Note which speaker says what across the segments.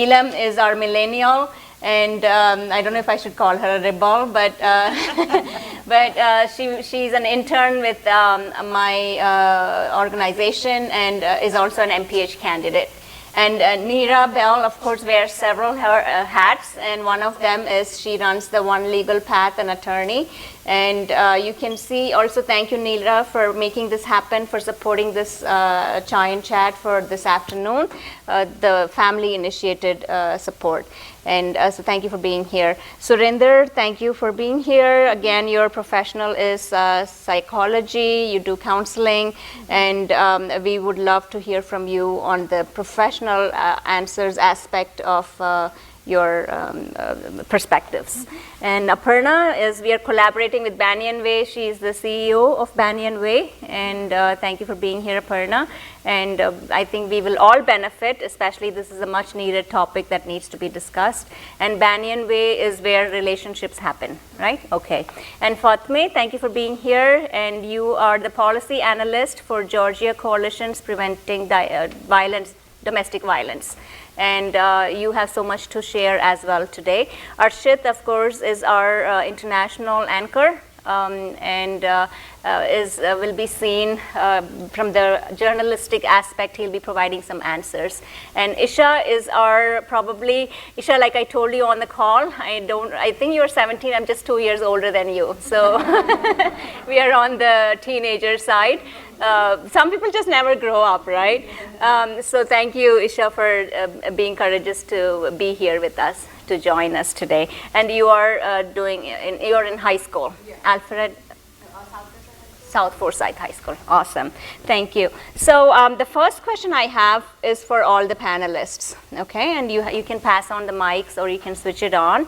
Speaker 1: Neelam is our millennial, and I don't know if I should call her a rebel, but she's an intern with my organization and is also an MPH candidate. And Neera Bell, of course, wears several hats, and one of them is she runs the One Legal Path, an attorney. And you can see also, thank you, Neera, for making this happen, for supporting this Chai and Chat for this afternoon, the family-initiated support. And so thank you for being here. Surinder, thank you for being here. Again, your professional is psychology, you do counseling, and we would love to hear from you on the professional answers aspect of your perspectives. And Aparna we are collaborating with Banyan Way. She is the CEO of Banyan Way, and thank you for being here, Aparna. And I think we will all benefit, especially this is a much needed topic that needs to be discussed. And Banyan Way is where relationships happen, right? Okay. And Fatme, thank you for being here, and you are the policy analyst for Georgia Coalition's Preventing Domestic Violence. And you have so much to share as well today. Arshit, of course, is our international anchor, and will be seen from the journalistic aspect. He'll be providing some answers. And Isha is Isha, like I told you on the call, I think you're 17, I'm just 2 years older than you. So we are on the teenager side. Some people just never grow up, right? So thank you, Isha, for being courageous to be here with us, to join us today. And you are you're in high school, yeah. South Forsyth High School. Awesome. Thank you. So the first question I have is for all the panelists, okay? And you can pass on the mics or you can switch it on.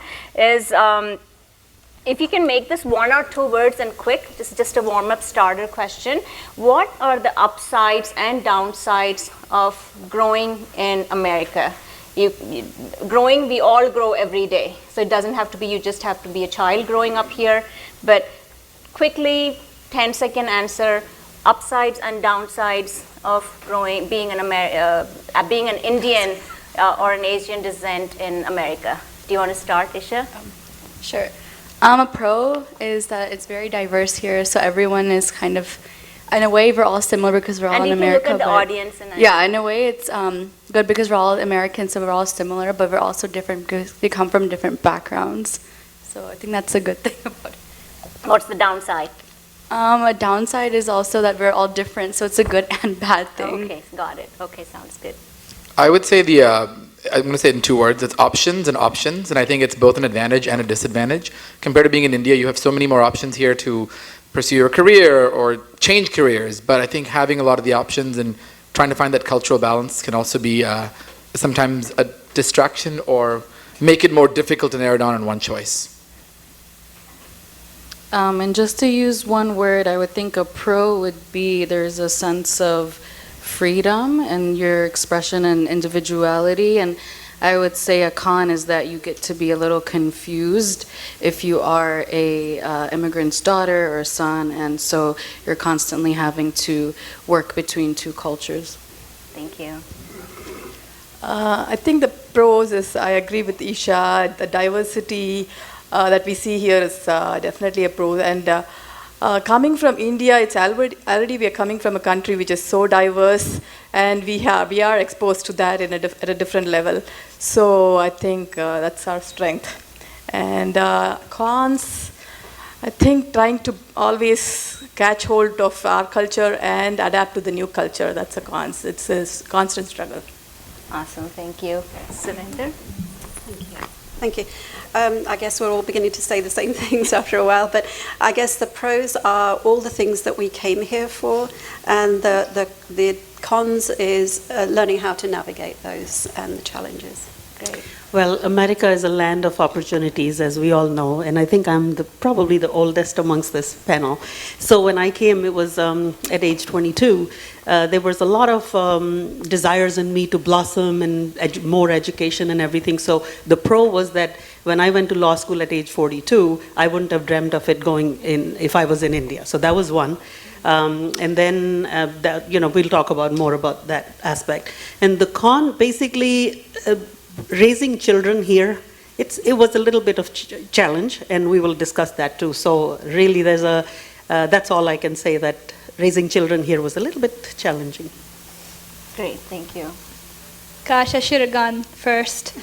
Speaker 1: If you can make this 1 or 2 words and quick, just a warm-up starter question. What are the upsides and downsides of growing in America? We all grow every day. So it doesn't have to be, you just have to be a child growing up here. But quickly, 10-second answer, upsides and downsides of being an Indian or an Asian descent in America. Do you want to start, Isha?
Speaker 2: Sure. A pro is that it's very diverse here, so everyone is kind of, in a way, we're all similar because we're all in America.
Speaker 1: And you can look at the audience.
Speaker 2: Yeah, in a way, it's good because we're all Americans, so we're all similar, but we're also different because we come from different backgrounds. So I think that's a good thing about it.
Speaker 1: What's the downside?
Speaker 2: A downside is also that we're all different, so it's a good and bad thing.
Speaker 1: Okay, got it. Okay, sounds good.
Speaker 3: I would say I'm going to say it in 2 words. It's options and options, and I think it's both an advantage and a disadvantage. Compared to being in India, you have so many more options here to pursue your career or change careers, but I think having a lot of the options and trying to find that cultural balance can also be sometimes a distraction or make it more difficult to narrow down on one choice.
Speaker 4: And just to use one word, I would think a pro would be there's a sense of freedom and your expression and individuality. And I would say a con is that you get to be a little confused if you are a immigrant's daughter or son, and so you're constantly having to work between 2 cultures.
Speaker 1: Thank you.
Speaker 5: I think the pros is, I agree with Isha, the diversity that we see here is definitely a pro. And coming from India, it's already we are coming from a country which is so diverse, and we are exposed to that at a different level. So I think that's our strength. And cons, I think trying to always catch hold of our culture and adapt to the new culture, that's a cons. It's a constant struggle.
Speaker 1: Awesome, thank you. Surinder?
Speaker 6: Thank you. I guess we're all beginning to say the same things after a while, but I guess the pros are all the things that we came here for, and the cons is learning how to navigate those and the challenges. Great.
Speaker 7: Well, America is a land of opportunities, as we all know, and I think I'm probably the oldest amongst this panel. So when I came, it was at age 22. There was a lot of desires in me to blossom and more education and everything. So the pro was that when I went to law school at age 42, I wouldn't have dreamt of it going in if I was in India. So that was one. And then, we'll talk about more about that aspect. And the con, basically, raising children here, it was a little bit of challenge, and we will discuss that too. So really, that's all I can say, that raising children here was a little bit challenging.
Speaker 1: Great, thank you.
Speaker 8: Gosh, I should have gone first.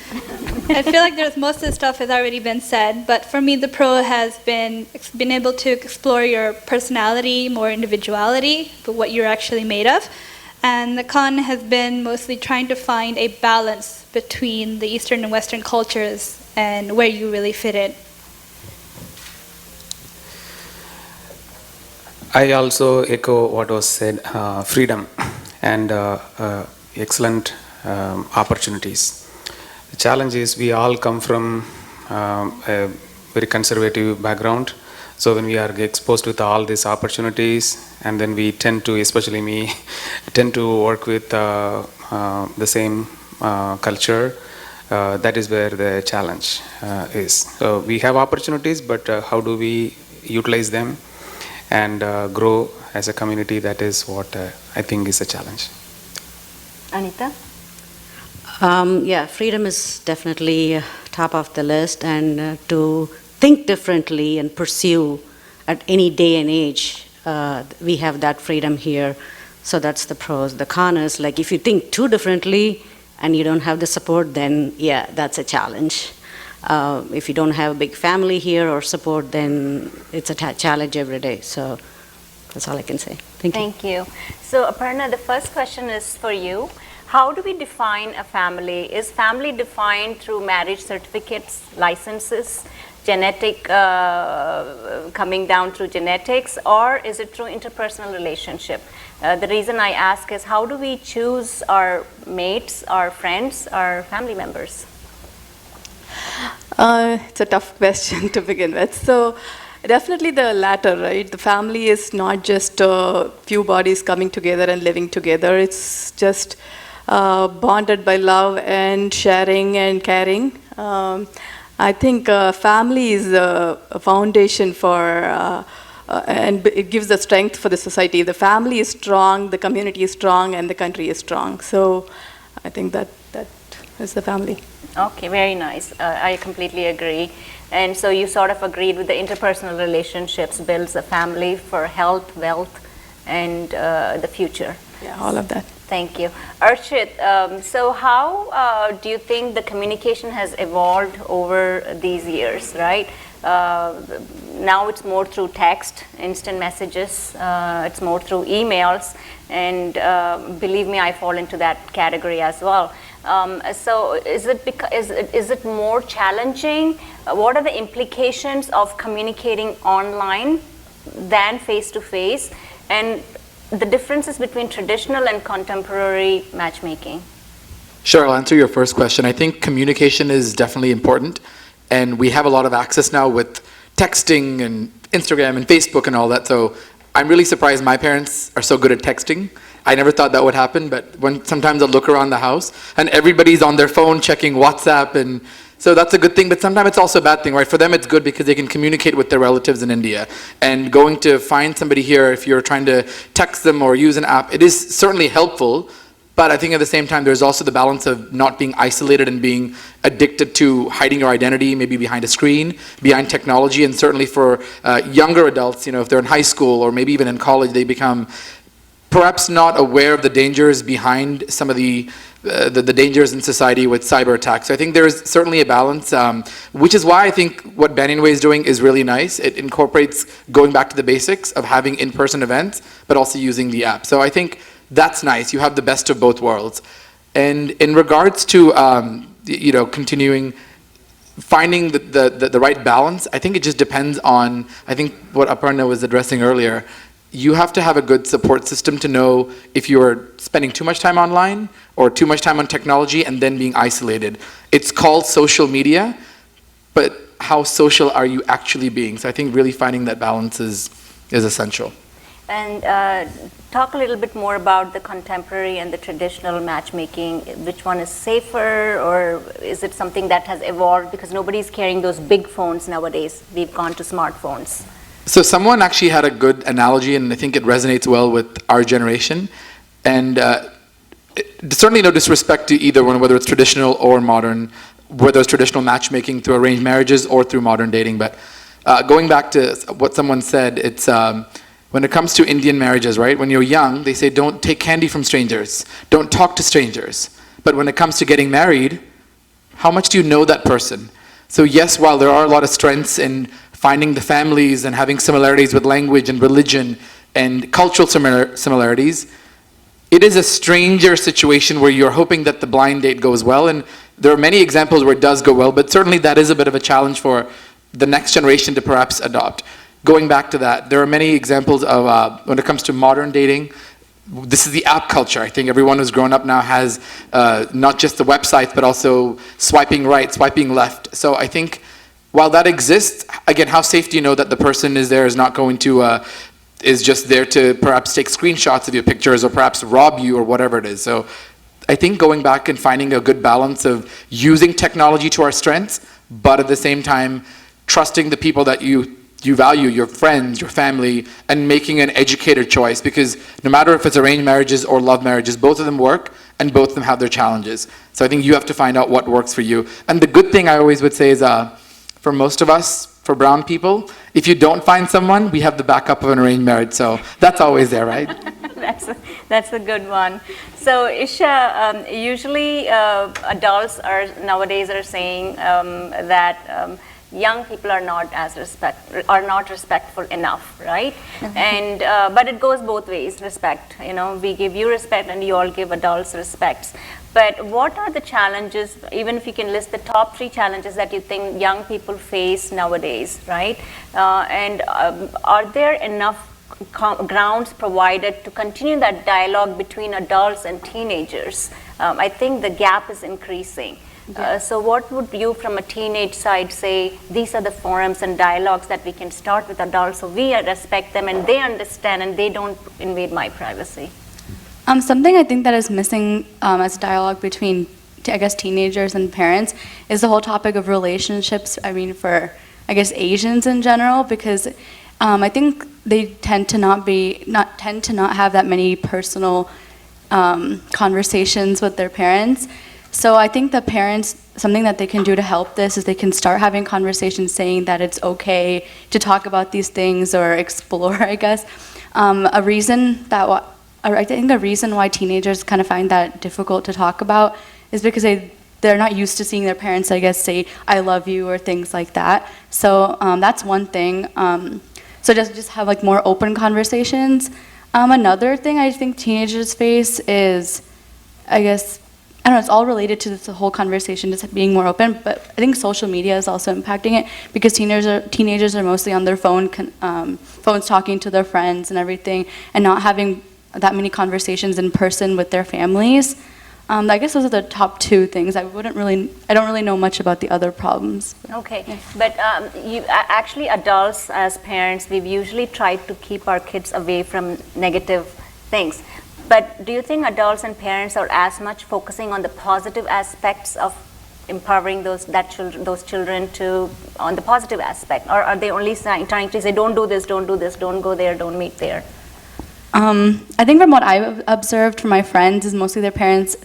Speaker 8: I feel like most of the stuff has already been said, but for me, the pro has been able to explore your personality, more individuality, but what you're actually made of. And the con has been mostly trying to find a balance between the Eastern and Western cultures and where you really fit in.
Speaker 9: I also echo what was said, freedom and excellent opportunities. The challenge is we all come from a very conservative background. So when we are exposed with all these opportunities, and then we tend to, especially me, tend to work with the same culture, that is where the challenge is. So we have opportunities, but how do we utilize them and grow as a community? That is what I think is a challenge.
Speaker 1: Anita?
Speaker 10: Yeah, freedom is definitely top of the list, and to think differently and pursue at any day and age, we have that freedom here. So that's the pros. The con is, like, if you think too differently and you don't have the support, then yeah, that's a challenge. If you don't have a big family here or support, then it's a challenge every day. So that's all I can say. Thank you.
Speaker 1: Thank you. So Aparna, the first question is for you. How do we define a family? Is family defined through marriage certificates, licenses, genetic, coming down through genetics, or is it through interpersonal relationship? The reason I ask is, how do we choose our mates, our friends, our family members?
Speaker 5: It's a tough question to begin with. So definitely the latter, right? The family is not just a few bodies coming together and living together. It's just bonded by love and sharing and caring. I think family is a foundation for, and it gives the strength for the society. If the family is strong, the community is strong, and the country is strong. So I think that is the family.
Speaker 1: Okay, very nice. I completely agree. And so you sort of agreed with the interpersonal relationships builds a family for health, wealth, and the future.
Speaker 5: Yeah, all of that.
Speaker 1: Thank you. Archit, so how do you think the communication has evolved over these years, right? Now it's more through text, instant messages, it's more through emails, and believe me, I fall into that category as well. So is it more challenging? What are the implications of communicating online than face-to-face? And the differences between traditional and contemporary matchmaking?
Speaker 3: Sure, I'll answer your first question. I think communication is definitely important, and we have a lot of access now with texting and Instagram and Facebook and all that, so I'm really surprised my parents are so good at texting. I never thought that would happen, but sometimes I'll look around the house and everybody's on their phone checking WhatsApp, and so that's a good thing, but sometimes it's also a bad thing, right? For them it's good because they can communicate with their relatives in India, and going to find somebody here, if you're trying to text them or use an app, it is certainly helpful, but I think at the same time there's also the balance of not being isolated and being addicted to hiding your identity, maybe behind a screen, behind technology, and certainly for younger adults, if they're in high school or maybe even in college, they become perhaps not aware of the dangers behind some of the dangers in society with cyber attacks. So I think there's certainly a balance, which is why I think what Banyan Way is doing is really nice. It incorporates going back to the basics of having in-person events, but also using the app. So I think that's nice. You have the best of both worlds. And in regards to continuing finding the right balance, I think it just depends on, I think what Aparna was addressing earlier. You have to have a good support system to know if you're spending too much time online or too much time on technology and then being isolated. It's called social media, but how social are you actually being? So I think really finding that balance is essential.
Speaker 1: And talk a little bit more about the contemporary and the traditional matchmaking. Which one is safer, or is it something that has evolved because nobody's carrying those big phones nowadays? We've gone to smartphones.
Speaker 3: So someone actually had a good analogy, and I think it resonates well with our generation. And certainly no disrespect to either one, whether it's traditional or modern, whether it's traditional matchmaking through arranged marriages or through modern dating. But going back to what someone said, it's when it comes to Indian marriages, right? When you're young, they say don't take candy from strangers, don't talk to strangers. But when it comes to getting married, how much do you know that person? So yes, while there are a lot of strengths in finding the families and having similarities with language and religion and cultural similarities, it is a stranger situation where you're hoping that the blind date goes well. And there are many examples where it does go well, but certainly that is a bit of a challenge for the next generation to perhaps adopt. Going back to that, there are many examples of when it comes to modern dating. This is the app culture. I think everyone who's grown up now has not just the websites, but also swiping right, swiping left. So I think while that exists, again, how safe do you know that the person is not going to, is just there to perhaps take screenshots of your pictures or perhaps rob you or whatever it is. So I think going back and finding a good balance of using technology to our strengths, but at the same time, trusting the people that you value, your friends, your family, and making an educated choice, because no matter if it's arranged marriages or love marriages, both of them work and both of them have their challenges. So I think you have to find out what works for you. And the good thing I always would say is for most of us, for brown people, if you don't find someone, we have the backup of an arranged marriage. So that's always there, right?
Speaker 1: That's a good one. So Isha, usually adults nowadays are saying that young people are not respectful enough, right? And but it goes both ways. Respect, we give you respect, and you all give adults respects. But what are the challenges? Even if you can list the top 3 challenges that you think young people face nowadays, right? And are there enough grounds provided to continue that dialogue between adults and teenagers? I think the gap is increasing. So what would you from a teenage side say, these are the forums and dialogues that we can start with adults so we respect them and they understand and they don't invade my privacy?
Speaker 2: Something I think that is missing as dialogue between, I guess, teenagers and parents is the whole topic of relationships, for, I guess, Asians in general, because I think they tend to not have that many personal conversations with their parents. So I think the parents, something that they can do to help this is they can start having conversations saying that it's okay to talk about these things or explore, I guess. I think a reason why teenagers kind of find that difficult to talk about is because they're not used to seeing their parents, I guess, say, I love you or things like that. So that's one thing. So just have more open conversations. Another thing I think teenagers face is, I guess, I don't know, it's all related to this whole conversation just being more open, but I think social media is also impacting it because teenagers are mostly on their phones talking to their friends and everything and not having that many conversations in person with their families. I guess those are the top 2 things. I don't really know much about the other problems.
Speaker 1: Okay, yeah. But actually adults as parents, we've usually tried to keep our kids away from negative things. But do you think adults and parents are as much focusing on the positive aspects of empowering those children on the positive aspect, or are they only trying to say, don't do this, don't go there, don't meet there?
Speaker 2: I think from what I've observed from my friends is mostly their parents,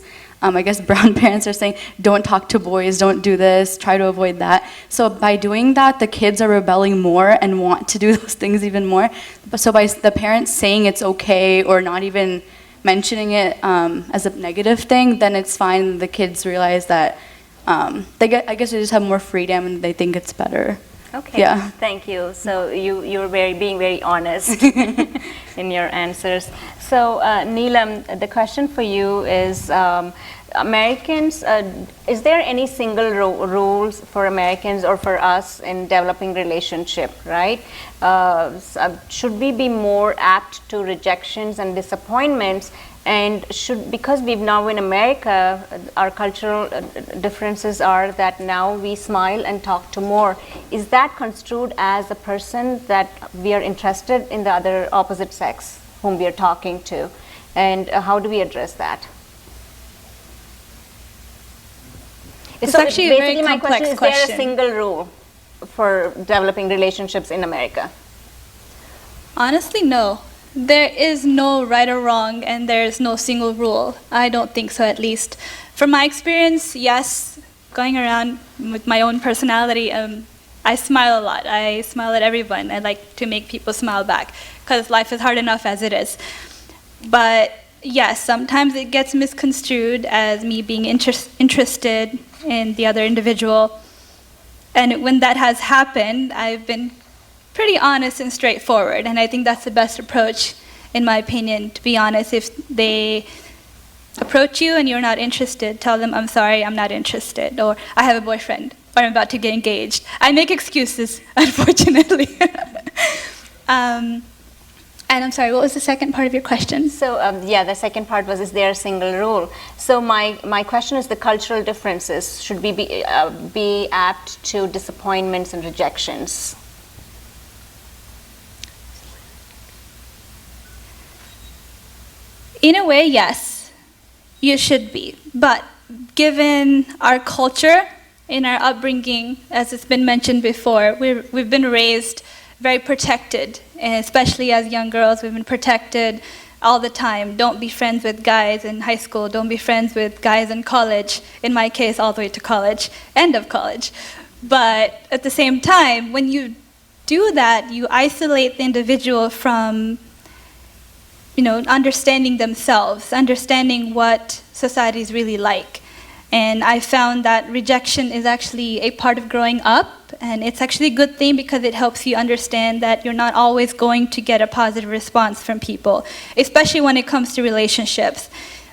Speaker 2: I guess brown parents are saying, don't talk to boys, don't do this, try to avoid that. So by doing that, the kids are rebelling more and want to do those things even more. So by the parents saying it's okay or not even mentioning it as a negative thing, then it's fine. The kids realize that I guess they just have more freedom and they think it's better.
Speaker 1: Okay,
Speaker 2: yeah. Thank
Speaker 1: you. So you're being very honest in your answers. So Neelam, the question for you is, Americans, is there any single rules for Americans or for us in developing relationship, right? Should we be more apt to rejections and disappointments? And because we've now in America, our cultural differences are that now we smile and talk to more. Is that construed as a person that we are interested in the other opposite sex whom we are talking to? And how do we address that?
Speaker 8: It's actually a very
Speaker 1: my
Speaker 8: complex
Speaker 1: question is there a single rule for developing relationships in America?
Speaker 8: Honestly, no. there is no right or wrong, and there is no single rule. I don't think so, at least. From my experience, yes, going around with my own personality, I smile a lot. I smile at everyone. I like to make people smile back, because life is hard enough as it is. But yes, sometimes it gets misconstrued as me being interested in the other individual. And when that has happened, I've been pretty honest and straightforward. And I think that's the best approach, in my opinion, to be honest. If they approach you and you're not interested, tell them, I'm sorry, I'm not interested, or I have a boyfriend, or I'm about to get engaged. I make excuses, unfortunately. And I'm sorry, what was the second part of your question?
Speaker 1: So yeah, the second part was, is there a single rule? So my question is the cultural differences. Should we be apt to disappointments and rejections?
Speaker 8: In a way, yes, you should be. But given our culture, in our upbringing, as it's been mentioned before, we've been raised very protected, and especially as young girls, we've been protected all the time. Don't be friends with guys in high school. Don't be friends with guys in college. In my case, all the way to college, end of college. But at the same time, when you do that, you isolate the individual from, understanding themselves, understanding what society is really like. And I found that rejection is actually a part of growing up, and it's actually a good thing because it helps you understand that you're not always going to get a positive response from people, especially when it comes to relationships.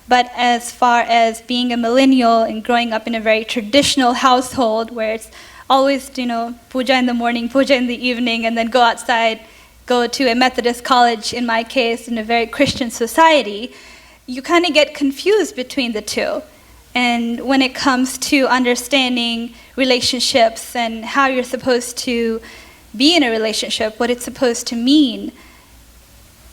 Speaker 8: But as far as being a millennial and growing up in a very traditional household where it's always, puja in the morning, puja in the evening, and then go outside, go to a Methodist college, in my case, in a very Christian society, you kind of get confused between the two. And when it comes to understanding relationships and how you're supposed to be in a relationship, what it's supposed to mean,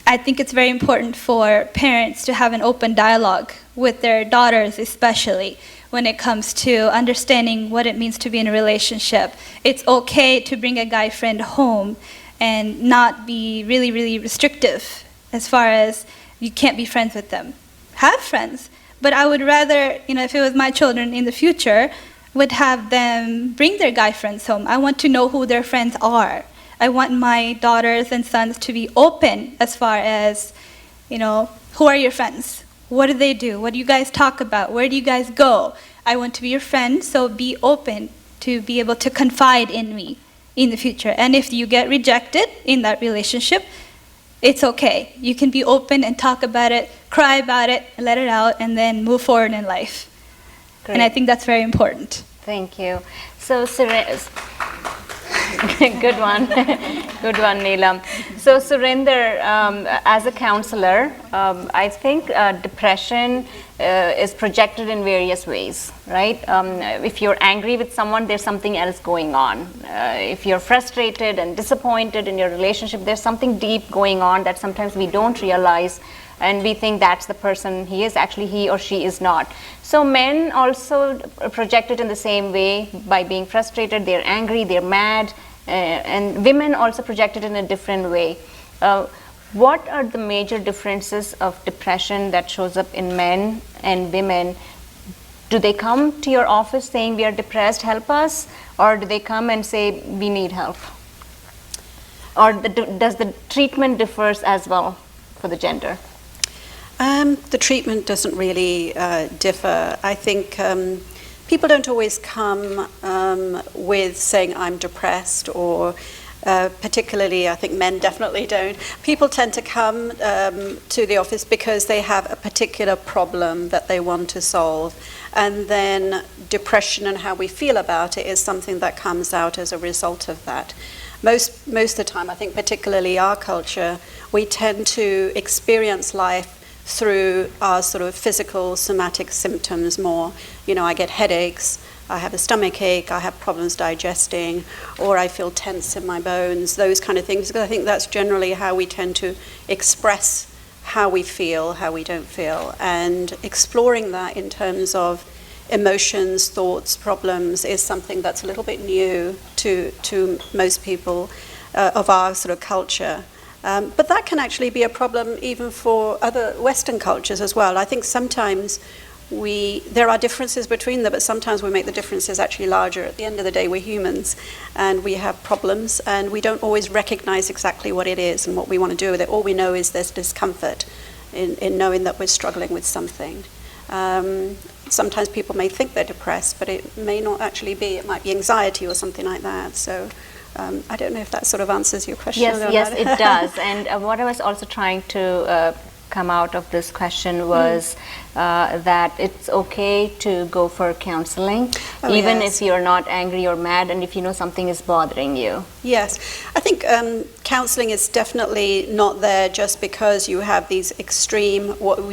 Speaker 8: I think it's very important for parents to have an open dialogue with their daughters, especially when it comes to understanding what it means to be in a relationship. It's okay to bring a guy friend home and not be really, really restrictive as far as you can't be friends with them. Have friends. But I would rather, if it was my children in the future, would have them bring their guy friends home. I want to know who their friends are. I want my daughters and sons to be open as far as, who are your friends? What do they do? What do you guys talk about? Where do you guys go? I want to be your friend, so be open to be able to confide in me in the future. And if you get rejected in that relationship, it's okay. You can be open and talk about it, cry about it, and let it out, and then move forward in life.
Speaker 1: Great.
Speaker 8: And I think that's very important.
Speaker 1: Thank you. So, good one. Good one, Neelam. So, Surinder, as a counselor, I think depression is projected in various ways, right? If you're angry with someone, there's something else going on. If you're frustrated and disappointed in your relationship, there's something deep going on that sometimes we don't realize, and we think that's the person he is. Actually, he or she is not. So men also project it in the same way by being frustrated, they're angry, they're mad, and women also project it in a different way. What are the major differences of depression that shows up in men and women? Do they come to your office saying we are depressed, help us? Or do they come and say we need help? Or does the treatment differs as well for the gender?
Speaker 6: The treatment doesn't really differ. I think people don't always come with saying I'm depressed, or particularly I think men definitely don't. People tend to come to the office because they have a particular problem that they want to solve, and then depression and how we feel about it is something that comes out as a result of that. Most of the time, I think particularly our culture, we tend to experience life through our sort of physical somatic symptoms more. I get headaches, I have a stomach ache, I have problems digesting, or I feel tense in my bones, those kind of things. Because I think that's generally how we tend to express how we feel, how we don't feel. And exploring that in terms of emotions, thoughts, problems is something that's a little bit new to most people of our sort of culture. But that can actually be a problem even for other Western cultures as well. I think sometimes there are differences between them, but sometimes we make the differences actually larger. At the end of the day, we're humans, and we have problems, and we don't always recognize exactly what it is and what we want to do with it. All we know is there's discomfort in knowing that we're struggling with something. Sometimes people may think they're depressed, but it may not actually be. It might be anxiety or something like that. So I don't know if that sort of answers your question.
Speaker 1: Yes, it does. And what I was also trying to come out of this question was that it's okay to go for counseling, even if you're not angry or mad, and if you know something is bothering you.
Speaker 6: Yes, I think counseling is definitely not there just because you have these extreme, what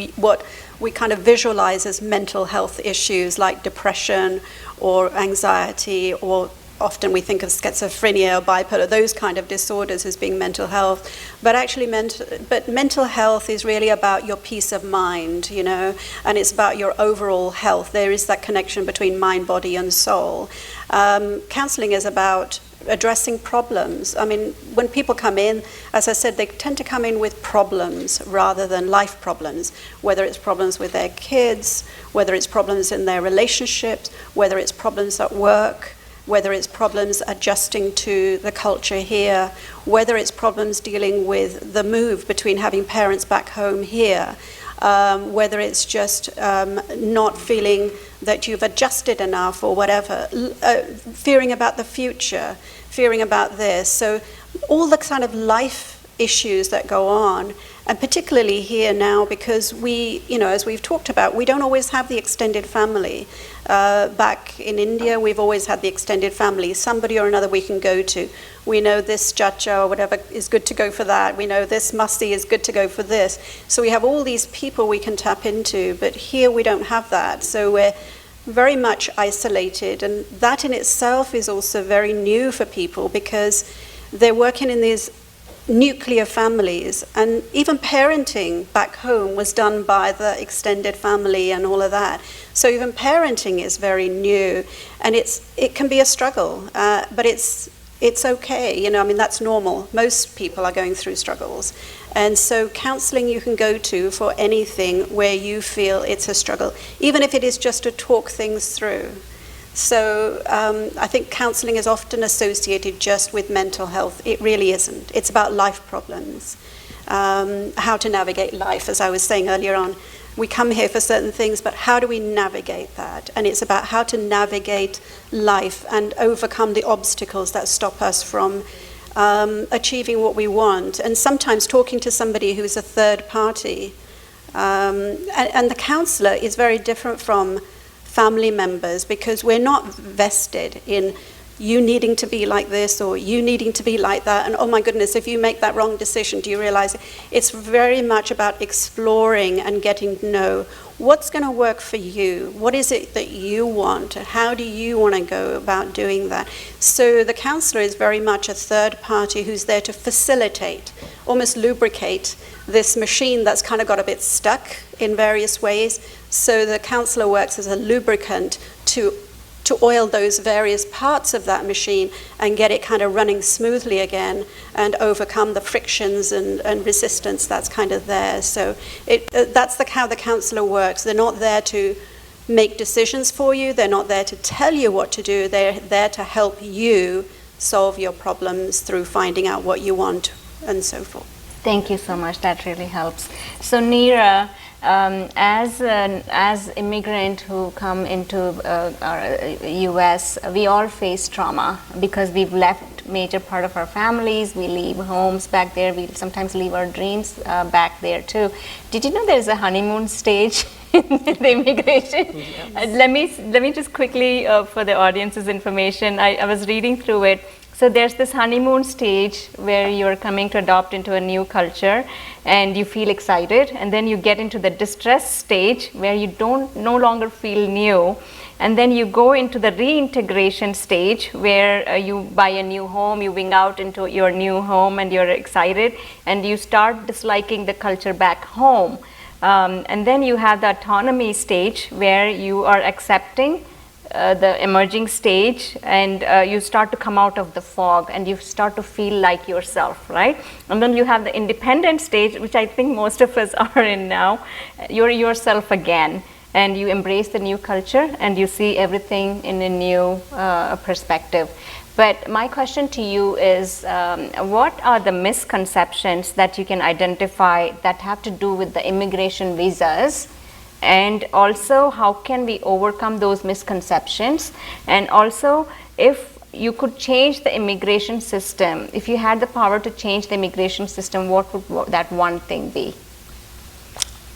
Speaker 6: we kind of visualize as mental health issues like depression or anxiety, or often we think of schizophrenia or bipolar, those kind of disorders as being mental health. But actually, mental health is really about your peace of mind, you know, and it's about your overall health. There is that connection between mind, body, and soul. Counseling is about addressing problems. I mean, when people come in, as I said, they tend to come in with problems rather than life problems, whether it's problems with their kids, whether it's problems in their relationships, whether it's problems at work, whether it's problems adjusting to the culture here, whether it's problems dealing with the move between having parents back home here, whether it's just not feeling that you've adjusted enough or whatever, fearing about the future, fearing about this. So all the kind of life issues that go on, and particularly here now, because we, you know, as we've talked about, we don't always have the extended family. Back in India, we've always had the extended family, somebody or another we can go to. We know this chacha or whatever is good to go for that. We know this masti is good to go for this. So we have all these people we can tap into, but here we don't have that. So we're very much isolated, and that in itself is also very new for people because they're working in these nuclear families, and even parenting back home was done by the extended family and all of that. So even parenting is very new, and it can be a struggle, but it's okay. You know, I mean, that's normal. Most people are going through struggles, and so counseling you can go to for anything where you feel it's a struggle, even if it is just to talk things through. So I think counseling is often associated just with mental health. It really isn't. It's about life problems, how to navigate life, as I was saying earlier on. We come here for certain things, but how do we navigate that? And it's about how to navigate life and overcome the obstacles that stop us from achieving what we want. And sometimes talking to somebody who's a third party. And the counselor is very different from family members, because we're not vested in you needing to be like this or you needing to be like that, and oh my goodness, if you make that wrong decision, do you realize it's very much about exploring and getting to know what's going to work for you, what is it that you want, how do you want to go about doing that. So the counselor is very much a third party who's there to facilitate, almost lubricate this machine that's kind of got a bit stuck in various ways. So the counselor works as a lubricant to oil those various parts of that machine and get it kind of running smoothly again and overcome the frictions and resistance that's kind of there. So that's how the counselor works. They're not there to make decisions for you. They're not there to tell you what to do. They're there to help you solve your problems through finding out what you want and so forth.
Speaker 1: Thank you so much. That really helps. So Neera, as immigrant who come into our U.S., we all face trauma because we've left major part of our families. We leave homes back there. We sometimes leave our dreams back there too. Did you know there's a honeymoon stage in the immigration? Yes. Let me just quickly, for the audience's information, I was reading through it. So there's this honeymoon stage where you're coming to adopt into a new culture and you feel excited, and then you get into the distress stage where you no longer feel new, and then you go into the reintegration stage where you buy a new home, you wing out into your new home and you're excited and you start disliking the culture back home. And then you have the autonomy stage where you are accepting the emerging stage, and you start to come out of the fog and you start to feel like yourself, right? And then you have the independent stage, which I think most of us are in now. You're yourself again, and you embrace the new culture and you see everything in a new perspective. But my question to you is, what are the misconceptions that you can identify that have to do with the immigration visas? And also, how can we overcome those misconceptions? And also, if you could change the immigration system, if you had the power to change the immigration system, what would that one thing be?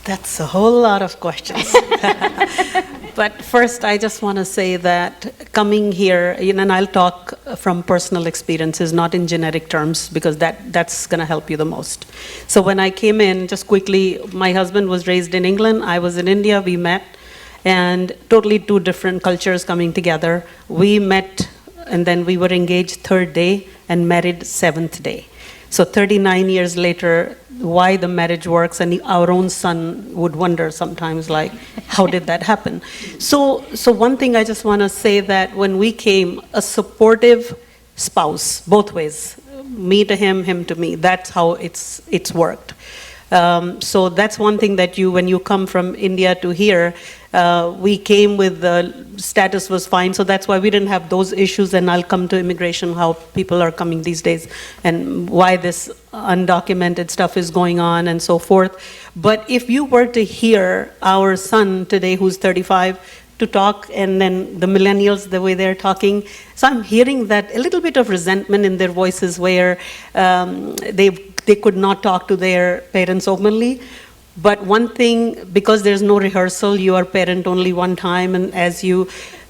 Speaker 7: That's a whole lot of questions. But first, I just want to say that coming here, and I'll talk from personal experiences, not in generic terms, because that's going to help you the most. So when I came in, just quickly, my husband was raised in England, I was in India, we met, and totally two different cultures coming together. We met, and then we were engaged third day and married seventh day. So 39 years later, why the marriage works, and our own son would wonder sometimes, like, how did that happen? So one thing I just want to say, that when we came, a supportive spouse, both ways, me to him, him to me, that's how it's worked. So that's one thing that when you come from India to here, we came with the status was fine, so that's why we didn't have those issues, and I'll come to immigration, how people are coming these days, and why this undocumented stuff is going on, and so forth. But if you were to hear our son today, who's 35, to talk, and then the millennials, the way they're talking, so I'm hearing that a little bit of resentment in their voices, where they could not talk to their parents openly. But one thing, because there's no rehearsal, you are parent only one time, and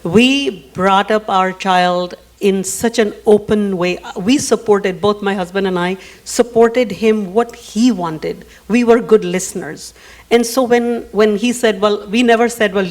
Speaker 7: we brought up our child in such an open way. We supported, both my husband and I, supported him what he wanted. We were good listeners. And so when he said, well, we never said, well,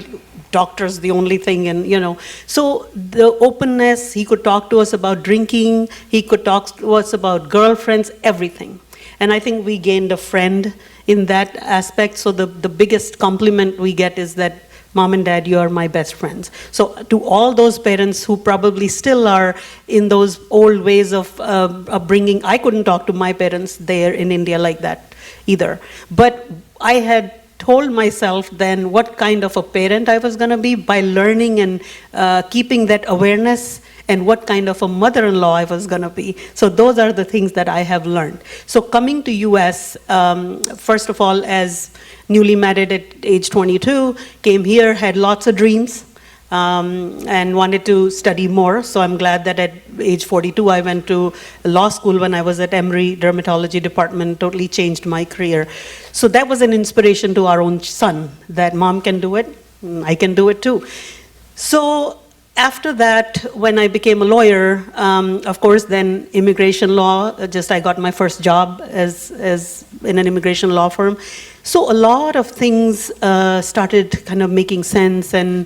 Speaker 7: doctor's the only thing, and so the openness, he could talk to us about drinking, he could talk to us about girlfriends, everything. And I think we gained a friend in that aspect. So the biggest compliment we get is that, Mom and Dad, you are my best friends. So to all those parents who probably still are in those old ways of upbringing, I couldn't talk to my parents there in India like that either. But I had told myself then what kind of a parent I was going to be by learning and keeping that awareness, and what kind of a mother-in-law I was going to be. So those are the things that I have learned. So coming to US, first of all, as newly married at age 22, came here, had lots of dreams, and wanted to study more. So I'm glad that at age 42, I went to law school when I was at Emory Dermatology Department, totally changed my career. So that was an inspiration to our own son, that Mom can do it, I can do it too. So after that, when I became a lawyer, of course, then immigration law, I got my first job as in an immigration law firm. So a lot of things started kind of making sense, and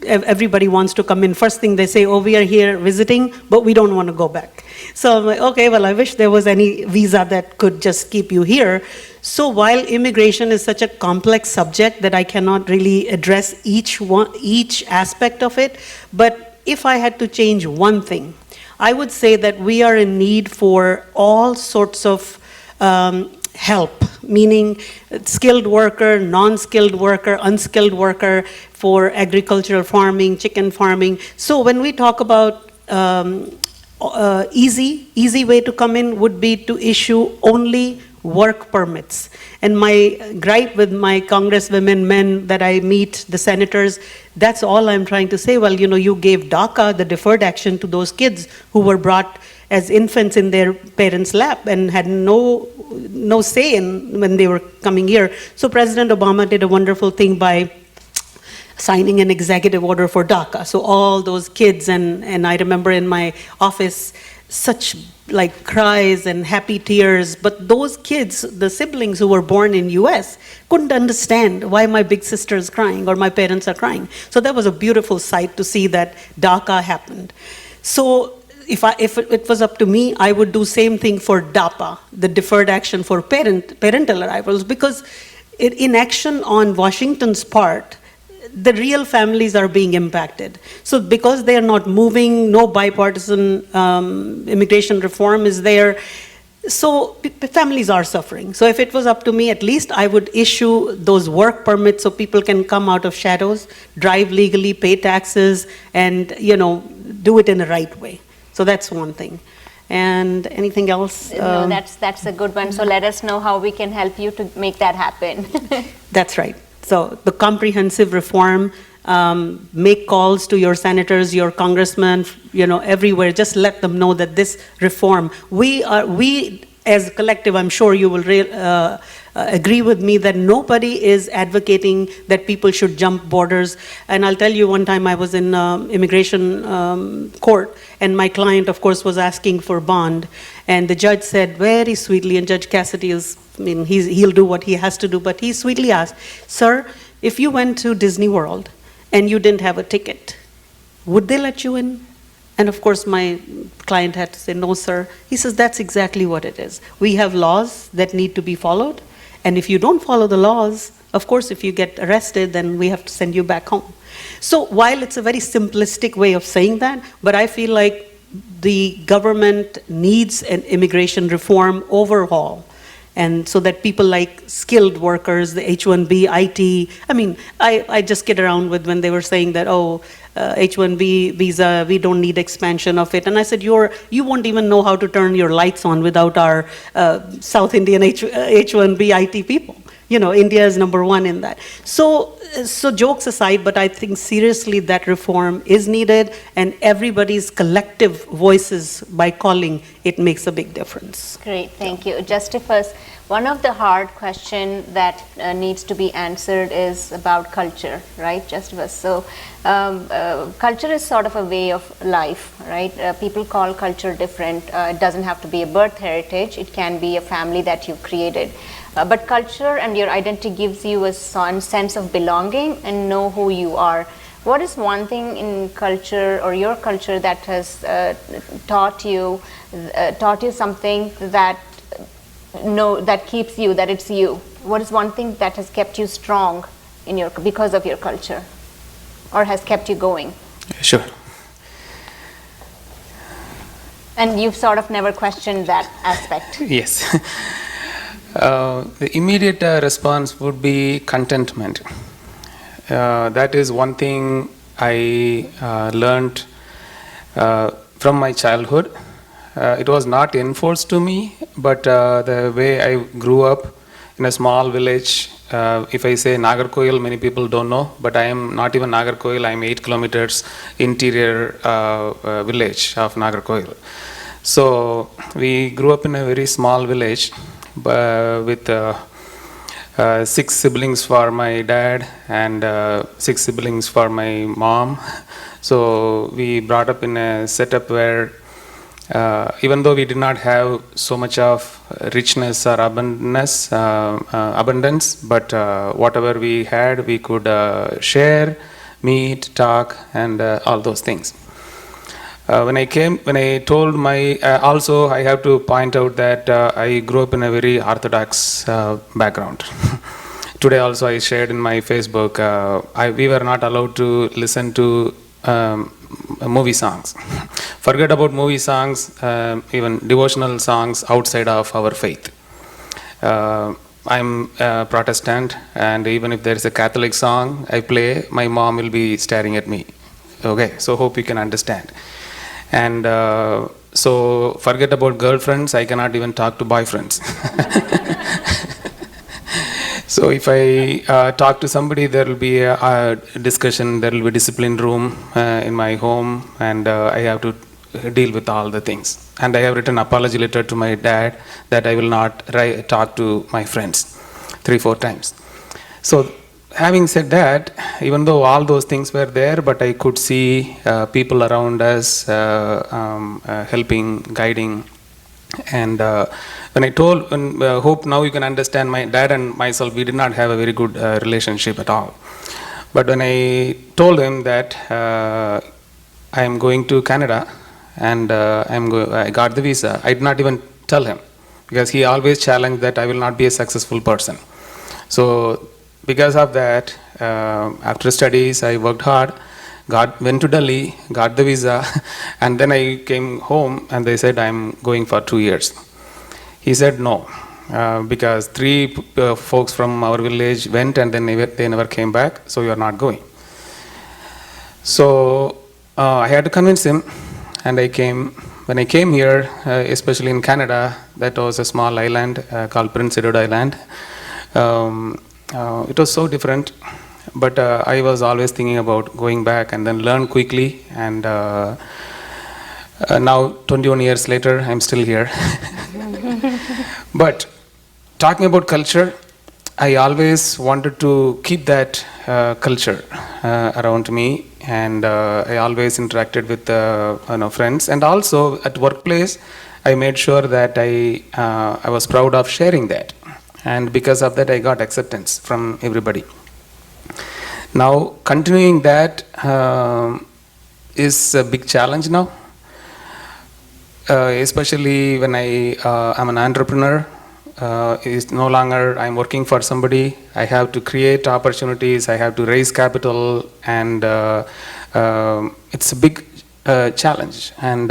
Speaker 7: everybody wants to come in. First thing they say, oh, we are here visiting, but we don't want to go back. So I'm like, okay, well, I wish there was any visa that could just keep you here. So while immigration is such a complex subject that I cannot really address each aspect of it, but if I had to change one thing, I would say that we are in need for all sorts of help, meaning skilled worker, non-skilled worker, unskilled worker, for agricultural farming, chicken farming. So when we talk about easy way to come in would be to issue only work permits. And my gripe with my congresswomen, men that I meet, the senators, that's all I'm trying to say. Well, you gave DACA, the deferred action, to those kids who were brought as infants in their parents' lap and had no say in when they were coming here. So President Obama did a wonderful thing by signing an executive order for DACA. So all those kids, and I remember in my office, such like cries and happy tears, but those kids, the siblings who were born in US, couldn't understand why my big sister is crying or my parents are crying. So that was a beautiful sight to see that DACA happened. So if it was up to me, I would do same thing for DAPA, the deferred action for parental arrivals, because in action on Washington's part, the real families are being impacted. So because they are not moving, no bipartisan immigration reform is there, so families are suffering. So if it was up to me, at least I would issue those work permits so people can come out of shadows, drive legally, pay taxes, and do it in the right way. So that's one thing. And anything else?
Speaker 1: No, that's a good one. So let us know how we can help you to make that happen.
Speaker 7: That's right. So the comprehensive reform, make calls to your senators, your congressmen, everywhere. Just let them know that this reform, we as a collective, I'm sure you will agree with me that nobody is advocating that people should jump borders. And I'll tell you, one time I was in immigration court, and my client, of course, was asking for bond. And the judge said very sweetly, and Judge Cassidy he'll do what he has to do, but he sweetly asked, "Sir, if you went to Disney World and you didn't have a ticket, would they let you in?" And of course, my client had to say, "No, sir." He says, "That's exactly what it is. We have laws that need to be followed. And if you don't follow the laws, of course, if you get arrested, then we have to send you back home." So while it's a very simplistic way of saying that, but I feel like the government needs an immigration reform overhaul. And so that people like skilled workers, the H-1B, IT, I just kid around with when they were saying that, H-1B visa, we don't need expansion of it. And I said, you won't even know how to turn your lights on without our South Indian H-1B IT people. India is number one in that. So jokes aside, but I think seriously that reform is needed, and everybody's collective voices by calling, it makes a big difference.
Speaker 1: Great, thank you. Justifus, one of the hard questions that needs to be answered is about culture, right, Justifus? So culture is sort of a way of life, right? People call culture different. It doesn't have to be a birth heritage. It can be a family that you've created. But culture and your identity gives you a sense of belonging and know who you are. What is one thing in culture or your culture that has taught you something that keeps you, that it's you? What is one thing that has kept you strong because of your culture, or has kept you going?
Speaker 9: Sure.
Speaker 1: And you've sort of never questioned that aspect.
Speaker 9: Yes. The immediate response would be contentment. That is one thing I learned from my childhood. It was not enforced to me, but the way I grew up in a small village. If I say Nagarkoil, many people don't know, but I am not even Nagarkoil. I am 8 kilometers interior village of Nagarkoil. So we grew up in a very small village with 6 siblings for my dad and 6 siblings for my mom. So we brought up in a setup where even though we did not have so much of richness or abundance, but whatever we had, we could share, meet, talk, and all those things. When I told also I have to point out that I grew up in a very orthodox background. Today also I shared in my Facebook, we were not allowed to listen to movie songs. Forget about movie songs, even devotional songs outside of our faith. I'm a Protestant, and even if there is a Catholic song I play, my mom will be staring at me. Okay, so hope you can understand. And so forget about girlfriends, I cannot even talk to boyfriends. So if I talk to somebody, there will be a discussion, there will be a discipline room in my home, and I have to deal with all the things. And I have written an apology letter to my dad that I will not talk to my friends 3-4 times. So having said that, even though all those things were there, but I could see people around us helping, guiding. And when I told, hope now you can understand, my dad and myself, we did not have a very good relationship at all. But when I told him that I am going to Canada and I got the visa, I did not even tell him, because he always challenged that I will not be a successful person. So because of that, after studies, I worked hard, went to Delhi, got the visa, and then I came home and they said I'm going for 2 years. He said no, because three folks from our village went and then they never came back, so you are not going. So I had to convince him, and I came. When I came here, especially in Canada, that was a small island called Prince Edward Island. It was so different, but I was always thinking about going back and then learn quickly. And now, 21 years later, I'm still here. But talking about culture, I always wanted to keep that culture around me, and I always interacted with friends, and also at workplace, I made sure that I was proud of sharing that, and because of that, I got acceptance from everybody. Now, continuing that is a big challenge now, especially when I'm an entrepreneur. Is no longer I'm working for somebody. I have to create opportunities, I have to raise capital, and it's a big challenge. And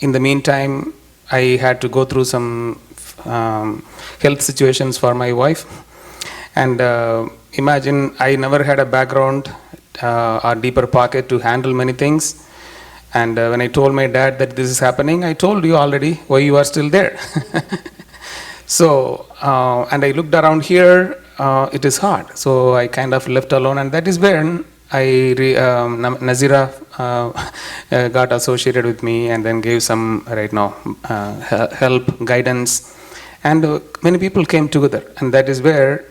Speaker 9: in the meantime, I had to go through some health situations for my wife. And imagine, I never had a background or deeper pocket to handle many things. And when I told my dad that this is happening, I told you already, why you are still there. So, and I looked around here, it is hard. So I kind of left alone, and that is when Nazira got associated with me and then gave some, help, guidance. And many people came together, and that is where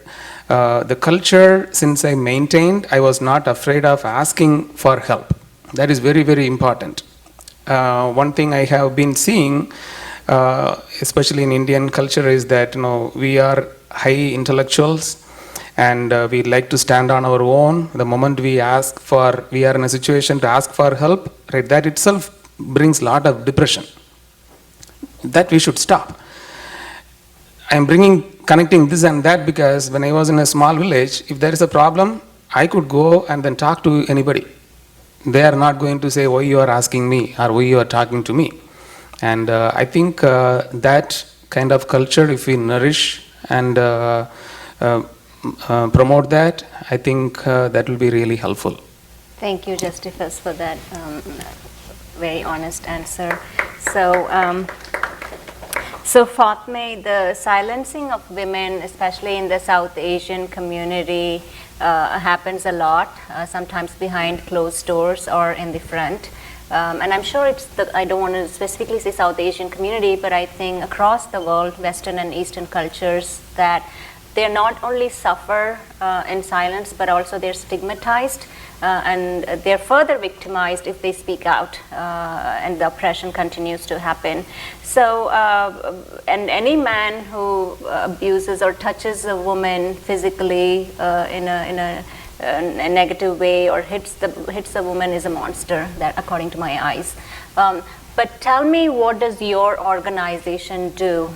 Speaker 9: the culture, since I maintained, I was not afraid of asking for help. That is very, very important. One thing I have been seeing, especially in Indian culture, is that we are high intellectuals, and we like to stand on our own. The moment we are in a situation to ask for help, right, that itself brings a lot of depression. That we should stop. I'm connecting this and that because when I was in a small village, if there is a problem, I could go and then talk to anybody. They are not going to say, why you are asking me or why you are talking to me. And I think that kind of culture, if we nourish and promote that, I think that will be really helpful.
Speaker 1: Thank you, Justifus, for that very honest answer. So Fatme, the silencing of women, especially in the South Asian community, happens a lot, sometimes behind closed doors or in the front. And I'm sure I don't want to specifically say South Asian community, but I think across the world, Western and Eastern cultures, that they not only suffer in silence, but also they're stigmatized and they're further victimized if they speak out, and the oppression continues to happen. So, and any man who abuses or touches a woman physically in a negative way or hits the woman is a monster, that according to my eyes. But tell me, what does your organization do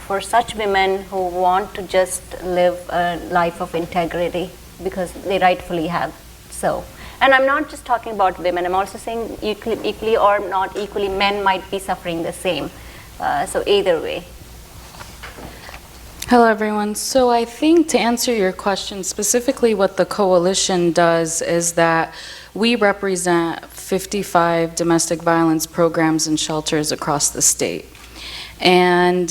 Speaker 1: for such women who want to just live a life of integrity, because they rightfully have so? And I'm not just talking about women, I'm also saying equally or not equally, men might be suffering the same. So either way.
Speaker 4: Hello, everyone. So I think to answer your question, specifically what the coalition does is that we represent 55 domestic violence programs and shelters across the state. And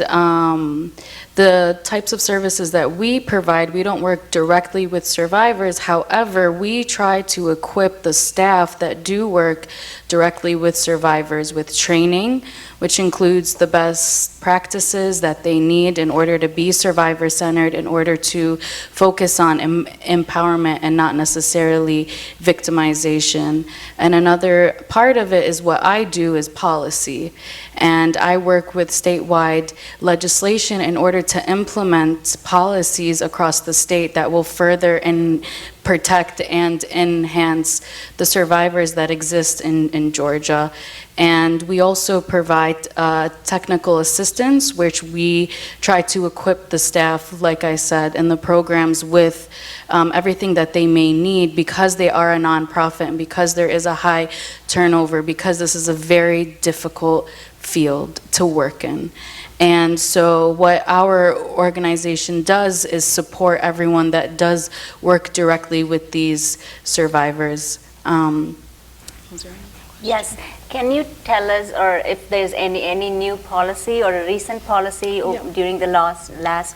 Speaker 4: the types of services that we provide, we don't work directly with survivors. However, we try to equip the staff that do work directly with survivors with training, which includes the best practices that they need in order to be survivor-centered, in order to focus on empowerment and not necessarily victimization. And another part of it is what I do is policy. And I work with statewide legislation in order to implement policies across the state that will further and protect and enhance the survivors that exist in Georgia. And we also provide technical assistance, which we try to equip the staff, like I said, in the programs with everything that they may need, because they are a nonprofit and because there is a high turnover, because this is a very difficult field to work in. And so what our organization does is support everyone that does work directly with these survivors.
Speaker 1: Yes. Can you tell us, or if there's any new policy or a recent policy during the last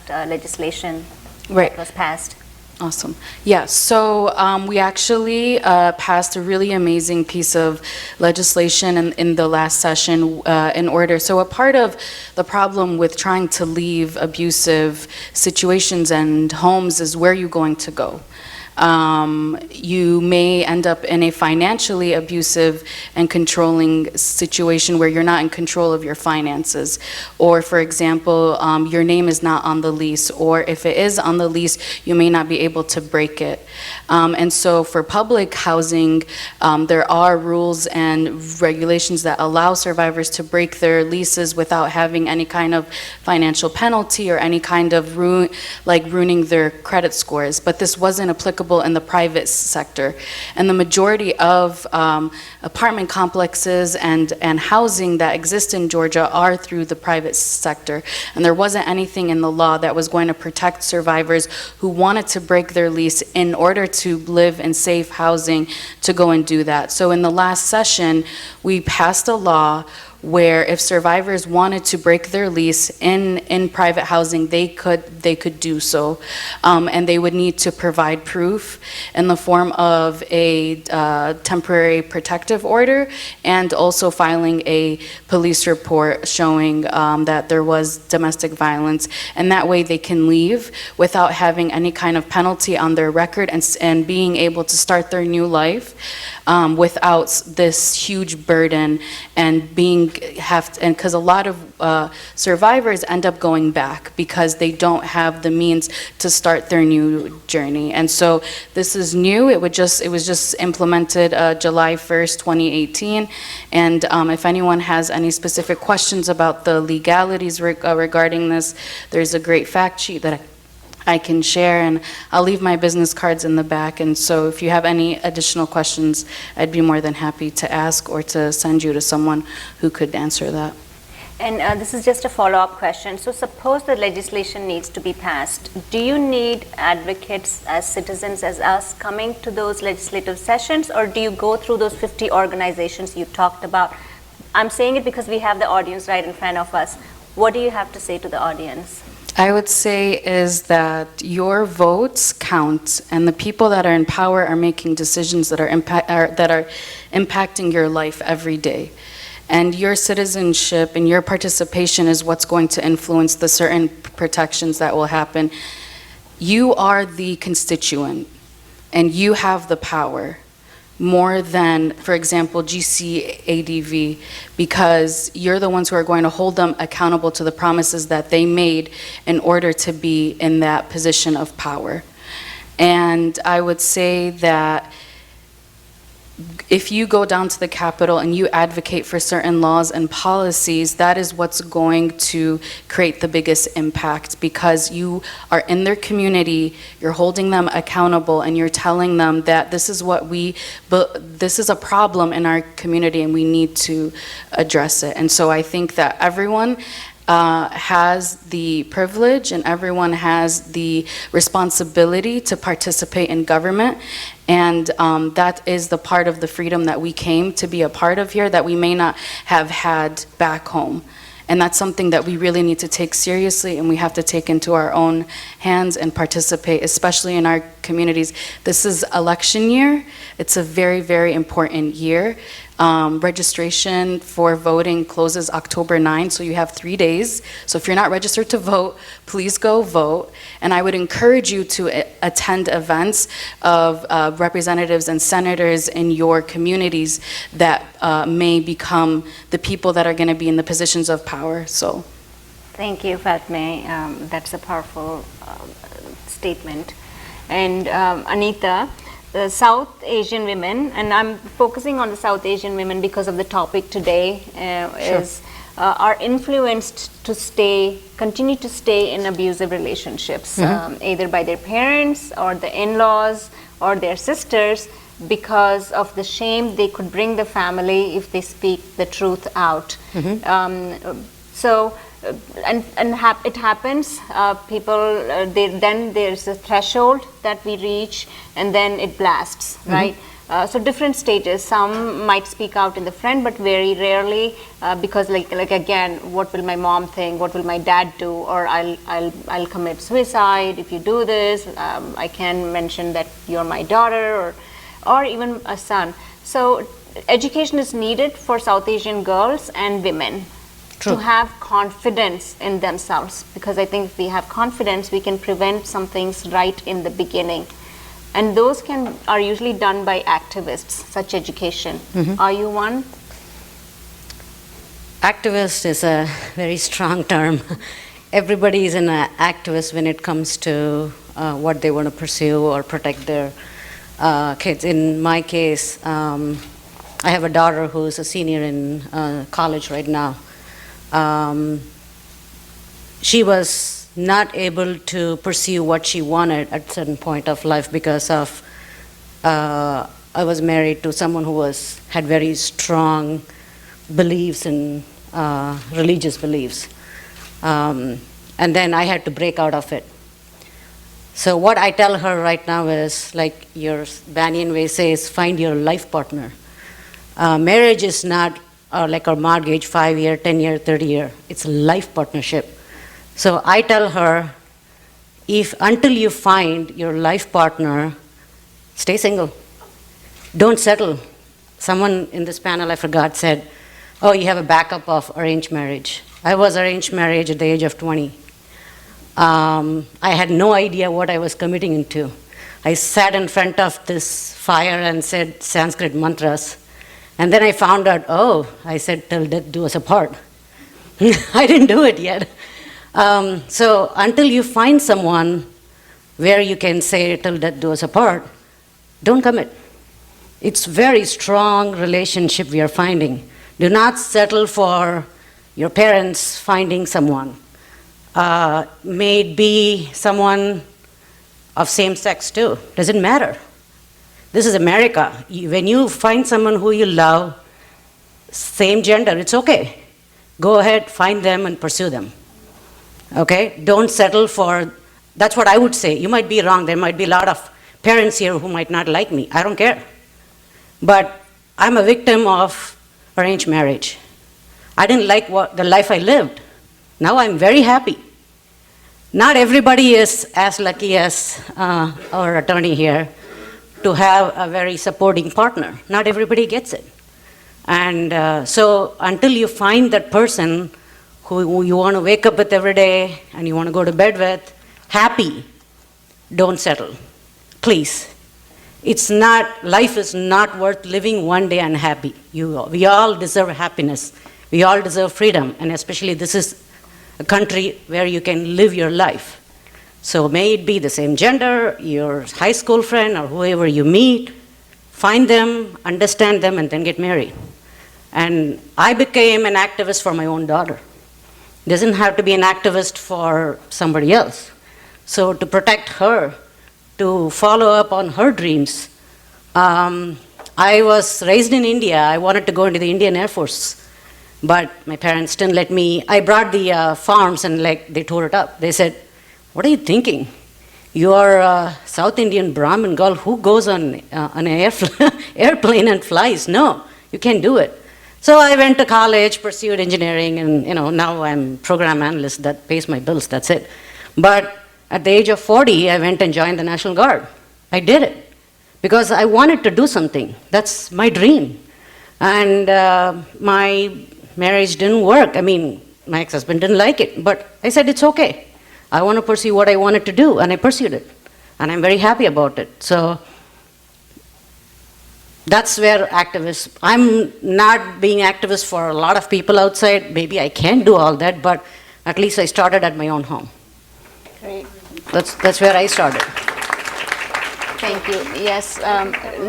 Speaker 1: legislation that was passed?
Speaker 4: Awesome. Yeah, so we actually passed a really amazing piece of legislation in the last session so a part of the problem with trying to leave abusive situations and homes is where you're going to go. You may end up in a financially abusive and controlling situation where you're not in control of your finances. Or, for example, your name is not on the lease, or if it is on the lease, you may not be able to break it. And so for public housing, there are rules and regulations that allow survivors to break their leases without having any kind of financial penalty or any kind of ruining their credit scores. But this wasn't applicable in the private sector. And the majority of apartment complexes and housing that exist in Georgia are through the private sector. And there wasn't anything in the law that was going to protect survivors who wanted to break their lease in order to live in safe housing to go and do that. So in the last session, we passed a law where if survivors wanted to break their lease in private housing, they could do so. And they would need to provide proof in the form of a temporary protective order and also filing a police report showing that there was domestic violence. And that way they can leave without having any kind of penalty on their record and being able to start their new life without this huge burden and because a lot of survivors end up going back because they don't have the means to start their new journey. And so this is new. It was just implemented July 1st, 2018. And if anyone has any specific questions about the legalities regarding this, there's a great fact sheet that I can share, and I'll leave my business cards in the back. And so if you have any additional questions, I'd be more than happy to ask or to send you to someone who could answer that.
Speaker 1: And this is just a follow-up question. So suppose the legislation needs to be passed. Do you need advocates as citizens as us coming to those legislative sessions, or do you go through those 50 organizations you talked about? I'm saying it because we have the audience right in front of us. What do you have to say to the audience?
Speaker 4: I would say is that your votes count, and the people that are in power are making decisions that are impacting your life every day. And your citizenship and your participation is what's going to influence the certain protections that will happen. You are the constituent, and you have the power more than, for example, GCADV, because you're the ones who are going to hold them accountable to the promises that they made in order to be in that position of power. And I would say that if you go down to the Capitol and you advocate for certain laws and policies, that is what's going to create the biggest impact, because you are in their community, you're holding them accountable, and you're telling them that this is this is a problem in our community and we need to address it. And so I think that everyone has the privilege and everyone has the responsibility to participate in government. And that is the part of the freedom that we came to be a part of here that we may not have had back home. And that's something that we really need to take seriously, and we have to take into our own hands and participate, especially in our communities. This is election year. It's a very, very important year. Registration for voting closes October 9, so you have 3 days. So if you're not registered to vote, please go vote. And I would encourage you to attend events of representatives and senators in your communities that may become the people that are going to be in the positions of power. So,
Speaker 1: Thank you, Fatme. That's a powerful statement. And Anita, the South Asian women, and I'm focusing on the South Asian women because of the topic today, are influenced to continue to stay in abusive relationships, either by their parents or the in-laws or their sisters, because of the shame they could bring the family if they speak the truth out. It happens. People, then there's a threshold that we reach, and then it blasts, right? So different stages. Some might speak out in the front, but very rarely, because like again, what will my mom think? What will my dad do? Or I'll commit suicide if you do this. I can mention that you're my daughter, or even a son. So education is needed for South Asian girls and women. To have confidence in themselves, because I think if we have confidence, we can prevent some things right in the beginning, and those are usually done by activists. Such education. Are you one?
Speaker 10: Activist is a very strong term. Everybody is an activist when it comes to what they want to pursue or protect their kids. In my case, I have a daughter who's a senior in college right now. She was not able to pursue what she wanted at a certain point of life because of I was married to someone who had very strong beliefs and religious beliefs, and then I had to break out of it. So what I tell her right now is, like your Banyan Way says, find your life partner. Marriage is not like a mortgage, 5-year, 10-year, 30-year. It's a life partnership. So I tell her, until you find your life partner, stay single. Don't settle. Someone in this panel, I forgot, said, oh, you have a backup of arranged marriage. I was arranged marriage at the age of 20. I had no idea what I was committing into. I sat in front of this fire and said Sanskrit mantras. And then I found out, I said, till death do us apart. I didn't do it yet. So until you find someone where you can say, till death do us apart, don't commit. It's very strong relationship we are finding. Do not settle for your parents finding someone. May it be someone of same sex too. Doesn't matter. This is America. When you find someone who you love, same gender, it's okay. Go ahead, find them and pursue them. Okay? Don't settle for, that's what I would say. You might be wrong. There might be a lot of parents here who might not like me. I don't care. But I'm a victim of arranged marriage. I didn't like the life I lived. Now I'm very happy. Not everybody is as lucky as our attorney here to have a very supporting partner. Not everybody gets it. And so until you find that person who you want to wake up with every day and you want to go to bed with, happy, don't settle. Please. Life is not worth living one day unhappy. We all deserve happiness. We all deserve freedom. And especially this is a country where you can live your life. So may it be the same gender, your high school friend, or whoever you meet, find them, understand them, and then get married. And I became an activist for my own daughter. Doesn't have to be an activist for somebody else. So to protect her, to follow up on her dreams. I was raised in India. I wanted to go into the Indian Air Force. But my parents didn't let me. I brought the forms and they tore it up. They said, what are you thinking? You are a South Indian Brahmin girl who goes on an airplane and flies. No, you can't do it. So I went to college, pursued engineering, and now I'm program analyst that pays my bills, that's it. But at the age of 40, I went and joined the National Guard. I did it because I wanted to do something. That's my dream. And my marriage didn't work. I mean, my ex-husband didn't like it, but I said, it's okay. I want to pursue what I wanted to do, and I pursued it. And I'm very happy about it. So that's where I'm not being activist for a lot of people outside. Maybe I can't do all that, but At least I started at my own home.
Speaker 1: Great.
Speaker 10: That's where I started.
Speaker 1: Thank you. Yes,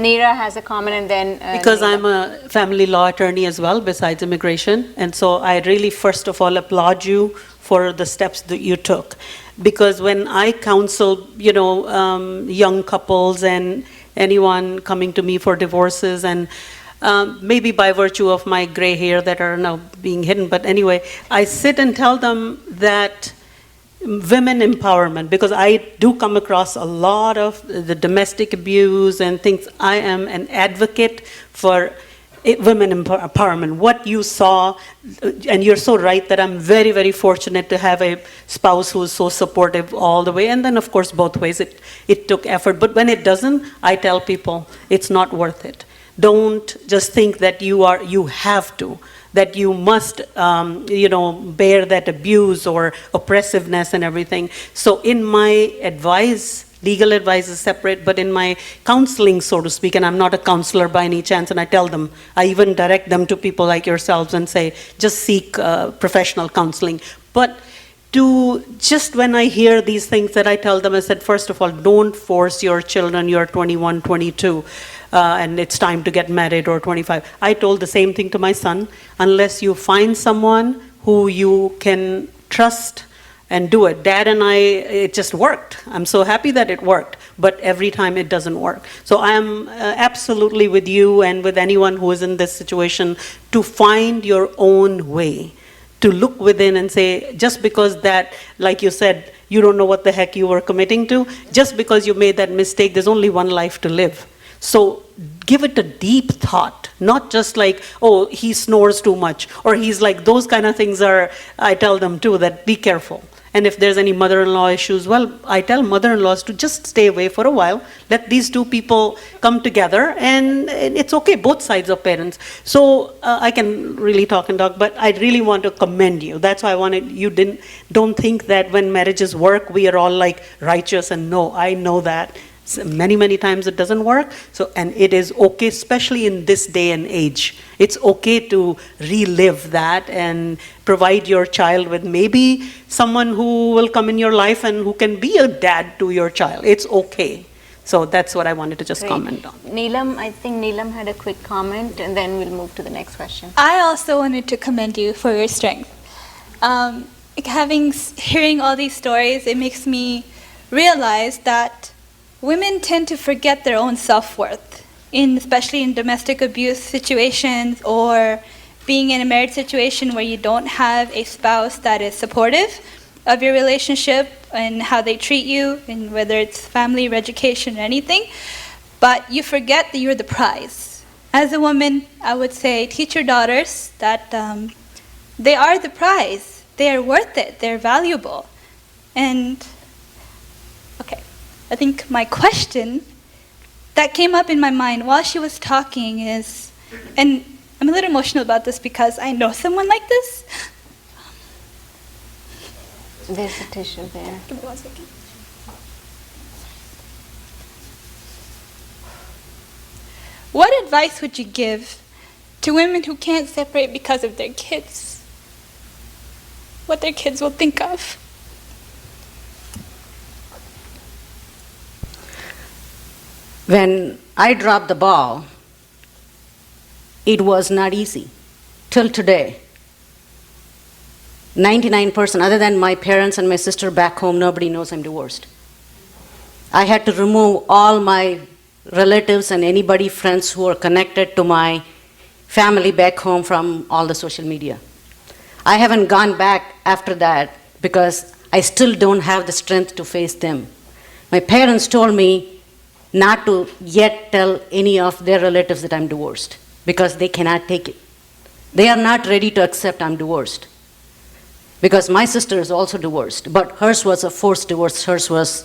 Speaker 1: Neera has a comment, and then
Speaker 7: Because
Speaker 1: Neela.
Speaker 7: I'm a family law attorney as well, besides immigration, and so I really, first of all, applaud you for the steps that you took. Because when I counsel, young couples and anyone coming to me for divorces, and maybe by virtue of my gray hair that are now being hidden, but anyway, I sit and tell them that women empowerment, because I do come across a lot of the domestic abuse and things. I am an advocate for women empowerment. What you saw, and you're so right that I'm very, very fortunate to have a spouse who is so supportive all the way. And then, of course, both ways, it took effort. But when it doesn't, I tell people it's not worth it. Don't just think that you have to, that you must, bear that abuse or oppressiveness and everything. So in my advice, legal advice is separate, but in my counseling, so to speak, and I'm not a counselor by any chance, and I tell them, I even direct them to people like yourselves and say, just seek professional counseling. But just when I hear these things that I tell them, I said, first of all, don't force your children, you're 21, 22, and it's time to get married, or 25. I told the same thing to my son, unless you find someone who you can trust and do it. Dad and I, it just worked. I'm so happy that it worked, but every time it doesn't work. So I'm absolutely with you and with anyone who is in this situation to find your own way, to look within and say, just because that, like you said, you don't know what the heck you were committing to, just because you made that mistake, there's only one life to live. So give it a deep thought, not just like, oh, he snores too much, or he's like, those kind of things are, I tell them too, that be careful. And if there's any mother-in-law issues, well, I tell mother-in-laws to just stay away for a while, let these two people come together, and it's okay, both sides of parents. So I can really talk and talk, but I really want to commend you. That's why I wanted, don't think that when marriages work, we are all like righteous, and no, I know that. Many, many times it doesn't work. So, and it is okay, especially in this day and age. It's okay to relive that and provide your child with maybe someone who will come in your life and who can be a dad to your child. It's okay. So that's what I wanted to just comment on.
Speaker 1: Neelam, I think Neelam had a quick comment, and then we'll move to the next question.
Speaker 8: I also wanted to commend you for your strength. Hearing all these stories, it makes me realize that women tend to forget their own self-worth, especially in domestic abuse situations or being in a married situation where you don't have a spouse that is supportive of your relationship and how they treat you, and whether it's family or education or anything, but you forget that you're the prize. As a woman, I would say teach your daughters that they are the prize. They are worth it. They're valuable. And, okay. I think my question that came up in my mind while she was talking is, and I'm a little emotional about this because I know someone like this.
Speaker 1: There's a tissue there.
Speaker 8: Give me 1 second. What advice would you give to women who can't separate because of their kids? What their kids will think of?
Speaker 10: When I dropped the ball, it was not easy. Till today, 99%, other than my parents and my sister back home, nobody knows I'm divorced. I had to remove all my relatives and anybody, friends who are connected to my family back home from all the social media. I haven't gone back after that because I still don't have the strength to face them. My parents told me not to yet tell any of their relatives that I'm divorced because they cannot take it. They are not ready to accept I'm divorced because my sister is also divorced, but hers was a forced divorce. Hers was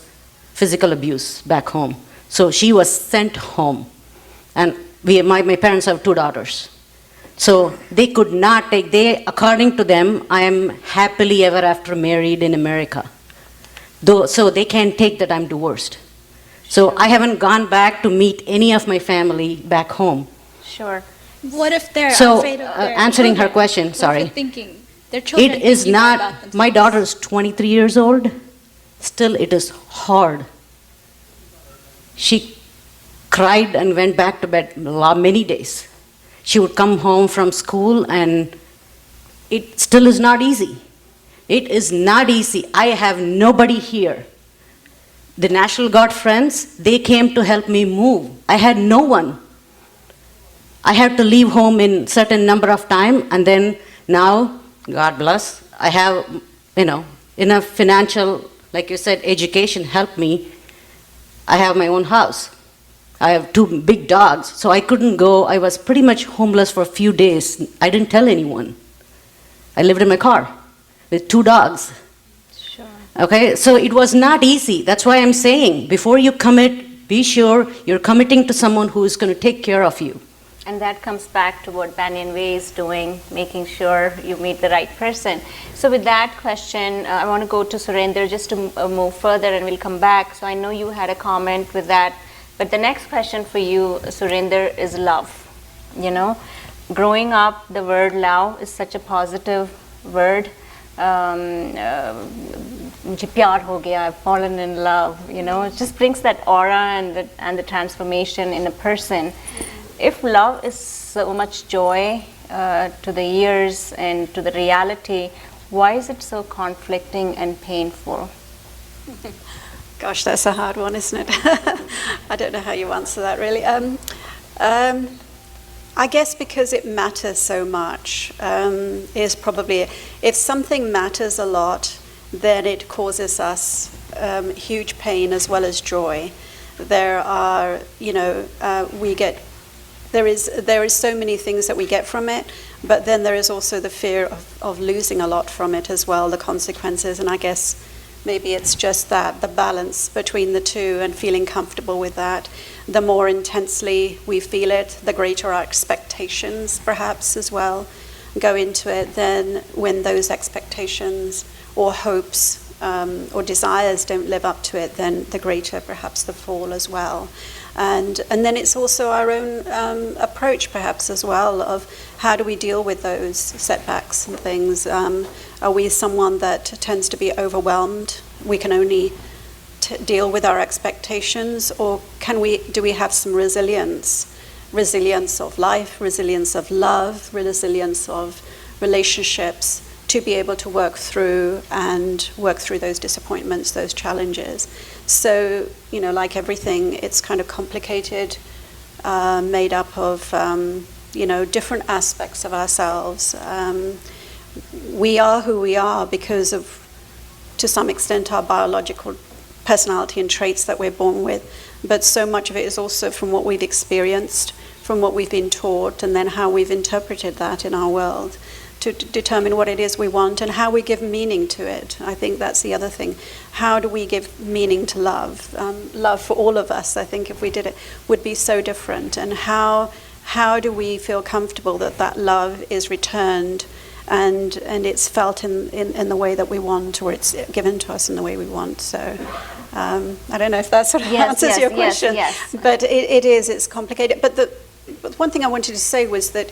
Speaker 10: physical abuse back home. So she was sent home, and my parents have 2 daughters. So they could not take, according to them, I am happily ever after married in America. So they can't take that I'm divorced. So I haven't gone back to meet any of my family back home.
Speaker 1: Sure.
Speaker 8: What if they're
Speaker 10: So,
Speaker 8: afraid of their
Speaker 10: answering her
Speaker 8: children?
Speaker 10: question,
Speaker 8: What if
Speaker 10: sorry.
Speaker 8: they're thinking their children
Speaker 10: It is
Speaker 8: thinking more
Speaker 10: not,
Speaker 8: about themselves.
Speaker 10: my daughter is 23 years old, still it is hard. She cried and went back to bed many days. She would come home from school and it still is not easy. It is not easy. I have nobody here. The National Guard friends, they came to help me move. I had no one. I had to leave home in certain number of time, and then now, God bless, I have, enough financial, like you said, education helped me. I have my own house. I have 2 big dogs, so I couldn't go. I was pretty much homeless for a few days. I didn't tell anyone. I lived in my car with 2 dogs.
Speaker 1: Sure.
Speaker 10: Okay, so it was not easy. That's why I'm saying, before you commit, be sure you're committing to someone who is going to take care of you.
Speaker 1: And that comes back to what Banyan Way is doing, making sure you meet the right person. So with that question, I want to go to Surinder just to move further, and we'll come back. So I know you had a comment with that, but the next question for you, Surinder, is love. Growing up, the word love is such a positive word. मुझे प्यार हो गया, I've fallen in love, it just brings that aura and the transformation in a person. If love is so much joy to the ears and to the reality, why is it so conflicting and painful?
Speaker 6: Gosh, that's a hard one, isn't it? I don't know how you answer that, really. I guess because it matters so much is probably, if something matters a lot, then it causes us huge pain as well as joy. There are, there is so many things that we get from it, but then there is also the fear of losing a lot from it as well, the consequences, and I guess maybe it's just that, the balance between the two and feeling comfortable with that. The more intensely we feel it, the greater our expectations perhaps as well go into it. Then when those expectations or hopes or desires don't live up to it, then the greater perhaps the fall as well. And then it's also our own approach perhaps as well of how do we deal with those setbacks and things. Are we someone that tends to be overwhelmed? We can only deal with our expectations, or do we have some resilience of life, resilience of love, resilience of relationships to be able to work through those disappointments, those challenges. So, like everything, it's kind of complicated, made up of, different aspects of ourselves. We are who we are because of, to some extent, our biological personality and traits that we're born with, but so much of it is also from what we've experienced, from what we've been taught, and then how we've interpreted that in our world to determine what it is we want and how we give meaning to it. I think that's the other thing. How do we give meaning to love? Love for all of us, I think, if we did it, would be so different. And how do we feel comfortable that love is returned and it's felt in the way that we want, or it's given to us in the way we want? So I don't know if that sort of answers your question.
Speaker 1: Yes.
Speaker 6: But it's complicated. But one thing I wanted to say was that,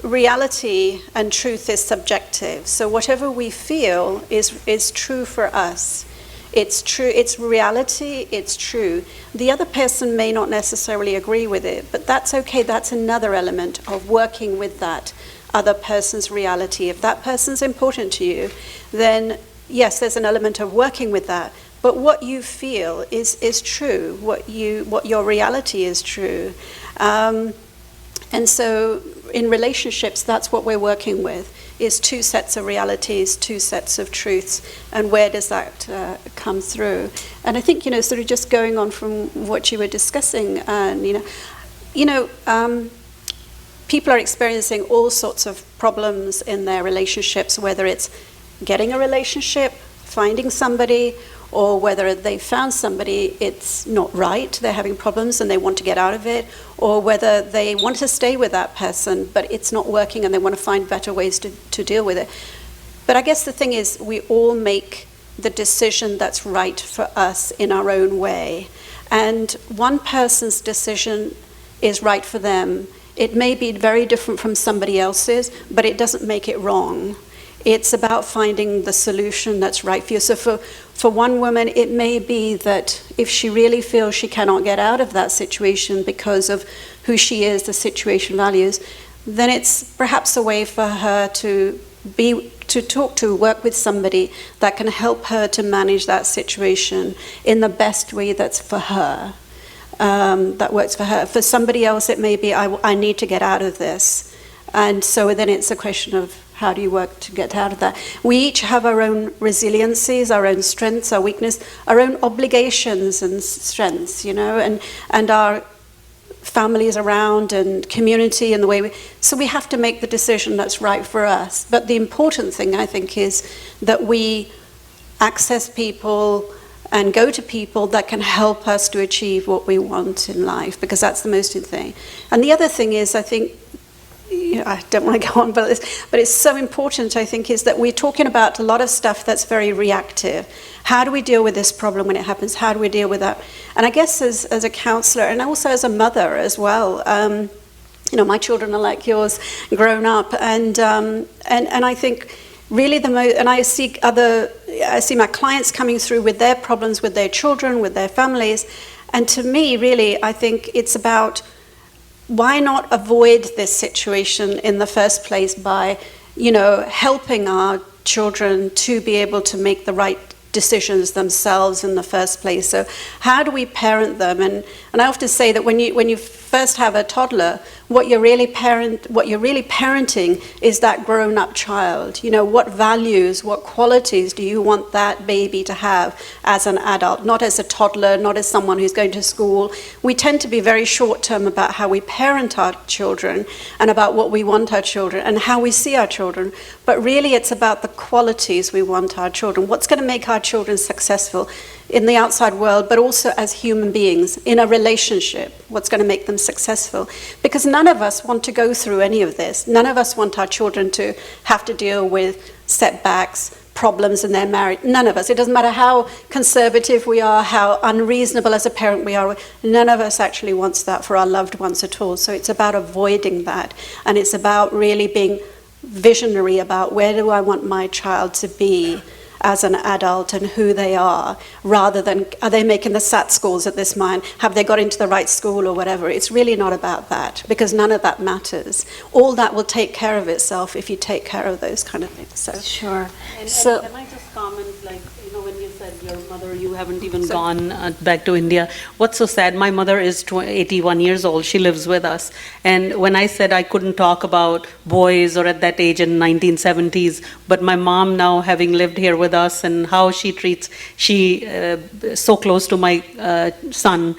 Speaker 6: reality and truth is subjective. So whatever we feel is true for us. It's true, it's reality, it's true. The other person may not necessarily agree with it, but that's okay. That's another element of working with that other person's reality. If that person's important to you, then yes, there's an element of working with that. But what you feel is true. What your reality is true. And so in relationships, that's what we're working with, is 2 sets of realities, 2 sets of truths, and where does that come through? And I think, sort of just going on from what you were discussing, people are experiencing all sorts of problems in their relationships, whether it's getting a relationship, finding somebody, or whether they found somebody, it's not right, they're having problems and they want to get out of it, or whether they want to stay with that person, but it's not working and they want to find better ways to deal with it. But I guess the thing is, we all make the decision that's right for us in our own way. And one person's decision is right for them. It may be very different from somebody else's, but it doesn't make it wrong. It's about finding the solution that's right for you. So for one woman, it may be that if she really feels she cannot get out of that situation because of who she is, the situation values, then it's perhaps a way for her to work with somebody that can help her to manage that situation in the best way that's for her, that works for her. For somebody else, it may be, I need to get out of this. And so then it's a question of how do you work to get out of that? We each have our own resiliencies, our own strengths, our weakness, our own obligations and strengths, and our families around and community and the way so we have to make the decision that's right for us. But the important thing, I think, is that we access people and go to people that can help us to achieve what we want in life, because that's the most important thing. And the other thing is, I think, I don't want to go on about this, but it's so important, I think, is that we're talking about a lot of stuff that's very reactive. How do we deal with this problem when it happens? How do we deal with that? And I guess as a counselor, and also as a mother as well, my children are like yours, grown up, and I think really and I see my clients coming through with their problems, with their children, with their families, and to me, really, I think it's about why not avoid this situation in the first place by, helping our children to be able to make the right decisions themselves in the first place. So how do we parent them? And I often say that when you first have a toddler, what you're really parenting is that grown-up child. What values, what qualities do you want that baby to have as an adult, not as a toddler, not as someone who's going to school. We tend to be very short-term about how we parent our children and about what we want our children and how we see our children. But really it's about the qualities we want our children. What's going to make our children successful in the outside world, but also as human beings in a relationship? What's going to make them successful? Because none of us want to go through any of this. None of us want our children to have to deal with setbacks, problems in their marriage. None of us. It doesn't matter how conservative we are, how unreasonable as a parent we are. None of us actually wants that for our loved ones at all. So it's about avoiding that. And it's about really being visionary about where do I want my child to be as an adult and who they are, rather than are they making the SAT scores at this mind, have they got into the right school or whatever. It's really not about that, because none of that matters. All that will take care of itself if you take care of those kind of things. So
Speaker 1: sure.
Speaker 7: And
Speaker 1: So
Speaker 7: can I just comment, when you said your mother, you haven't even gone back to India. What's so sad, my mother is 81 years old, she lives with us. And when I said I couldn't talk about boys or at that age in 1970s, but my mom now having lived here with us and how she treats, so close to my son.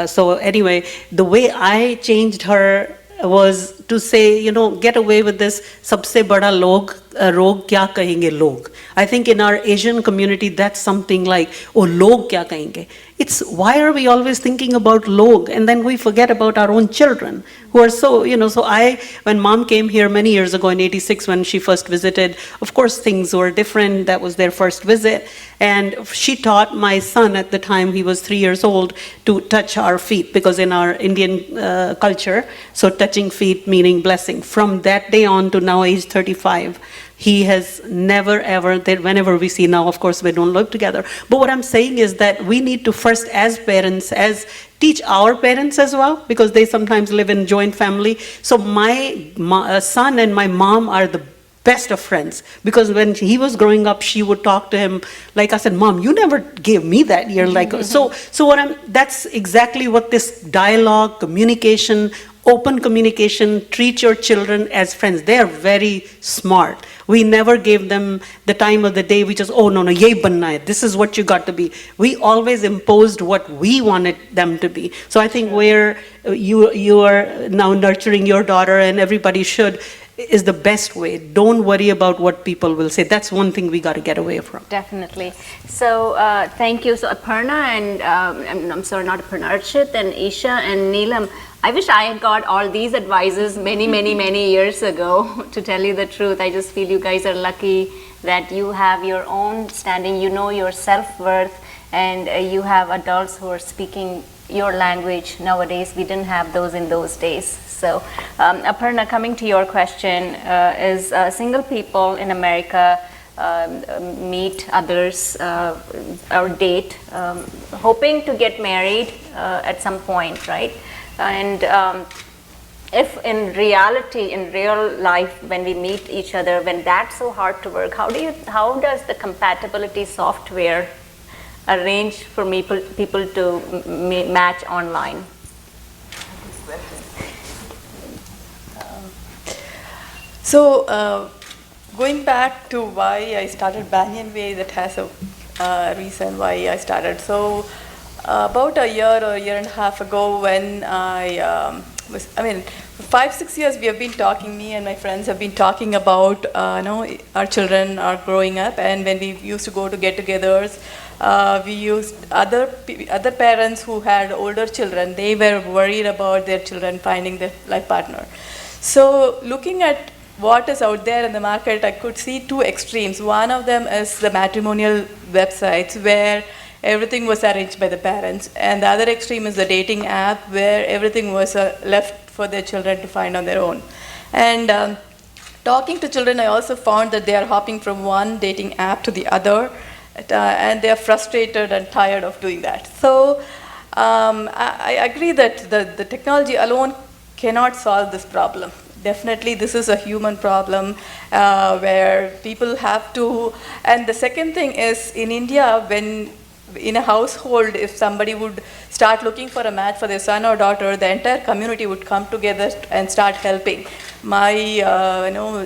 Speaker 7: So anyway, the way I changed her was to say, get away with this, sabse bada rog kya kahenge log. I think in our Asian community, that's something like, oh, log kya kahenge. It's why are we always thinking about log, and then we forget about our own children who are so, when mom came here many years ago in 86 when she first visited, of course things were different, that was their first visit, and she taught my son at the time, he was 3 years old, to touch our feet, because in our Indian culture, so touching feet meaning blessing. From that day on to now age 35, he has never ever, whenever we see now, of course we don't live together, but what I'm saying is that we need to first as parents, teach our parents as well, because they sometimes live in joint family. So my son and my mom are the best of friends, because when he was growing up, she would talk to him like, I said, Mom, you never gave me that. You're like, so that's exactly what this dialogue, communication, open communication, treat your children as friends. They are very smart. We never gave them the time of the day. We just, oh, no, ye banna hai. This is what you got to be. We always imposed what we wanted them to be. So I think where you are now nurturing your daughter, and everybody should, is the best way. Don't worry about what people will say. That's one thing we got to get away from.
Speaker 1: Definitely. So thank you. So Aparna and, I'm sorry, not Aparna, Archit and Isha and Neelam, I wish I had got all these advices many years ago, to tell you the truth. I just feel you guys are lucky that you have your own standing, you know your self-worth, and you have adults who are speaking your language nowadays. We didn't have those in those days. So, Aparna, coming to your question, is single people in America meet others or date, hoping to get married at some point, right? And if in reality, in real life, when we meet each other, when that's so hard to work, how does the compatibility software arrange for people to match online?
Speaker 5: So, going back to why I started Banyan Way, that has a reason why I started. So, about a year or a year and a half ago, when for 5-6 years we have been talking, me and my friends have been talking about, our children are growing up, and when we used to go to get-togethers, we used other parents who had older children. They were worried about their children finding their life partner. So, looking at what is out there in the market, I could see two extremes. One of them is the matrimonial websites where everything was arranged by the parents, and the other extreme is the dating app where everything was left for their children to find on their own. And talking to children, I also found that they are hopping from one dating app to the other, and they are frustrated and tired of doing that. So I agree that the technology alone cannot solve this problem. Definitely, this is a human problem where people have to. And the second thing is, in India, when in a household, if somebody would start looking for a match for their son or daughter, the entire community would come together and start helping. My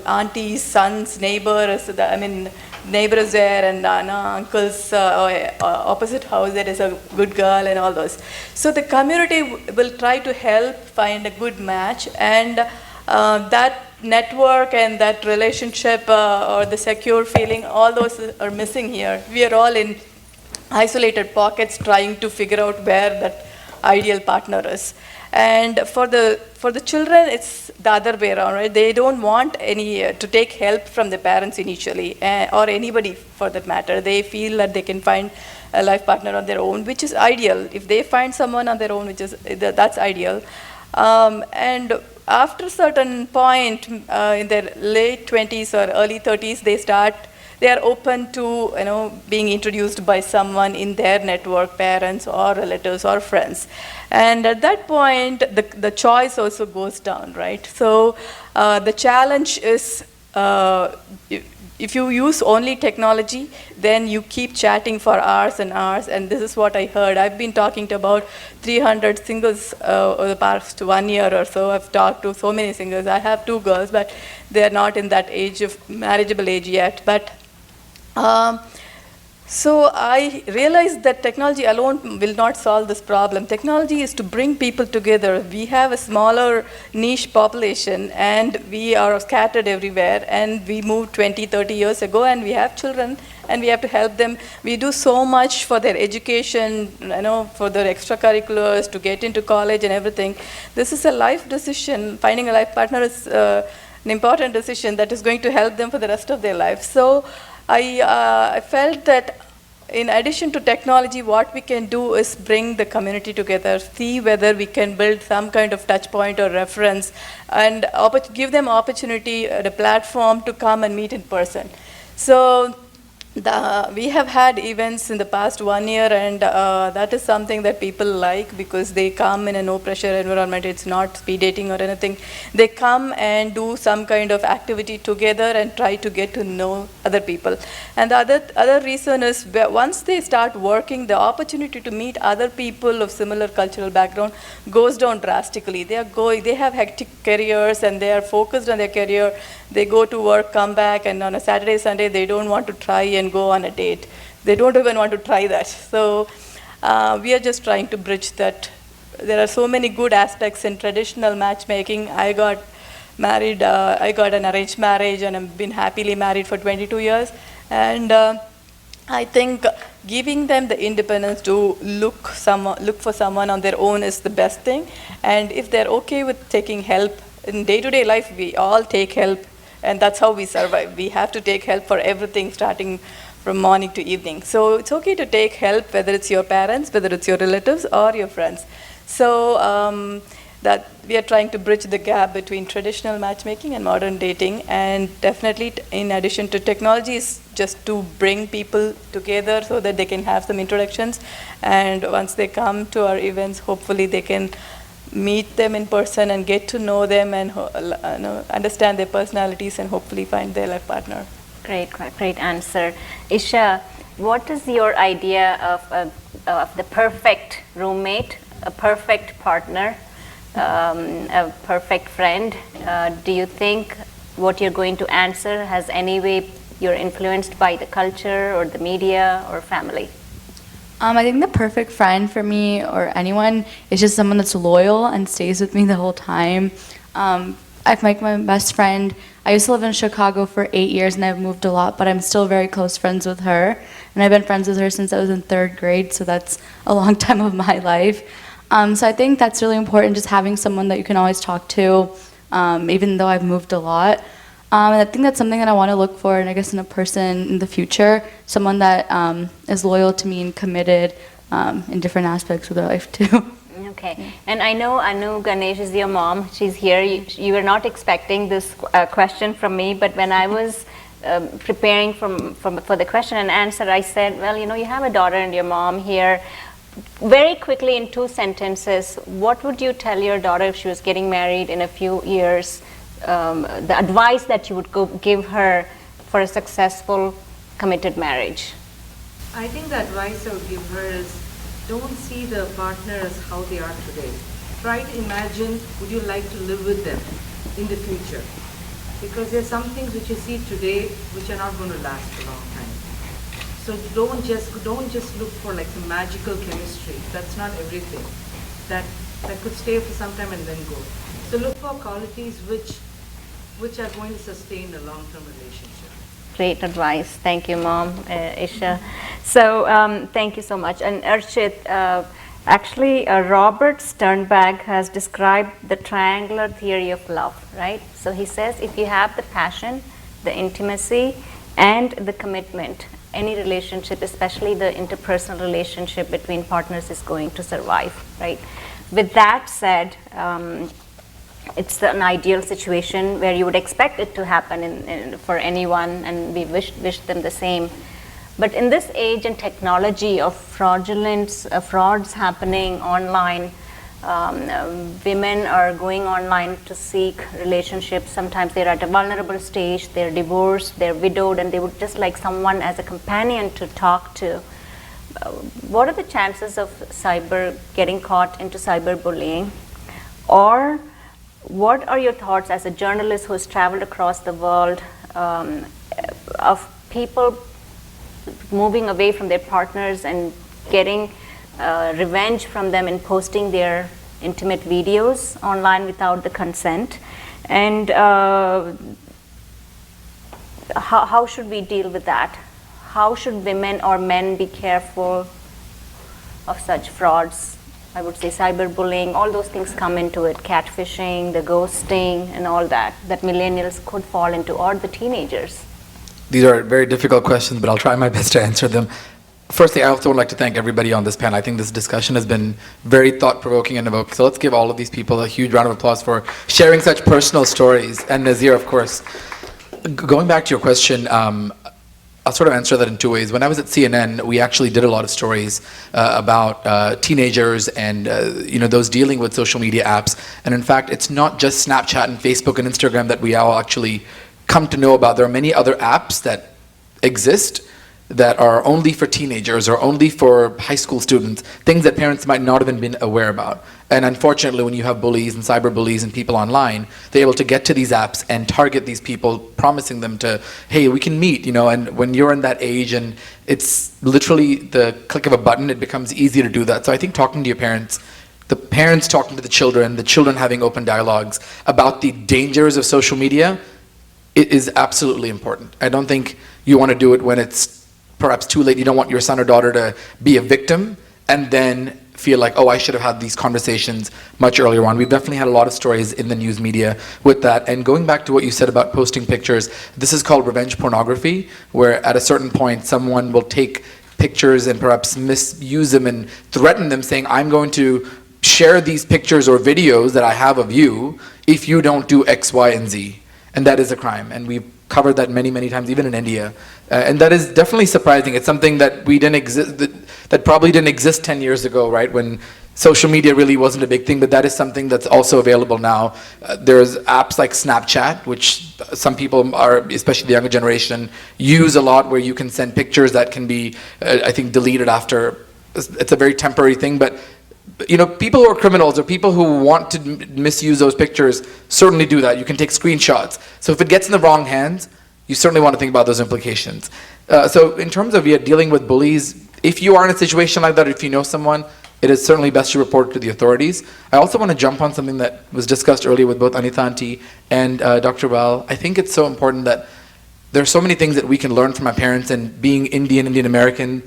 Speaker 5: auntie's son's neighbor is there, and uncle's opposite house there is a good girl, and all those. So the community will try to help find a good match, and that network and that relationship or the secure feeling, all those are missing here. We are all in isolated pockets trying to figure out where that ideal partner is. And for the children, it's the other way around, right? They don't want to take help from the parents initially, or anybody for that matter. They feel that they can find a life partner on their own, which is ideal. If they find someone on their own, that's ideal. And after a certain point in their late 20s or early 30s, they are open to being introduced by someone in their network, parents or relatives or friends. And at that point, the choice also goes down, right? So the challenge is, if you use only technology, then you keep chatting for hours and hours, and this is what I heard. I've been talking to about 300 singles over the past 1 year or so. I've talked to so many singles. I have 2 girls, but they're not in that marriageable age yet. But so I realized that technology alone will not solve this problem. Technology is to bring people together. We have a smaller niche population, and we are scattered everywhere, and we moved 20, 30 years ago, and we have children, and we have to help them. We do so much for their education, for their extracurriculars, to get into college and everything. This is a life decision. Finding a life partner is an important decision that is going to help them for the rest of their life. So I felt that in addition to technology, what we can do is bring the community together, see whether we can build some kind of touch point or reference, and give them opportunity, the platform to come and meet in person. So we have had events in the past 1 year, and that is something that people like, because they come in a no pressure environment. It's not speed dating or anything. They come and do some kind of activity together and try to get to know other people. And the other reason is, once they start working, the opportunity to meet other people of similar cultural background goes down drastically. They have hectic careers, and they are focused on their career. They go to work, come back, and on a Saturday, Sunday, they don't want to try and go on a date. They don't even want to try that. So we are just trying to bridge that. There are so many good aspects in traditional matchmaking. I got married, I got an arranged marriage, and I've been happily married for 22 years. And I think giving them the independence to look for someone on their own is the best thing. And if they're okay with taking help, in day-to-day life, we all take help, and that's how we survive. We have to take help for everything, starting from morning to evening. So it's okay to take help, whether it's your parents, whether it's your relatives or your friends. So that we are trying to bridge the gap between traditional matchmaking and modern dating, and definitely in addition to technology is just to bring people together so that they can have some introductions, and once they come to our events, hopefully they can meet them in person and get to know them and understand their personalities and hopefully find their life partner.
Speaker 1: Great answer. Isha, what is your idea of the perfect roommate, a perfect partner, a perfect friend? Do you think what you're going to answer has any way you're influenced by the culture or the media or family?
Speaker 2: I think the perfect friend for me or anyone is just someone that's loyal and stays with me the whole time. I've met my best friend. I used to live in Chicago for 8 years and I've moved a lot, but I'm still very close friends with her. And I've been friends with her since I was in 3rd grade, so that's a long time of my life. So I think that's really important, just having someone that you can always talk to, even though I've moved a lot. And I think that's something that I want to look for, and I guess in a person in the future, someone that is loyal to me and committed in different aspects of their life too.
Speaker 1: Okay, and I know Anu Ganesh is your mom. She's here. You were not expecting this question from me, but when I was preparing for the question and answer, I said, well, you have a daughter and your mom here. Very quickly, in 2 sentences, what would you tell your daughter if she was getting married in a few years? The advice that you would give her for a successful, committed marriage?
Speaker 11: I think the advice I would give her is, don't see the partner as how they are today. Try to imagine, would you like to live with them in the future? Because there's some things which you see today which are not going to last for a long time. So don't just look for like some magical chemistry. That's not everything. That could stay for some time and then go. So look for qualities which are going to sustain a long-term relationship.
Speaker 1: Great advice. Thank you, Mom, Isha. So thank you so much. And Archit, actually, Robert Sternberg has described the triangular theory of love, right? So he says if you have the passion, the intimacy, and the commitment, any relationship, especially the interpersonal relationship between partners, is going to survive, right? With that said, it's an ideal situation where you would expect it to happen for anyone, and we wish them the same. But in this age and technology of frauds happening online, women are going online to seek relationships. Sometimes they're at a vulnerable stage, they're divorced, they're widowed, and they would just like someone as a companion to talk to. What are the chances of getting caught into cyberbullying? Or what are your thoughts as a journalist who has traveled across the world of people moving away from their partners and getting revenge from them and posting their intimate videos online without the consent? And how should we deal with that? How should women or men be careful of such frauds? I would say cyberbullying, all those things come into it, catfishing, the ghosting, and all that millennials could fall into, or the teenagers.
Speaker 3: These are very difficult questions, but I'll try my best to answer them. Firstly, I also would like to thank everybody on this panel. I think this discussion has been very thought-provoking and evoking. So let's give all of these people a huge round of applause for sharing such personal stories. And Nazir, of course. Going back to your question, I'll sort of answer that in 2 ways. When I was at CNN, we actually did a lot of stories about teenagers and those dealing with social media apps. And in fact, it's not just Snapchat and Facebook and Instagram that we all actually come to know about. There are many other apps that exist that are only for teenagers or only for high school students, things that parents might not have been aware about. And unfortunately, when you have bullies and cyberbullies and people online, they're able to get to these apps and target these people, promising them to, hey, we can meet, and when you're in that age and it's literally the click of a button, it becomes easy to do that. So I think talking to your parents, the parents talking to the children having open dialogues about the dangers of social media, it is absolutely important. I don't think you want to do it when it's perhaps too late. You don't want your son or daughter to be a victim and then feel like, oh, I should have had these conversations much earlier on. We've definitely had a lot of stories in the news media with that. And going back to what you said about posting pictures, this is called revenge pornography, where at a certain point someone will take pictures and perhaps misuse them and threaten them, saying, I'm going to share these pictures or videos that I have of you if you don't do X, Y, and Z. And that is a crime. And we've covered that many, many times, even in India. And that is definitely surprising. It's something that we didn't exist, that probably didn't exist 10 years ago, right? When social media really wasn't a big thing, but that is something that's also available now. There's apps like Snapchat, which some people are, especially the younger generation, use a lot, where you can send pictures that can be, I think, deleted after. It's a very temporary thing, but you know, people who are criminals or people who want to misuse those pictures certainly do that. You can take screenshots. So if it gets in the wrong hands, you certainly want to think about those implications. So in terms of dealing with bullies, if you are in a situation like that, or if you know someone, it is certainly best to report it to the authorities. I also want to jump on something that was discussed earlier with both Anita Aunty and Dr. Val. I think it's so important that there are so many things that we can learn from our parents, and being Indian American,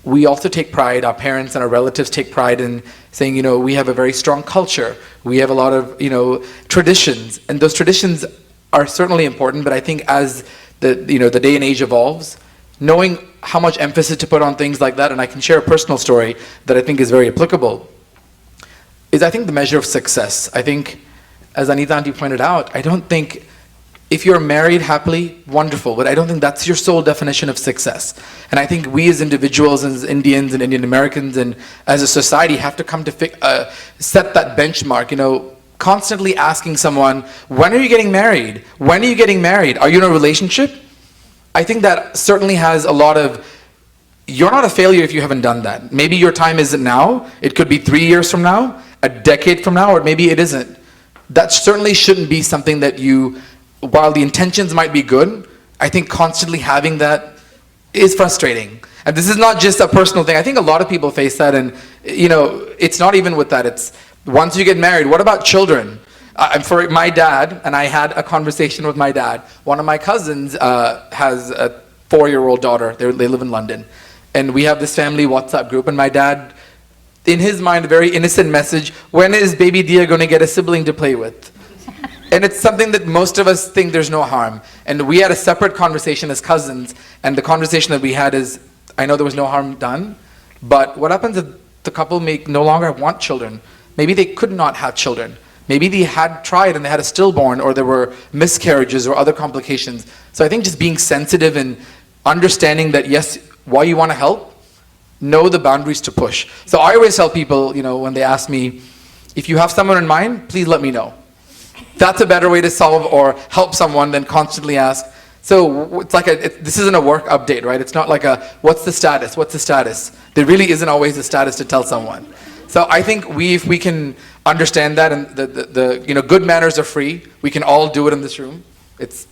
Speaker 3: we also take pride, our parents and our relatives take pride in saying, you know, we have a very strong culture. We have a lot of, you know, traditions, and those traditions are certainly important, but I think as the day and age evolves, knowing how much emphasis to put on things like that, and I can share a personal story that I think is very applicable, is I think the measure of success. I think, as Anita Aunty pointed out, I don't think if you're married happily, wonderful, but I don't think that's your sole definition of success. And I think we as individuals, as Indians and Indian Americans, and as a society have to come to set that benchmark, you know, constantly asking someone, when are you getting married? When are you getting married? Are you in a relationship? I think that certainly has a lot of, you're not a failure if you haven't done that. Maybe your time isn't now. It could be 3 years from now, a decade from now, or maybe it isn't. That certainly shouldn't be something that you, while the intentions might be good, I think constantly having that is frustrating. And this is not just a personal thing. I think a lot of people face that, and you know, it's not even with that. It's once you get married, what about children? For my dad, and I had a conversation with my dad, one of my cousins has a 4-year-old daughter. They live in London. And we have this family WhatsApp group, and my dad, in his mind, a very innocent message, when is baby Dia going to get a sibling to play with? And it's something that most of us think there's no harm. And we had a separate conversation as cousins, and the conversation that we had is, I know there was no harm done, but what happens if the couple may no longer want children? Maybe they could not have children. Maybe they had tried and they had a stillborn, or there were miscarriages or other complications. So I think just being sensitive and understanding that, yes, while you want to help, know the boundaries to push. So I always tell people, you know, when they ask me, if you have someone in mind, please let me know. That's a better way to solve or help someone than constantly ask. So it's like this isn't a work update, right? It's not like a, what's the status? What's the status? There really isn't always a status to tell someone. So I think if we can understand that, and the you know, good manners are free. We can all do it in this room. It's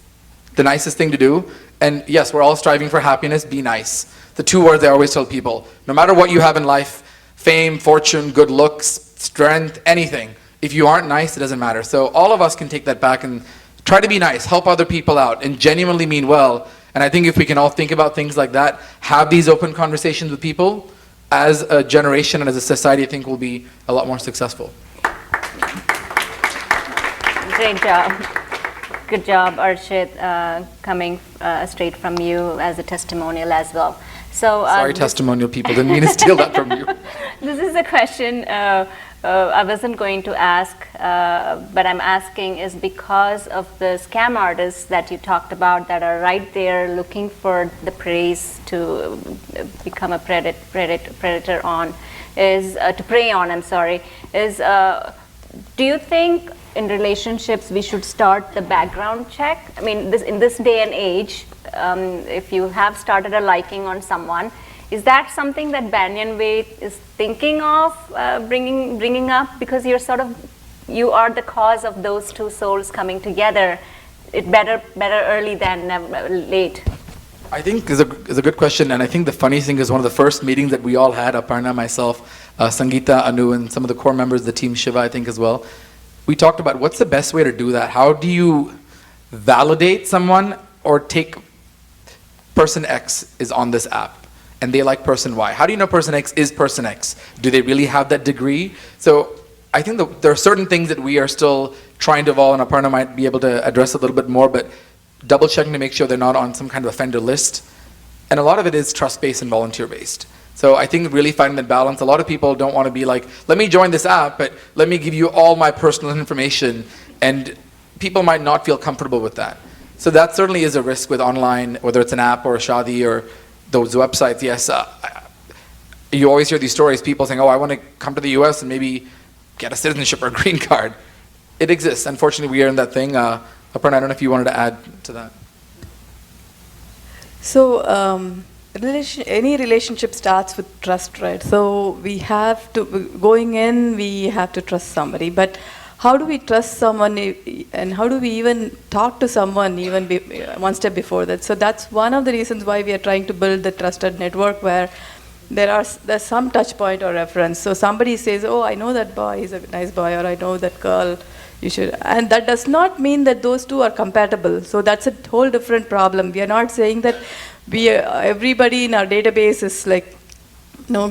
Speaker 3: the nicest thing to do. And yes, we're all striving for happiness. Be nice. The 2 words I always tell people, no matter what you have in life, fame, fortune, good looks, strength, anything, if you aren't nice, it doesn't matter. So all of us can take that back and try to be nice, help other people out, and genuinely mean well. And I think if we can all think about things like that, have these open conversations with people, as a generation and as a society, I think we'll be a lot more successful.
Speaker 1: Great job. Good job, Arshit, coming straight from you as a testimonial as well. So,
Speaker 3: sorry, testimonial people, didn't mean to steal that from you.
Speaker 1: This is a question I wasn't going to ask, but I'm asking is because of the scam artists that you talked about that are right there looking for the praise to become a predator on, is to prey on, I'm sorry, is do you think in relationships we should start the background check? I mean, in this day and age, if you have started a liking on someone, is that something that Banyan Way is thinking of bringing up? Because you are the cause of those 2 souls coming together. It better early than late.
Speaker 3: I think is a good question, and I think the funny thing is one of the first meetings that we all had, Aparna, myself, Sangeeta, Anu, and some of the core members of the team, Shiva, I think as well, we talked about what's the best way to do that. How do you validate someone or take person X is on this app? and they like person Y. How do you know person X is person X? Do they really have that degree? So I think there are certain things that we are still trying to evolve, and Aparna might be able to address a little bit more, but double checking to make sure they're not on some kind of offender list. And a lot of it is trust-based and volunteer-based. So I think really finding that balance. A lot of people don't want to be like, let me join this app, but let me give you all my personal information, and people might not feel comfortable with that. So that certainly is a risk with online, whether it's an app or a Shadi or those websites. Yes, you always hear these stories, people saying, oh, I want to come to the US and maybe get a citizenship or a green card. It exists. Unfortunately, we are in that thing. Aparna, I don't know if you wanted to add to that.
Speaker 5: So any relationship starts with trust, right? So we have to, going in, we have to trust somebody. But how do we trust someone, and how do we even talk to someone even one step before that? So that's one of the reasons why we are trying to build the trusted network, where there's some touch point or reference. So somebody says, oh, I know that boy, he's a nice boy, or I know that girl, you should. And that does not mean that those two are compatible. So that's a whole different problem. We are not saying that everybody in our database is like,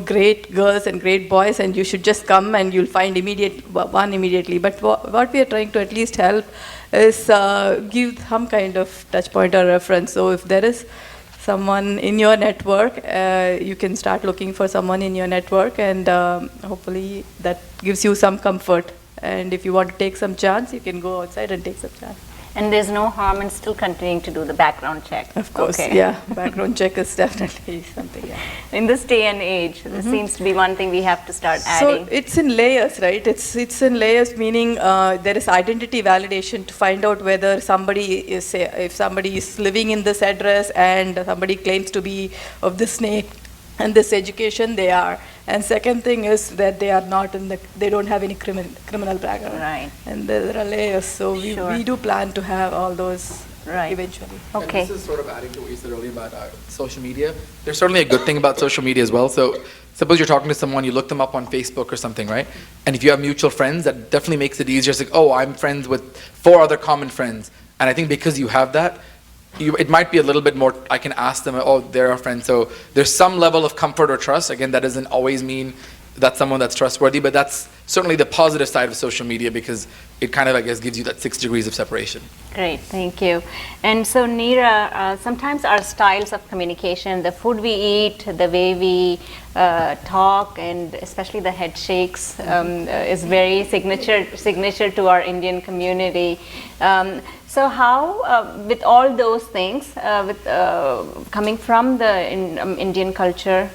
Speaker 5: great girls and great boys, and you should just come and you'll find one immediately. But what we are trying to at least help is give some kind of touch point or reference. So if there is someone in your network, you can start looking for someone in your network, and hopefully that gives you some comfort. And if you want to take some chance, you can go outside and take some chance.
Speaker 1: And there's no harm in still continuing to do the background check.
Speaker 5: Of course,
Speaker 1: okay.
Speaker 5: Yeah. Background check is definitely something. Yeah.
Speaker 1: In this day and age, this seems to be one thing we have to start adding.
Speaker 5: So it's in layers, right? It's in layers, meaning there is identity validation to find out whether if somebody is living in this address and somebody claims to be of this name and this education, they are. And second thing is that they are not they don't have any criminal background.
Speaker 1: Right.
Speaker 5: And there are layers, so we do plan to have all those eventually.
Speaker 1: Okay.
Speaker 3: And this is sort of adding to what you said earlier about social media. There's certainly a good thing about social media as well. So suppose you're talking to someone, you look them up on Facebook or something, right? And if you have mutual friends, that definitely makes it easier. It's like, oh, I'm friends with 4 other common friends. And I think because you have that, it might be a little bit more, I can ask them, oh, they're our friend. So there's some level of comfort or trust. Again, that doesn't always mean that's someone that's trustworthy, but that's certainly the positive side of social media, because it kind of, I guess, gives you that 6 degrees of separation.
Speaker 1: Great, thank you. And so Neera, sometimes our styles of communication, the food we eat, the way we talk, and especially the head shakes is very signature to our Indian community. So how, with all those things, coming from the Indian culture,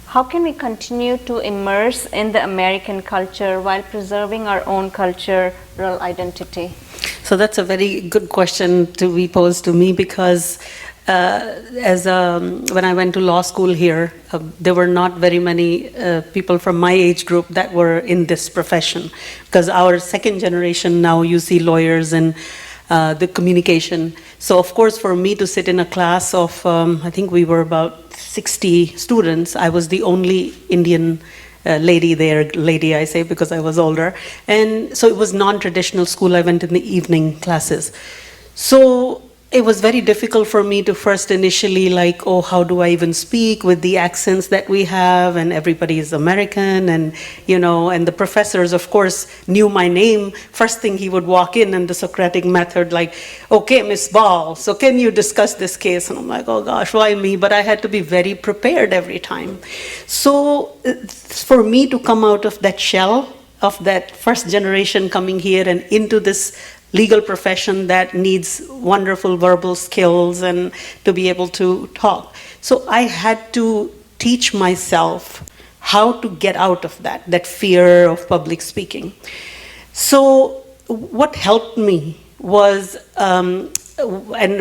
Speaker 1: how can we continue to immerse in the American culture while preserving our own cultural identity?
Speaker 7: So that's a very good question to be posed to me, because when I went to law school here, there were not very many people from my age group that were in this profession, because our second generation now, you see lawyers and the communication. So of course, for me to sit in a class of, I think we were about 60 students, I was the only Indian lady there, lady I say because I was older. And so it was non-traditional school. I went in the evening classes. So it was very difficult for me to first initially like, oh, how do I even speak with the accents that we have, and everybody is American, and and the professors of course knew my name. First thing he would walk in and the Socratic method, like, okay, Miss Ball, so can you discuss this case? And I'm like, oh gosh, why me? But I had to be very prepared every time. So for me to come out of that shell of that first generation coming here and into this legal profession that needs wonderful verbal skills and to be able to talk. So I had to teach myself how to get out of that fear of public speaking. So what helped me was, and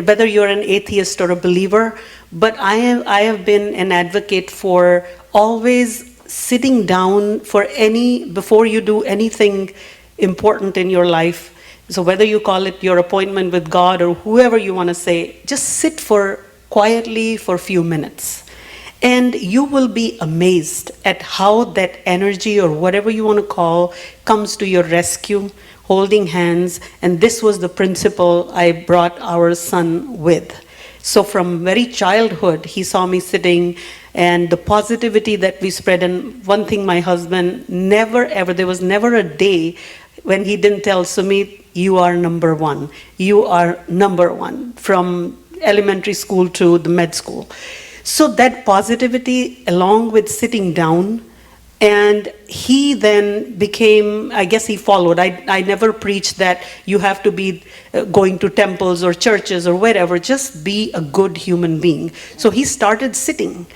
Speaker 7: whether you're an atheist or a believer, but I have been an advocate for always sitting down before you do anything important in your life. So whether you call it your appointment with God or whoever you want to say, just sit quietly for a few minutes. And you will be amazed at how that energy, or whatever you want to call, comes to your rescue, holding hands. And this was the principle I brought our son with. So from very childhood, he saw me sitting and the positivity that we spread. And one thing, my husband never ever, there was never a day when he didn't tell Sumit, you are number one. You are number one, from elementary school to the med school. So that positivity, along with sitting down, and he then became, I guess he followed. I never preached that you have to be going to temples or churches or wherever, just be a good human being. So he started sitting.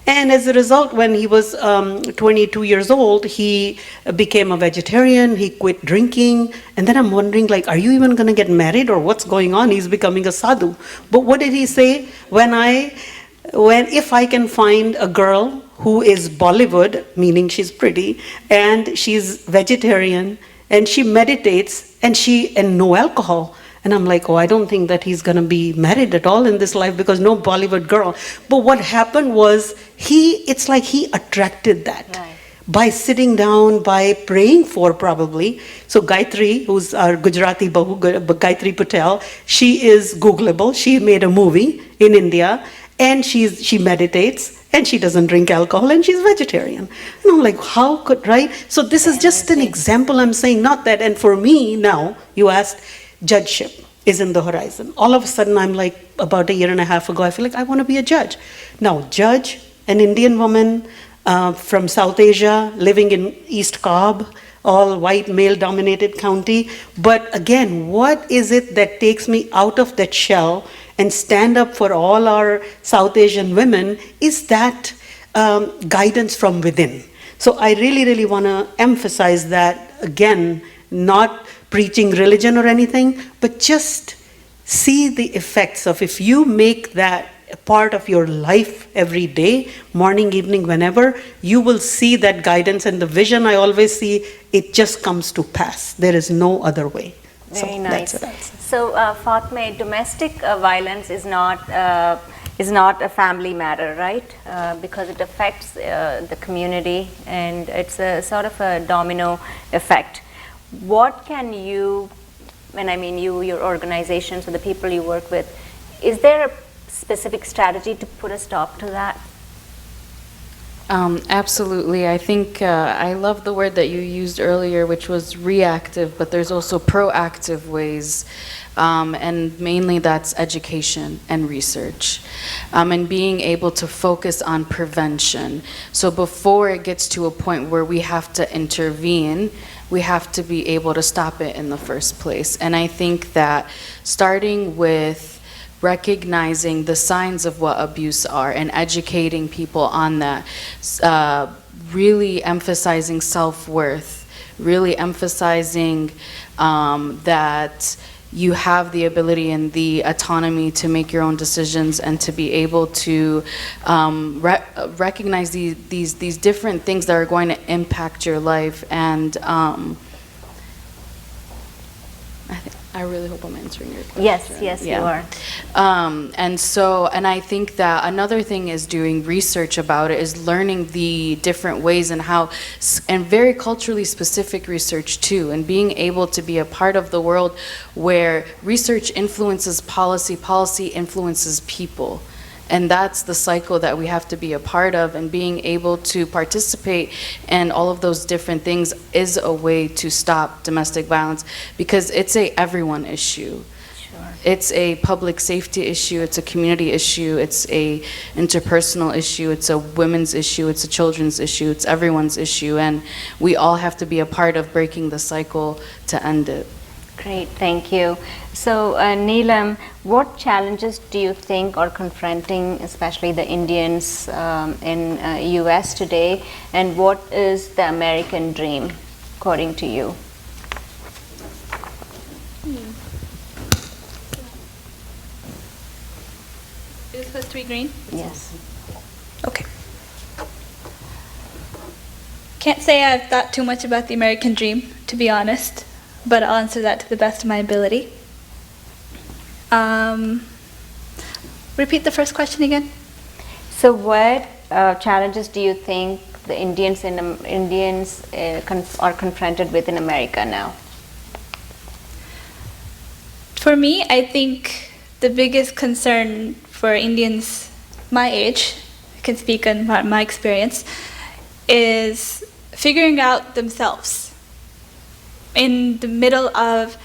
Speaker 7: And as a result, when he was 22 years old, he became a vegetarian, he quit drinking, and then I'm wondering, like, are you even gonna get married or what's going on? He's becoming a sadhu. But what did he say? If I can find a girl who is Bollywood, meaning she's pretty, and she's vegetarian, and she meditates, and no alcohol. And I'm like, oh, I don't think that he's gonna be married at all in this life, because no Bollywood girl. But what happened was, it's like he attracted that. Right. By sitting down, by praying for probably. So Gayatri, who's our Gujarati Bahu, Gayatri Patel, she is Googleable. She made a movie in India, and she meditates, and she doesn't drink alcohol, and she's vegetarian. And I'm like, how could, right? So this is just an example I'm saying, not that. And for me now, you asked, judgeship is in the horizon. All of a sudden, I'm like, about a year and a half ago, I feel like I want to be a judge. Now, judge, an Indian woman from South Asia, living in East Cobb, all white, male-dominated county. But again, what is it that takes me out of that shell and stand up for all our South Asian women is that guidance from within. So I really, really want to emphasize that, again, not preaching religion or anything, but just see the effects of, if you make that a part of your life every day, morning, evening, whenever, you will see that guidance and the vision I always see, it just comes to pass. There is no other way.
Speaker 1: Very nice. So, Fatme, domestic violence is not a family matter, right? Because it affects the community, and it's a sort of a domino effect. What can you, and I mean you, your organization, so the people you work with, is there a specific strategy to put a stop to that?
Speaker 4: Absolutely. I think I love the word that you used earlier, which was reactive, but there's also proactive ways, and mainly that's education and research, and being able to focus on prevention. So before it gets to a point where we have to intervene, we have to be able to stop it in the first place. And I think that starting with recognizing the signs of what abuse are and educating people on that, really emphasizing self-worth, really emphasizing that you have the ability and the autonomy to make your own decisions and to be able to recognize these different things that are going to impact your life. And I really hope I'm answering your question.
Speaker 1: Yes, yeah. You are.
Speaker 4: And I think that another thing is doing research about it, is learning the different ways and how, and very culturally specific research too, and being able to be a part of the world where research influences policy, policy influences people. And that's the cycle that we have to be a part of, and being able to participate in all of those different things is a way to stop domestic violence, because it's a everyone issue. Sure. It's a public safety issue, it's a community issue, it's a interpersonal issue, it's a women's issue, it's a children's issue, it's everyone's issue, and we all have to be a part of breaking the cycle to end it.
Speaker 1: Great, thank you. So, Neelam, what challenges do you think are confronting, especially the Indians in US today, and what is the American dream, according to you?
Speaker 8: Is this supposed to be green?
Speaker 1: Yes.
Speaker 8: Okay. Can't say I've thought too much about the American dream, to be honest, but I'll answer that to the best of my ability. Repeat the first question again.
Speaker 1: So, what challenges do you think the Indians are confronted with in America now?
Speaker 8: For me, I think the biggest concern for Indians my age can speak on my experience, is figuring out themselves in the middle of,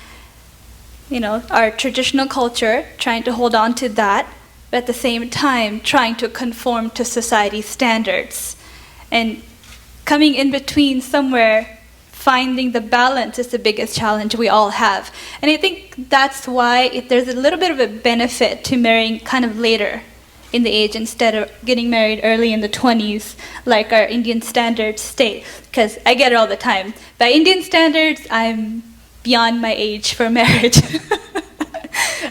Speaker 8: our traditional culture, trying to hold on to that, but at the same time trying to conform to society's standards. And coming in between somewhere, finding the balance is the biggest challenge we all have. And I think that's why there's a little bit of a benefit to marrying kind of later in the age instead of getting married early in the 20s like our Indian standards state. Because I get it all the time. By Indian standards, I'm beyond my age for marriage.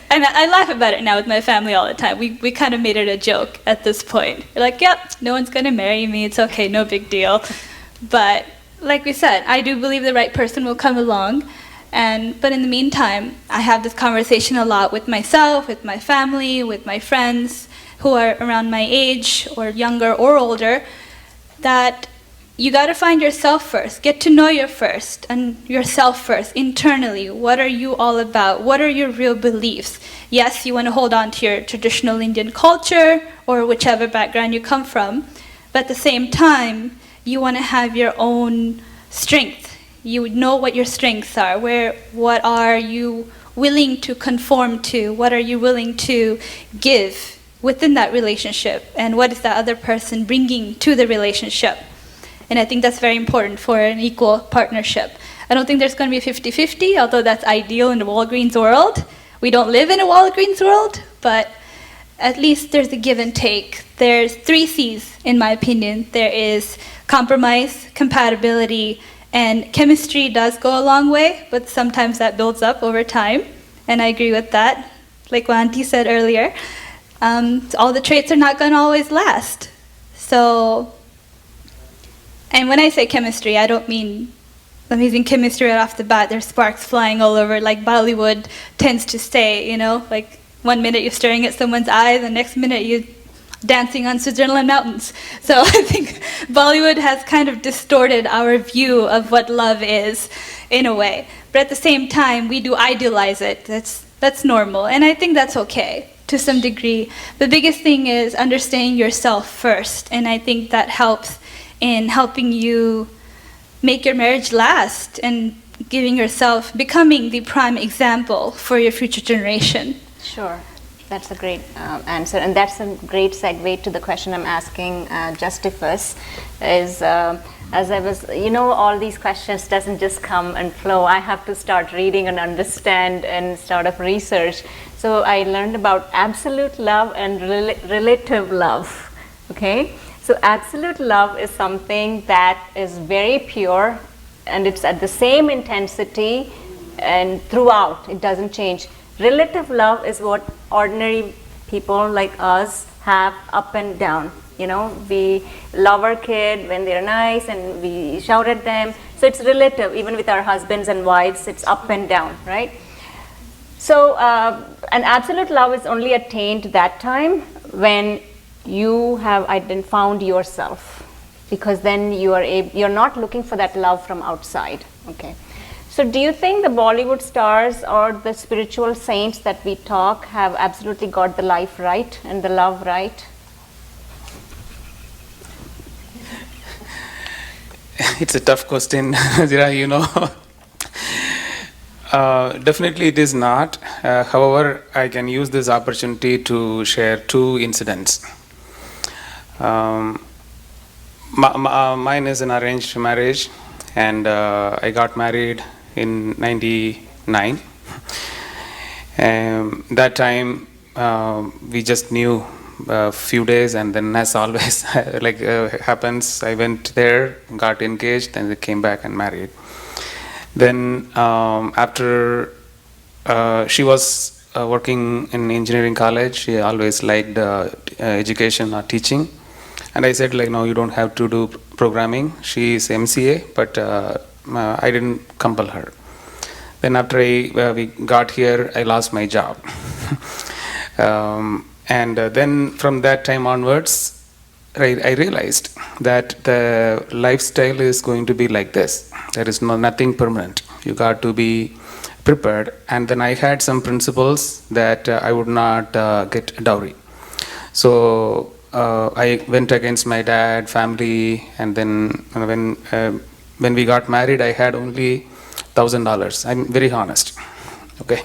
Speaker 8: And I laugh about it now with my family all the time. We kind of made it a joke at this point. We're like, yep, no one's going to marry me. It's okay, no big deal. But like we said, I do believe the right person will come along. But in the meantime, I have this conversation a lot with myself, with my family, with my friends who are around my age or younger or older, that you got to find yourself first. Get to know yourself first internally. What are you all about? What are your real beliefs? Yes, you want to hold on to your traditional Indian culture or whichever background you come from, but at the same time, you want to have your own strength. You know what your strengths are. What are you willing to conform to? What are you willing to give within that relationship? And what is the other person bringing to the relationship? And I think that's very important for an equal partnership. I don't think there's going to be 50-50, although that's ideal in the Walgreens world. We don't live in a Walgreens world, but at least there's a give and take. There's 3 C's, in my opinion. There is compromise, compatibility, and chemistry does go a long way, but sometimes that builds up over time. And I agree with that. Like what Auntie said earlier, all the traits are not going to always last. And when I say chemistry, I don't mean amazing chemistry right off the bat. There's sparks flying all over, like Bollywood tends to say, like one minute you're staring at someone's eye, the next minute you're dancing on Switzerland mountains. So I think Bollywood has kind of distorted our view of what love is in a way. But at the same time, we do idealize it. That's normal. And I think that's okay to some degree. The biggest thing is understanding yourself first. And I think that helps in helping you make your marriage last and becoming the prime example for your future generation.
Speaker 1: Sure. That's a great answer, and that's a great segue to the question I'm asking Justifus. As I was, all these questions doesn't just come and flow. I have to start reading and understand and start of research. So I learned about absolute love and relative love. Okay, so absolute love is something that is very pure, and it's at the same intensity and throughout. It doesn't change. Relative love is what ordinary people like us have up and down. We love our kid when they're nice and we shout at them. So it's relative. Even with our husbands and wives, it's up and down, right? So an absolute love is only attained that time when you have found yourself, because then you're not looking for that love from outside. Okay. So do you think the Bollywood stars or the spiritual saints that we talk have absolutely got the life right and the love right?
Speaker 9: It's a tough question, Zira, Definitely it is not. However, I can use this opportunity to share 2 incidents. Mine is an arranged marriage, and I got married in 99. That time we just knew a few days, and then as always happens, I went there, got engaged, and we came back and married. Then after she was working in engineering college, she always liked education or teaching, and I said no, you don't have to do programming. She is MCA, but I didn't compel her. Then after we got here, I lost my job. And then from that time onwards, I realized that the lifestyle is going to be like this. There is nothing permanent. You got to be prepared. And then I had some principles that I would not get dowry. So I went against my dad, family, and then when we got married, I had only $1,000. I'm very honest. Okay,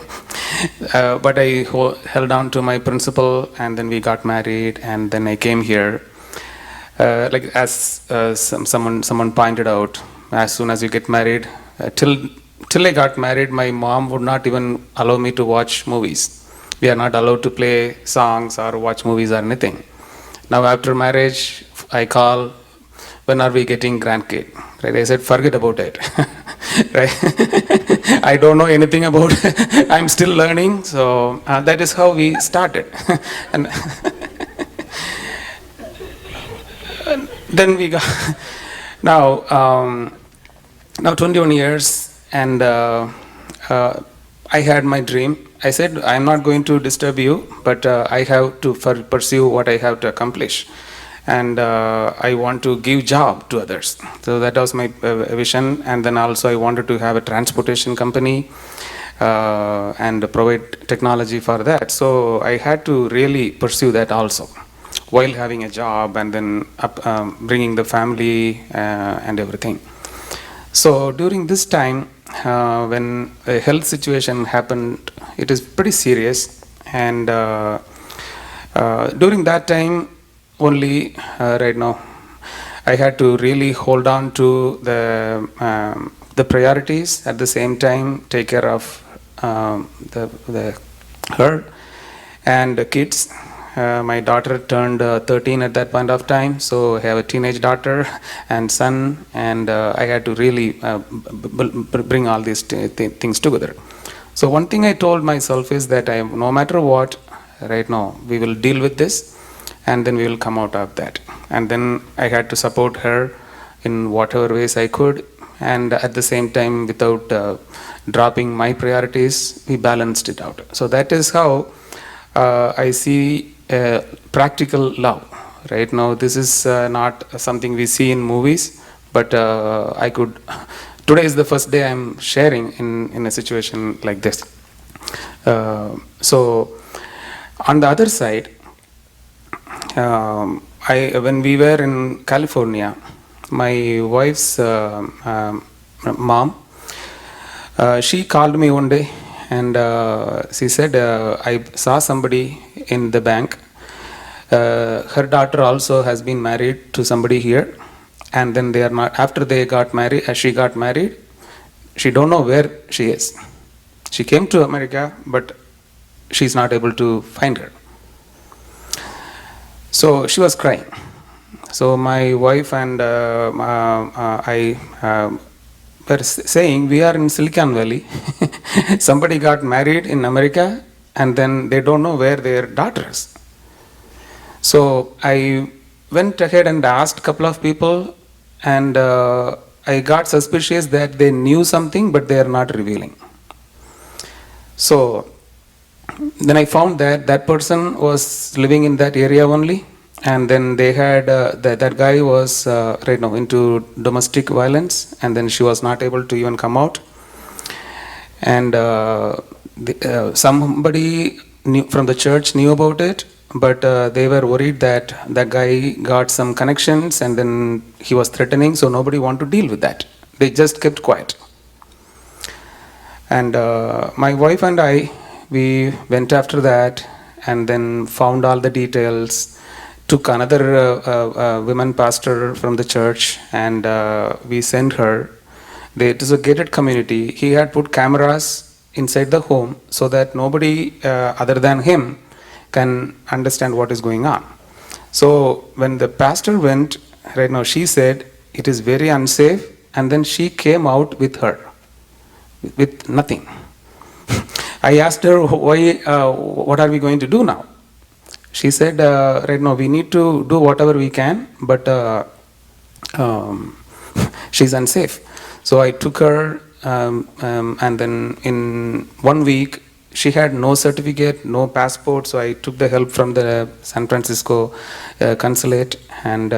Speaker 9: but I held on to my principle, and then we got married, and then I came here. Like as someone pointed out, as soon as you get married, till I got married, my mom would not even allow me to watch movies. We are not allowed to play songs or watch movies or anything. Now after marriage, I call, when are we getting grandkid? Right? I said, forget about it. Right? I don't know anything about it. I'm still learning. So that is how we started. And then we got now 21 years, and I had my dream. I said, I'm not going to disturb you, but I have to pursue what I have to accomplish. And I want to give job to others. So that was my vision. And then also I wanted to have a transportation company and provide technology for that. So I had to really pursue that also, while having a job and then bringing the family and everything. So during this time, when a health situation happened, it is pretty serious, and during that time only, right now, I had to really hold on to the priorities, at the same time take care of her and the kids. My daughter turned 13 at that point of time, so I have a teenage daughter and son, and I had to really bring all these things together. So one thing I told myself is that no matter what, right now, we will deal with this, and then we will come out of that. And then I had to support her in whatever ways I could, and at the same time, without dropping my priorities, we balanced it out. So that is how I see practical love. Right now, this is not something we see in movies, but today is the first day I'm sharing in a situation like this. So on the other side, when we were in California, my wife's mom, she called me one day, and she said, I saw somebody in the bank. Her daughter also has been married to somebody here, and then they are not. After they got married, as she got married, she don't know where she is. She came to America, but she's not able to find her. So she was crying. So my wife and I were saying, we are in Silicon Valley. Somebody got married in America, and then they don't know where their daughter is. So I went ahead and asked a couple of people, and I got suspicious that they knew something, but they are not revealing. So then I found that that person was living in that area only, and then they had that guy was right now into domestic violence, and then she was not able to even come out. And somebody from the church knew about it, but they were worried that that guy got some connections, and then he was threatening, so nobody wanted to deal with that. They just kept quiet. And my wife and I, we went after that, and then found all the details, took another women pastor from the church, and we sent her. It is a gated community. He had put cameras inside the home so that nobody other than him can understand what is going on. So when the pastor went, right now, she said it is very unsafe, and then she came out with her, with nothing. I asked her, why, what are we going to do now? She said, right now we need to do whatever we can, but she's unsafe. So I took her, and then in 1 week, she had no certificate, no passport, so I took the help from the San Francisco consulate and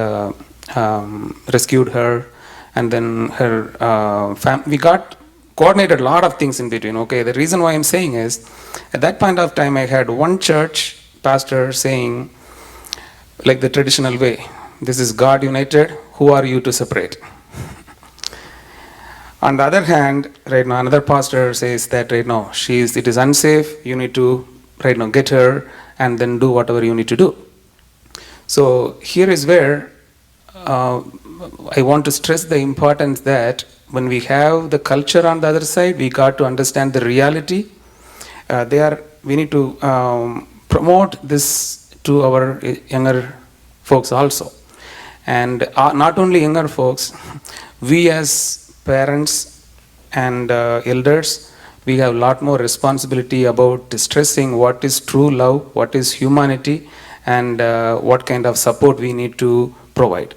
Speaker 9: rescued her. And then her we got coordinated a lot of things in between. Okay, the reason why I'm saying is, at that point of time, I had one church pastor saying, like the traditional way. This is God united, who are you to separate? On the other hand, right now, another pastor says that right now, it is unsafe, you need to right now get her and then do whatever you need to do. So here is where I want to stress the importance that when we have the culture on the other side, we got to understand the reality. We need to promote this to our younger folks also. And not only younger folks, we as parents and elders, we have a lot more responsibility about stressing what is true love, what is humanity, and what kind of support we need to provide.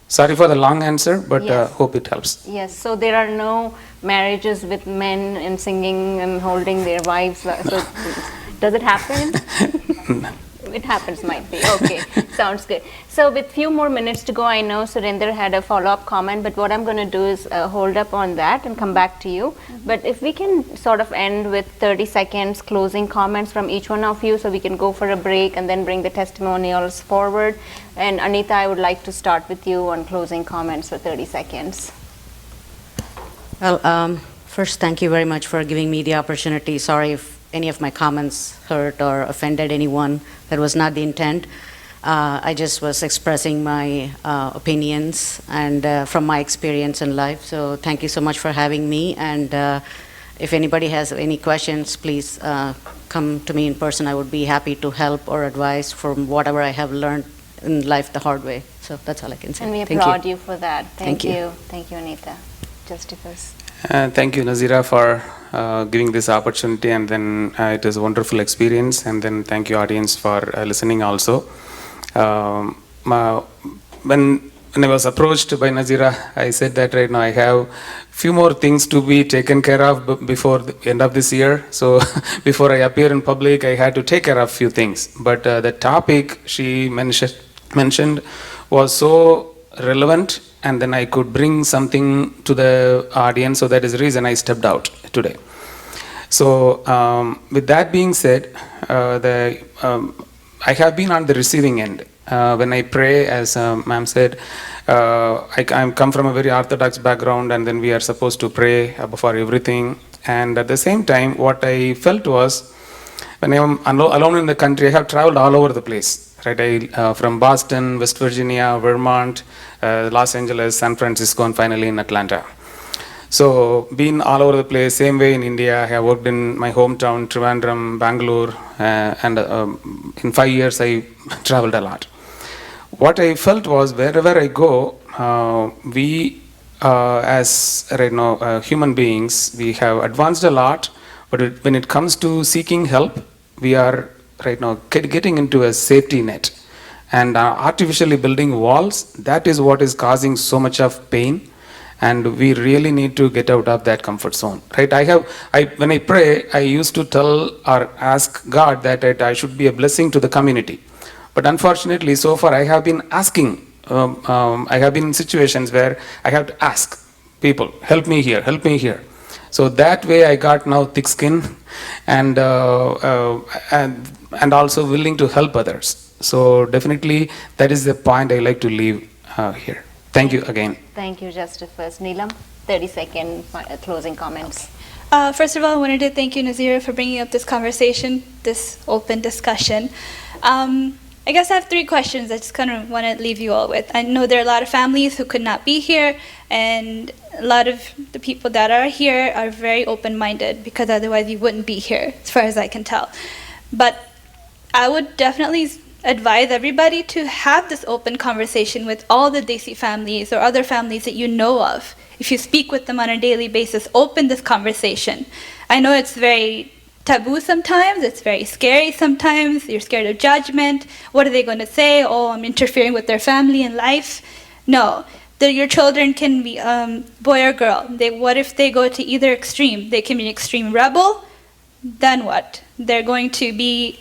Speaker 9: Sorry for the long answer, but
Speaker 1: Yes.
Speaker 9: hope it helps.
Speaker 1: Yes, so there are no marriages with men and singing and holding their wives. So does it happen? It happens, might be. Okay, sounds good. So with few more minutes to go, I know Surinder had a follow-up comment, but what I'm going to do is hold up on that and come back to you. But if we can sort of end with 30 seconds closing comments from each one of you, so we can go for a break and then bring the testimonials forward. And Anita, I would like to start with you on closing comments for 30 seconds.
Speaker 10: Well, first, thank you very much for giving me the opportunity. Sorry if any of my comments hurt or offended anyone. That was not the intent. I just was expressing my opinions and from my experience in life. So thank you so much for having me. And if anybody has any questions, please come to me in person. I would be happy to help or advise from whatever I have learned in life the hard way. So that's all I can say.
Speaker 1: And we
Speaker 10: Thank
Speaker 1: applaud you for that. Thank
Speaker 10: Thank you.
Speaker 1: you. Thank you, Anita. Justifiers.
Speaker 9: Thank you, Nazira, for giving this opportunity, and then it is a wonderful experience, and then thank you, audience, for listening also. When I was approached by Nazira, I said that right now I have few more things to be taken care of before the end of this year. So before I appear in public, I had to take care of few things. But the topic she mentioned was so relevant, and then I could bring something to the audience, so that is the reason I stepped out today. So with that being said, I have been on the receiving end. When I pray, as ma'am said, I come from a very orthodox background, and then we are supposed to pray for everything. And at the same time, what I felt was, when I am alone in the country, I have traveled all over the place. Right, from Boston, West Virginia, Vermont, Los Angeles, San Francisco, and finally in Atlanta. So, been all over the place. Same way in India, I have worked in my hometown, Trivandrum, Bangalore, and in 5 years I traveled a lot. What I felt was, wherever I go, we as right now human beings, we have advanced a lot, but when it comes to seeking help, we are right now getting into a safety net, and artificially building walls. That is what is causing so much of pain, and we really need to get out of that comfort zone. Right? When I pray, I used to tell or ask God that I should be a blessing to the community. But unfortunately, so far I have been asking. I have been in situations where I have to ask people, help me here, help me here. So that way I got now thick skin, and also willing to help others. So definitely that is the point I like to leave here. Thank you again.
Speaker 1: Thank you, Justifiers. Neelam, 30-second closing comments.
Speaker 8: First of all, I wanted to thank you, Nazira, for bringing up this conversation, this open discussion. I guess I have 3 questions I just kind of want to leave you all with. I know there are a lot of families who could not be here, and a lot of the people that are here are very open-minded, because otherwise you wouldn't be here, as far as I can tell. But I would definitely advise everybody to have this open conversation with all the Desi families or other families that you know of. If you speak with them on a daily basis, open this conversation. I know it's very taboo sometimes, it's very scary sometimes, you're scared of judgment. What are they going to say? Oh, I'm interfering with their family and life. No, your children can be boy or girl. What if they go to either extreme? They can be an extreme rebel, then what? They're going to be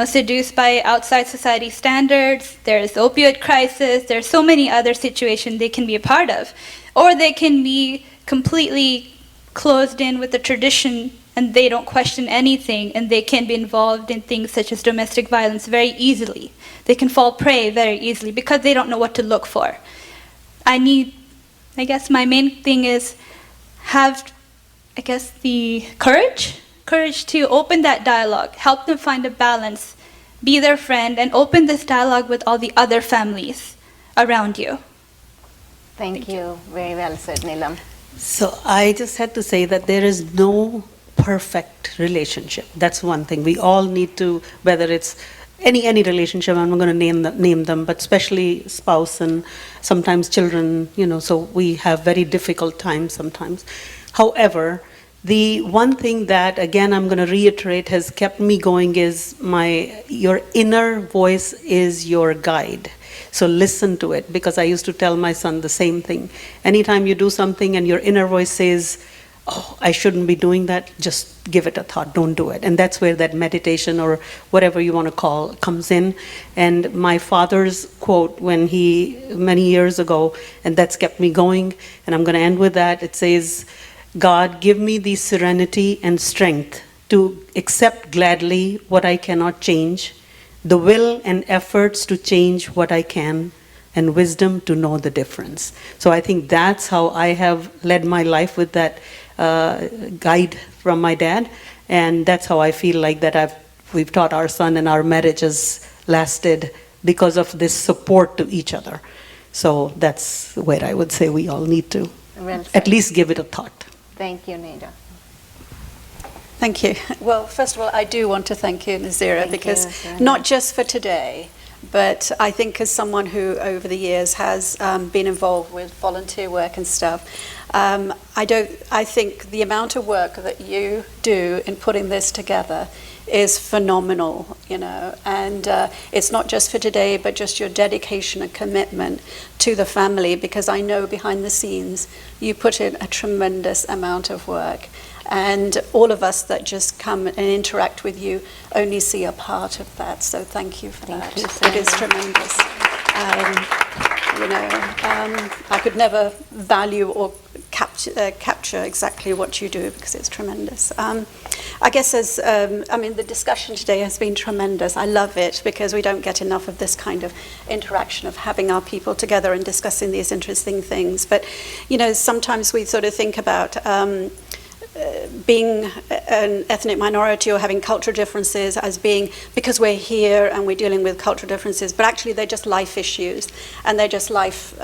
Speaker 8: seduced by outside society standards. There's the opioid crisis. There's so many other situations they can be a part of. Or they can be completely closed in with the tradition and they don't question anything, and they can be involved in things such as domestic violence very easily. They can fall prey very easily because they don't know what to look for. I guess my main thing is have, the courage to open that dialogue, help them find a balance, be their friend, and open this dialogue with all the other families around you.
Speaker 1: Thank you. Very well said, Neelam.
Speaker 7: So I just had to say that there is no perfect relationship. That's one thing. We all need to, whether it's any relationship, I'm not going to name them, but especially spouse and sometimes children, so we have very difficult times sometimes. However, the one thing that, again, I'm going to reiterate has kept me going is your inner voice is your guide. So listen to it, because I used to tell my son the same thing. Anytime you do something and your inner voice says, oh, I shouldn't be doing that, just give it a thought, don't do it. And that's where that meditation or whatever you want to call comes in. And my father's quote many years ago, and that's kept me going, and I'm going to end with that, it says, God, give me the serenity and strength to accept gladly what I cannot change, the will and efforts to change what I can, and wisdom to know the difference. So I think that's how I have led my life, with that guide from my dad, and that's how I feel like that we've taught our son, and our marriage has lasted because of this support to each other. So that's where I would say we all need to at least give it a thought.
Speaker 1: Thank you, Nida.
Speaker 6: Thank you. Well, first of all, I do want to thank you, Nazira, because not just for today, but I think as someone who over the years has been involved with volunteer work and stuff, I think the amount of work that you do in putting this together is phenomenal, and it's not just for today, but just your dedication and commitment to the family, because I know behind the scenes you put in a tremendous amount of work, and all of us that just come and interact with you only see a part of that, so thank you for that. It is tremendous. I could never value or capture exactly what you do, because it's tremendous. I guess the discussion today has been tremendous. I love it, because we don't get enough of this kind of interaction of having our people together and discussing these interesting things. But, sometimes we sort of think about being an ethnic minority or having cultural differences as being because we're here and we're dealing with cultural differences, but actually they're just life issues, and they're just life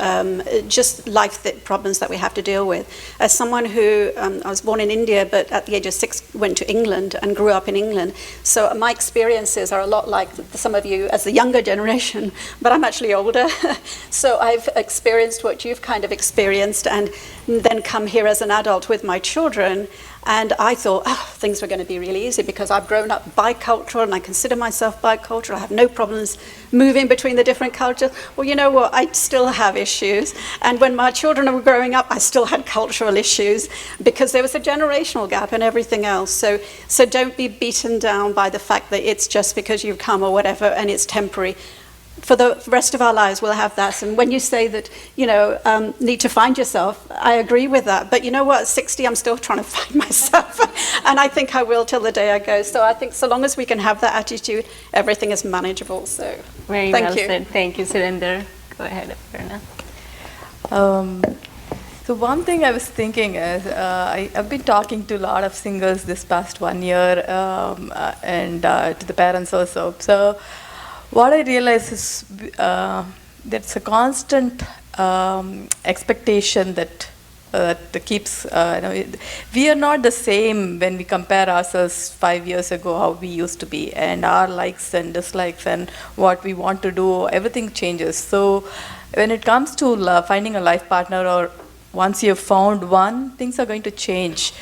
Speaker 6: problems that we have to deal with. As someone who, I was born in India, but at the age of 6 went to England and grew up in England, so my experiences are a lot like some of you as the younger generation, but I'm actually older. So I've experienced what you've kind of experienced, and then come here as an adult with my children. And I thought, things were going to be really easy, because I've grown up bicultural and I consider myself bicultural. I have no problems moving between the different cultures. Well, you know what? I still have issues. And when my children were growing up, I still had cultural issues, because there was a generational gap and everything else. So don't be beaten down by the fact that it's just because you've come or whatever and it's temporary. For the rest of our lives, we'll have that. And when you say that, need to find yourself, I agree with that. But you know what? At 60, I'm still trying to find myself. And I think I will till the day I go. So I think so long as we can have that attitude, everything is manageable. So
Speaker 1: Very
Speaker 6: thank
Speaker 1: well
Speaker 6: you.
Speaker 1: said. Thank you, Surinder. Go ahead, Aparna.
Speaker 5: So one thing I was thinking is, I've been talking to a lot of singles this past 1 year, and to the parents also. So what I realize is there's a constant expectation that keeps, we are not the same when we compare ourselves 5 years ago, how we used to be, and our likes and dislikes and what we want to do, everything changes. So when it comes to finding a life partner, or once you've found one, things are going to change.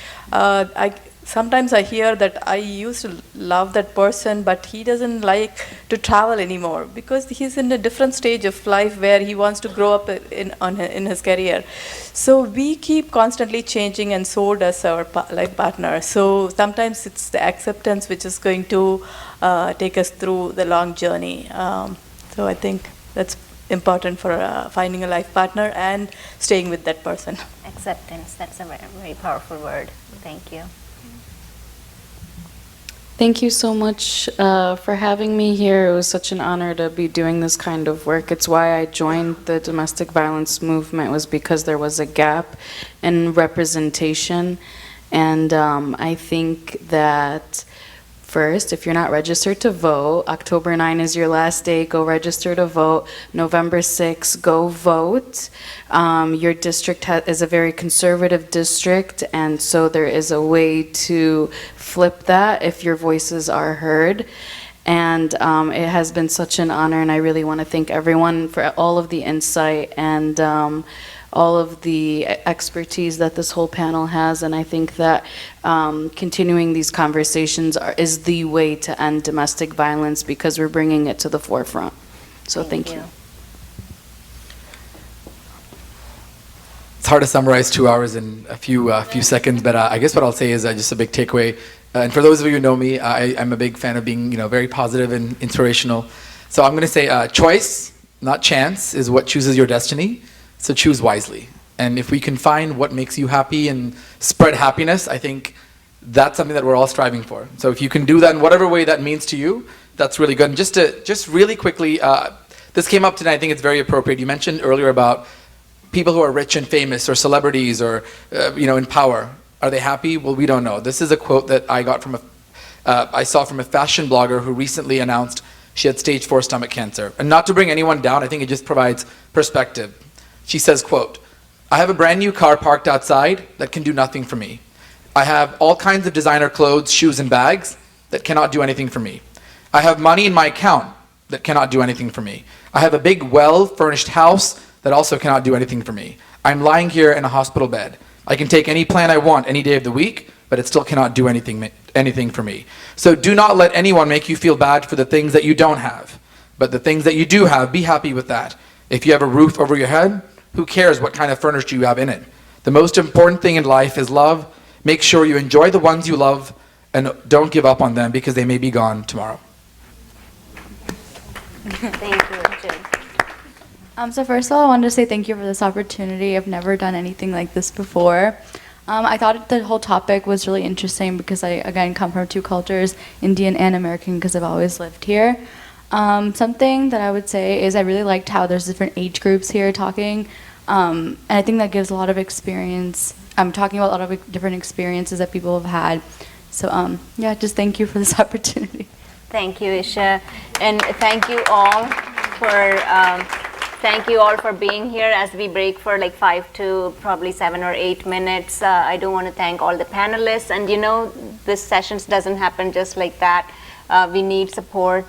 Speaker 5: Sometimes I hear that I used to love that person, but he doesn't like to travel anymore because he's in a different stage of life where he wants to grow up in his career. So we keep constantly changing, and so does our life partner. So sometimes it's the acceptance which is going to take us through the long journey. So I think that's important for finding a life partner and staying with that person.
Speaker 1: Acceptance, that's a very, very powerful word. Thank you.
Speaker 6: Thank you.
Speaker 1: Nira?
Speaker 6: Well, first of all, I do want to thank you, Nazira, because not just for today, but just your dedication and commitment to the family. And I think
Speaker 4: Thank you so much for having me here. It was such an honor to be doing this kind of work. It's why I joined the domestic violence movement, was because there was a gap in representation. And I think that first, if you're not registered to vote, October 9 is your last day, go register to vote. November 6, go vote. Your district is a very conservative district, and so there is a way to flip that if your voices are heard. And it has been such an honor, and I really want to thank everyone for all of the insight and all of the expertise that this whole panel has. And I think that continuing these conversations is the way to end domestic violence, because we're bringing it to the forefront. So thank you.
Speaker 3: It's hard to summarize 2 hours in a few seconds, but I guess what I'll say is just a big takeaway. And for those of you who know me, I'm a big fan of being, very positive and inspirational. So I'm going to say choice, not chance, is what chooses your destiny. So choose wisely. And if we can find what makes you happy and spread happiness, I think that's something that we're all striving for. So if you can do that in whatever way that means to you, that's really good. And just really quickly, this came up tonight. I think it's very appropriate. You mentioned earlier about people who are rich and famous or celebrities or in power. Are they happy? Well, we don't know. This is a quote that I got from I saw from a fashion blogger who recently announced she had stage 4 stomach cancer. And not to bring anyone down, I think it just provides perspective. She says, quote, "I have a brand new car parked outside that can do nothing for me. I have all kinds of designer clothes, shoes, and bags that cannot do anything for me. I have money in my account that cannot do anything for me. I have a big, well-furnished house that also cannot do anything for me. I'm lying here in a hospital bed. I can take any plan I want any day of the week, but it still cannot do anything for me. So do not let anyone make you feel bad for the things that you don't have. But the things that you do have, be happy with that. If you have a roof over your head, who cares what kind of furniture you have in it? The most important thing in life is love. Make sure you enjoy the ones you love and don't give up on them, because they may be gone tomorrow."
Speaker 1: Thank you, Jill.
Speaker 2: So first of all, I wanted to say thank you for this opportunity. I've never done anything like this before. I thought the whole topic was really interesting because I, again, come from two cultures, Indian and American, because I've always lived here. Something that I would say is I really liked how there's different age groups here talking, and I think that gives a lot of experience. I'm talking about a lot of different experiences that people have had. So yeah, just thank you for this opportunity.
Speaker 1: Thank you, Isha, and thank you all for being here as we break for like 5 to probably 7 or 8 minutes. I do want to thank all the panelists, and this sessions doesn't happen just like that. We need support,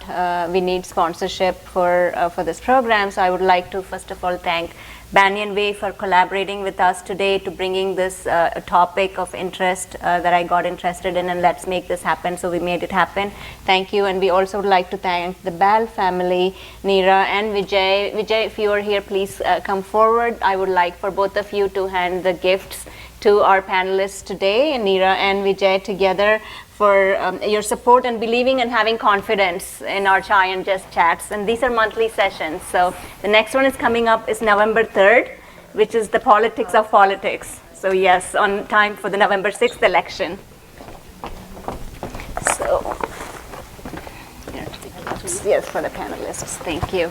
Speaker 1: we need sponsorship for this program. So I would like to first of all thank Banyan Way for collaborating with us today to bringing this topic of interest that I got interested in, and let's make this happen. So we made it happen. Thank you. And we also would like to thank the Bal family, Neera and Vijay. Vijay, if you are here, please come forward. I would like for both of you to hand the gifts to our panelists today, Neera and Vijay together, for your support and believing and having confidence in our Chai and Just Chats. And these are monthly sessions. So the next one is coming up is November 3rd, which is the politics of politics. So yes, on time for the November 6th election. So yes, for the panelists. Thank you.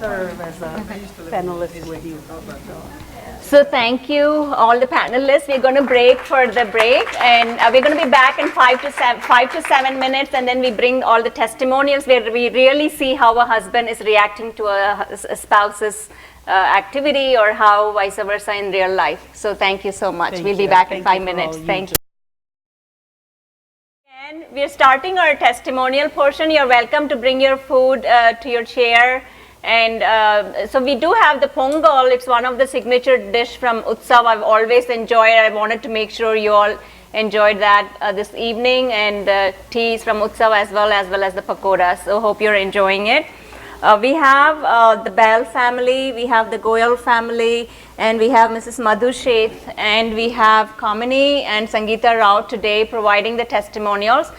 Speaker 7: Serve as a panelist with you.
Speaker 1: So thank you, all the panelists. We're going to break for the break, and we're going to be back in 5 to 7 minutes, and then we bring all the testimonials where we really see how a husband is reacting to a spouse's activity, or how vice versa in real life. So thank you so much. We'll be back in 5 minutes. Thank you. And we're starting our testimonial portion. You're welcome to bring your food to your chair And so we do have the pongal. It's one of the signature dish from Utsav. I've always enjoyed. I wanted to make sure you all enjoyed that this evening, and teas from Utsav as well as the pakoras. So hope you're enjoying it. We have the Bell family, we have the Goyal family, and we have Mrs. Madhu Sheth, and we have Kamini and Sangeeta Rao today providing the testimonials.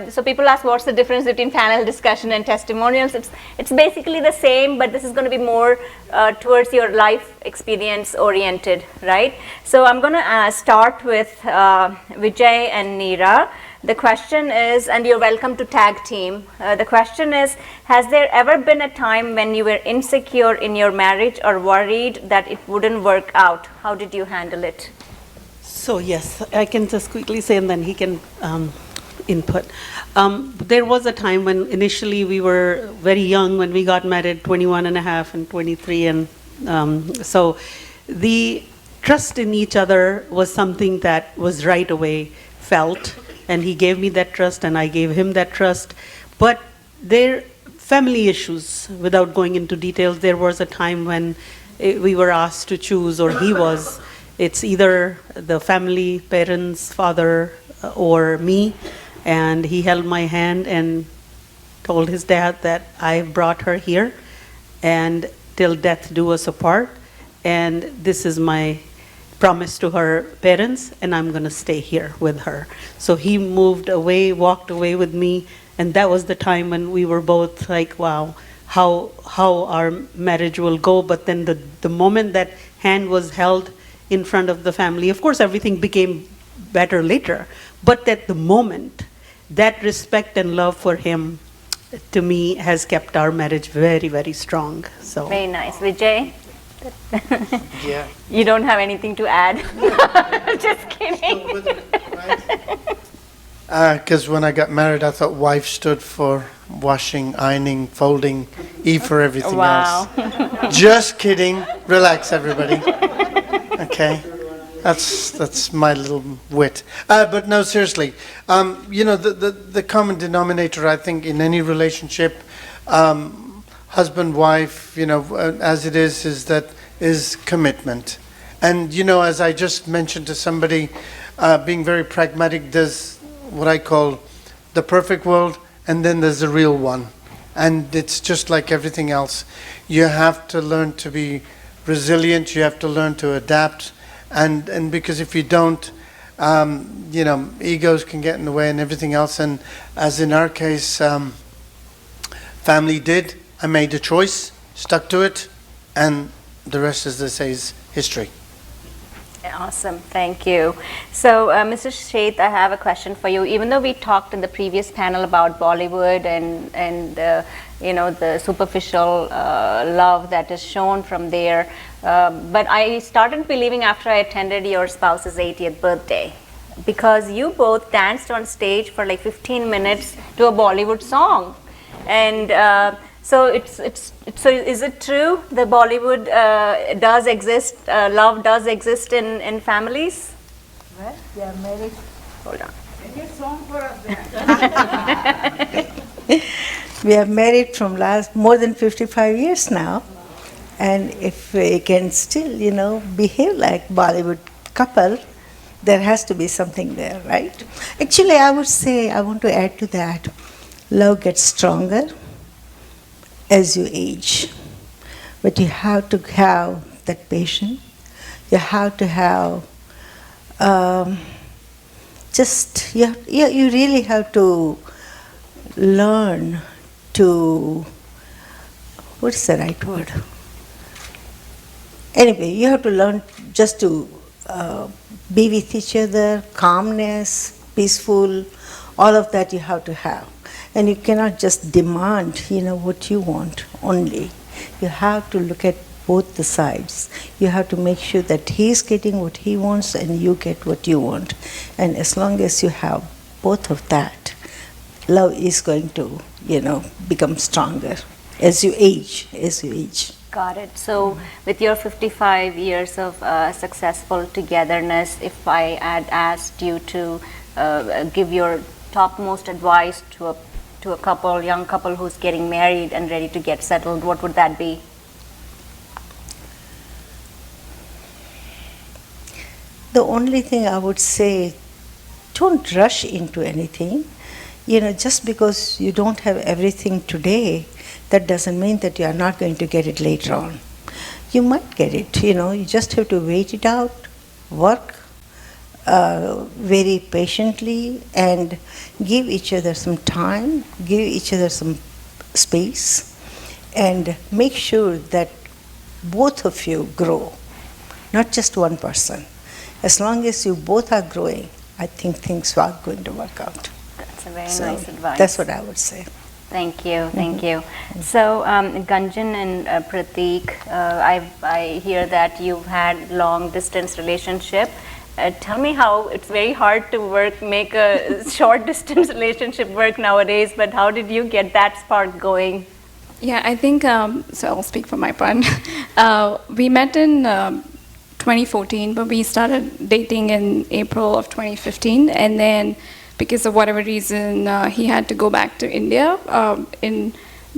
Speaker 1: So people ask what's the difference between panel discussion and testimonials. It's basically the same, but this is going to be more towards your life experience oriented, right? So I'm going to start with Vijay and Neera. The question is, and you're welcome to tag team. The question is, has there ever been a time when you were insecure in your marriage or worried that it wouldn't work out? How did you handle it?
Speaker 7: So yes, I can just quickly say, and then he can input. There was a time when initially we were very young when we got married, 21 and a half and 23, and so the trust in each other was something that was right away felt, and he gave me that trust and I gave him that trust. But there family issues, without going into details, there was a time when we were asked to choose, or he was, it's either the family, parents, father, or me. And he held my hand and told his dad that I brought her here, and till death do us apart. And this is my promise to her parents, and I'm going to stay here with her. So he moved away, walked away with me, and that was the time when we were both like, wow, how our marriage will go. But then the moment that hand was held in front of the family, of course everything became better later, but at the moment, that respect and love for him, to me, has kept our marriage very, very strong. So
Speaker 1: very nice. Vijay?
Speaker 12: Yeah.
Speaker 1: You don't have anything to add? Just kidding.
Speaker 12: Because when I got married, I thought wife stood for washing, ironing, folding, E for everything else. Just kidding. Relax, everybody. Okay. That's my little wit. But no, seriously. The common denominator, I think, in any relationship, husband, wife, as it is commitment. And, as I just mentioned to somebody, being very pragmatic, there's what I call the perfect world, and then there's the real one. And it's just like everything else. You have to learn to be resilient. You have to learn to adapt. And because if you don't, egos can get in the way and everything else. And as in our case, family did. I made a choice, stuck to it, and the rest, as they say, is history.
Speaker 1: Awesome, thank you. So, Mr. Sheth, I have a question for you. Even though we talked in the previous panel about Bollywood and the superficial love that is shown from there, but I started believing after I attended your spouse's 80th birthday, because you both danced on stage for like 15 minutes to a Bollywood song, and so so is it true that Bollywood does exist, love does exist in families?
Speaker 11: Well, they are married.
Speaker 1: Hold on.
Speaker 11: Maybe a song for us then.
Speaker 13: We are married from more than 55 years now, and if we can still, behave like Bollywood couple, there has to be something there, right? Actually, I would say, I want to add to that, love gets stronger as you age, but you have to have that patience. You have to have you really have to learn to, what's the right word? Anyway, you have to learn just to be with each other, calmness, peaceful, all of that you have to have. And you cannot just demand, what you want only. You have to look at both the sides. You have to make sure that he's getting what he wants and you get what you want. And as long as you have both of that, love is going to, become stronger as you age.
Speaker 1: Got it. So with your 55 years of successful togetherness, if I had asked you to give your topmost advice to a to a couple, young couple who's getting married and ready to get settled, what would that be?
Speaker 13: The only thing I would say, don't rush into anything. Just because you don't have everything today, that doesn't mean that you are not going to get it later on. You might get it, you just have to wait it out, work very patiently, and give each other some time, give each other some space, and make sure that both of you grow, not just one person. As long as you both are growing, I think things are going to work out.
Speaker 1: That's a very nice advice.
Speaker 13: That's what I would say.
Speaker 1: Thank you, thank you. So, Gunjan and Prateek, I hear that you've had long distance relationship. Tell me how it's very hard to make a short distance relationship work nowadays, but how did you get that spark going?
Speaker 14: Yeah, I think, so I'll speak for my part. We met in 2014, but we started dating in April of 2015, and then because of whatever reason, he had to go back to India in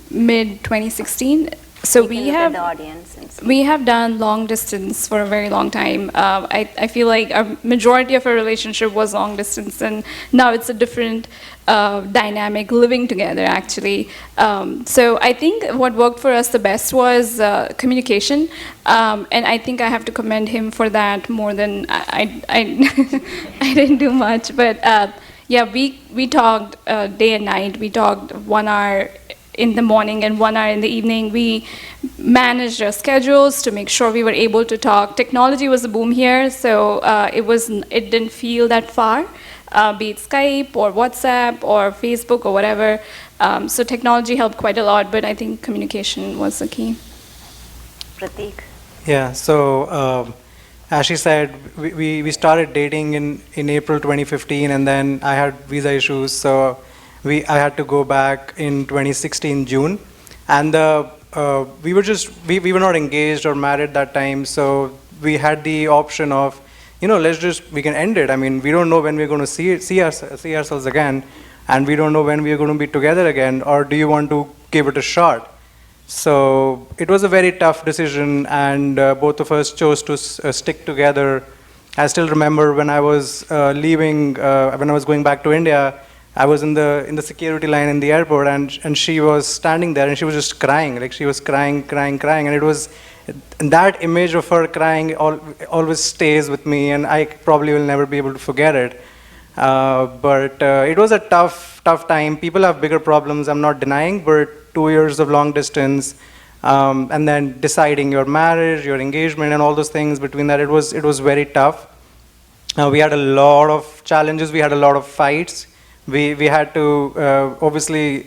Speaker 14: mid 2016. So we have done long distance for a very long time. I feel like a majority of our relationship was long distance, and now it's a different dynamic living together, actually. So I think what worked for us the best was communication, and I think I have to commend him for that more than I I didn't do much, but yeah, we talked day and night. We talked 1 hour in the morning and 1 hour in the evening. We managed our schedules to make sure we were able to talk. Technology was a boom here, so it didn't feel that far, be it Skype or WhatsApp or Facebook or whatever. So technology helped quite a lot, but I think communication was the key.
Speaker 1: Prateek?
Speaker 15: Yeah, so as she said, we started dating in April 2015, and then I had visa issues, so I had to go back in 2016 June, and we were not engaged or married that time, so we had the option of, we can end it. I mean, we don't know when we're going to see ourselves again, and we don't know when we're going to be together again, or do you want to give it a shot? So it was a very tough decision, and both of us chose to stick together. I still remember when I was leaving, when I was going back to India, I was in the security line in the airport, and she was standing there, and she was just crying. Like, she was crying, and it was that image of her crying always stays with me, and I probably will never be able to forget it. But it was a tough time. People have bigger problems, I'm not denying, but 2 years of long distance, and then deciding your marriage, your engagement, and all those things between that, it was very tough. We had a lot of challenges, we had a lot of fights. We had to, obviously,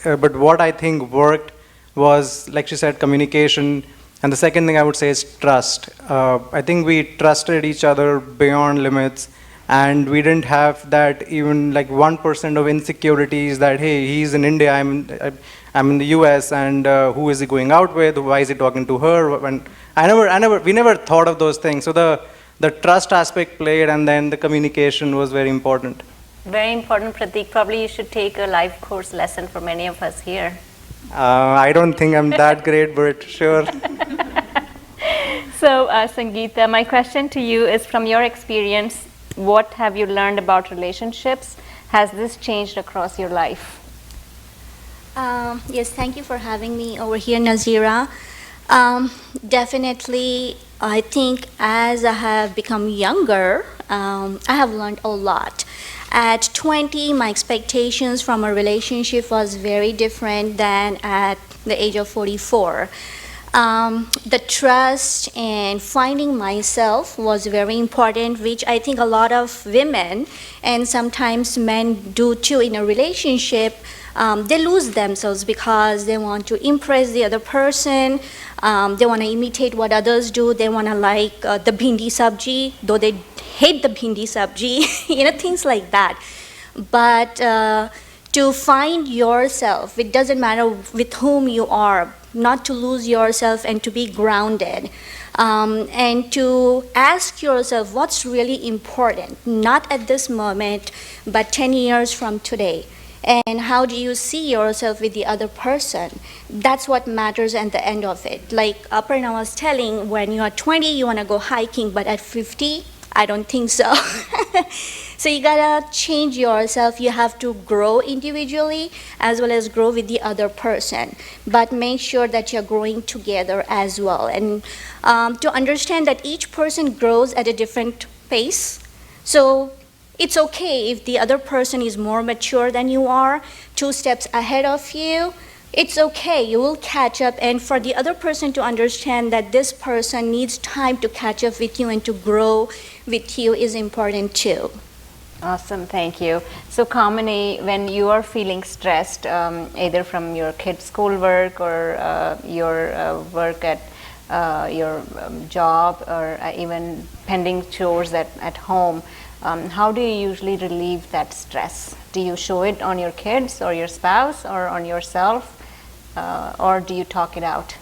Speaker 15: but what I think worked was, like she said, communication. And the second thing I would say is trust. I think we trusted each other beyond limits, and we didn't have that even like 1% of insecurities that, hey, he's in India, I'm in the US, and who is he going out with? Why is he talking to her? We never thought of those things. So the trust aspect played, and then the communication was very important.
Speaker 1: Very important, Prateek. Probably you should take a life course lesson for many of us here.
Speaker 15: I don't think I'm that great, but sure.
Speaker 1: So, Sangeeta, my question to you is, from your experience, what have you learned about relationships? Has this changed across your life?
Speaker 16: Yes, thank you for having me over here, Nazira. Definitely, I think as I have become younger, I have learned a lot. At 20, my expectations from a relationship was very different than at the age of 44. The trust and finding myself was very important, which I think a lot of women and sometimes men do too in a relationship. They lose themselves because they want to impress the other person. They want to imitate what others do. They want to like the bhindi sabji, though they hate the bhindi sabji, things like that. But to find yourself, it doesn't matter with whom you are, not to lose yourself and to be grounded. And to ask yourself what's really important, not at this moment, but 10 years from today. and how do you see yourself with the other person. That's what matters at the end of it. Like Aparna was telling, when you are 20 you want to go hiking, but at 50 I don't think so. So you gotta change yourself. You have to grow individually as well as grow with the other person. But make sure that you're growing together as well. And to understand that each person grows at a different pace. So it's okay if the other person is more mature than you are, 2 steps ahead of you. It's okay, you will catch up, and for the other person to understand that this person needs time to catch up with you and to grow with you is important too.
Speaker 1: Awesome, thank you. So Kamini, when you are feeling stressed, either from your kids' schoolwork or your work at your job, or even pending chores at home, how do you usually relieve that stress? Do you show it on your kids or your spouse or on yourself? Or do you talk it out?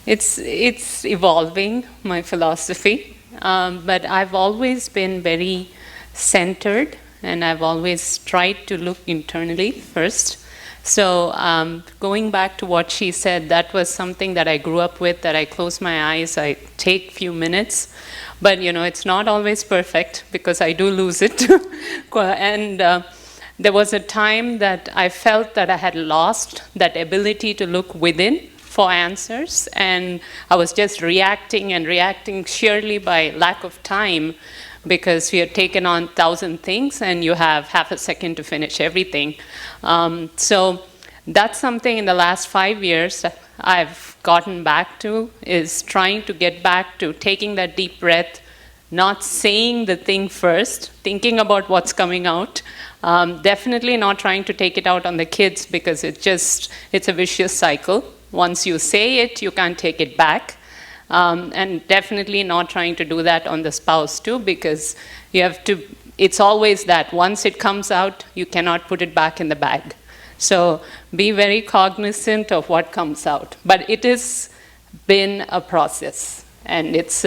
Speaker 17: It's evolving, my philosophy, but I've always been very centered, and I've always tried to look internally first. So going back to what she said, that was something that I grew up with, that I close my eyes, I take few minutes, but it's not always perfect because I do lose it. And there was a time that I felt that I had lost that ability to look within for answers, and I was just reacting sheerly by lack of time, because we had taken on 1,000 things and you have half a second to finish everything. So that's something in the last 5 years I've gotten back to, is trying to get back to taking that deep breath, not saying the thing first, thinking about what's coming out. Definitely not trying to take it out on the kids, because it's a vicious cycle. Once you say it, you can't take it back. And definitely not trying to do that on the spouse too, because it's always that once it comes out, you cannot put it back in the bag. So be very cognizant of what comes out. But it has been a process, and it's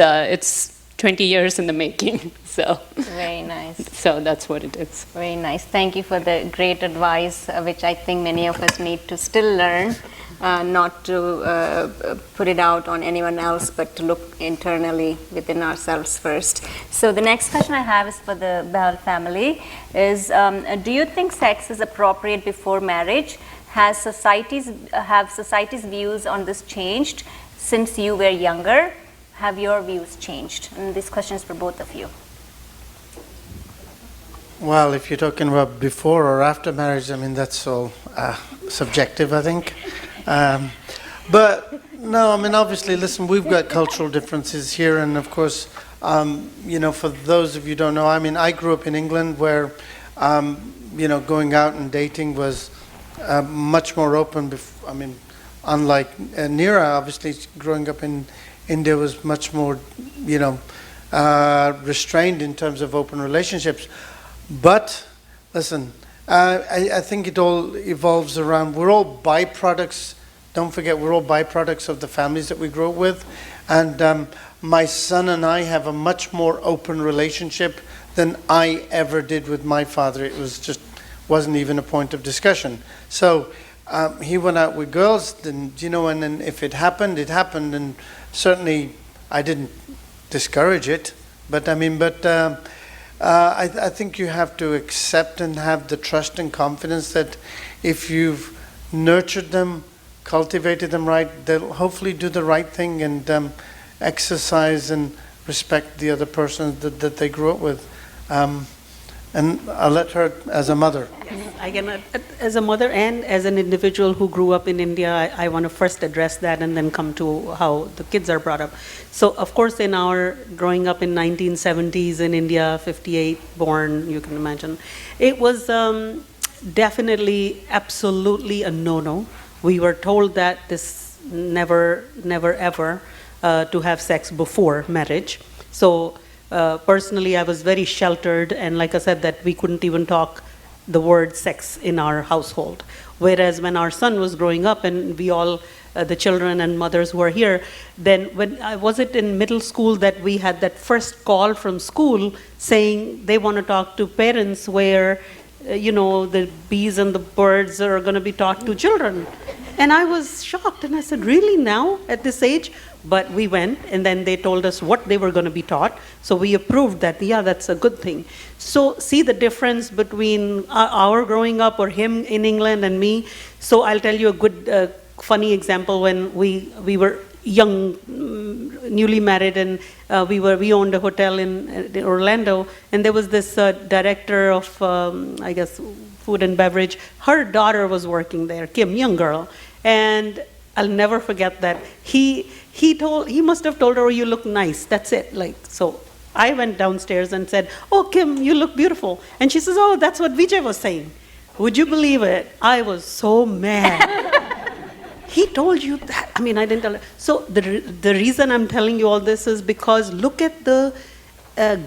Speaker 17: 20 years in the making. So
Speaker 1: very nice.
Speaker 17: So that's what it is.
Speaker 1: Very nice. Thank you for the great advice, which I think many of us need to still learn, not to put it out on anyone else, but to look internally within ourselves first. So the next question I have is for the Bahal family, is do you think sex is appropriate before marriage? Have society's views on this changed since you were younger? Have your views changed? And this question is for both of you.
Speaker 12: Well, if you're talking about before or after marriage, I mean, that's all subjective, I think. But no, I mean, obviously, listen, we've got cultural differences here. And of course, for those of you who don't know, I mean, I grew up in England where, going out and dating was much more open. Unlike Neera, obviously, growing up in India was much more, restrained in terms of open relationships. But listen, I think it all evolves around, we're all byproducts. Don't forget, we're all byproducts of the families that we grew up with. And my son and I have a much more open relationship than I ever did with my father. It wasn't even a point of discussion. So he went out with girls, and then if it happened, it happened. And certainly I didn't discourage it. But I think you have to accept and have the trust and confidence that if you've nurtured them, cultivated them right, they'll hopefully do the right thing and exercise and respect the other person that they grew up with. And I'll let her as a mother.
Speaker 7: Again, as a mother and as an individual who grew up in India, I want to first address that and then come to how the kids are brought up. So, of course, in our growing up in 1970s in India, 58 born, you can imagine, it was definitely, absolutely a no-no. We were told that this never, ever to have sex before marriage. So, personally, I was very sheltered, and like I said, that we couldn't even talk the word sex in our household. Whereas when our son was growing up, and we all, the children and mothers who are here, then was it in middle school that we had that first call from school saying they want to talk to parents, where the bees and the birds are going to be taught to children. And I was shocked, and I said, really, now, at this age? But we went, and then they told us what they were going to be taught. So we approved that, yeah, that's a good thing. So see the difference between our growing up or him in England and me. So I'll tell you a good, funny example. When we were young, newly married, and we owned a hotel in Orlando, and there was this director of, I guess, food and beverage. Her daughter was working there, Kim, young girl, and I'll never forget that. He must have told her, "Oh, you look nice." That's it. So I went downstairs and said, "Oh, Kim, you look beautiful," and she says, "Oh, that's what Vijay was saying." Would you believe it? I was so mad. He told you that. I mean, I didn't tell her. So the reason I'm telling you all this is because look at the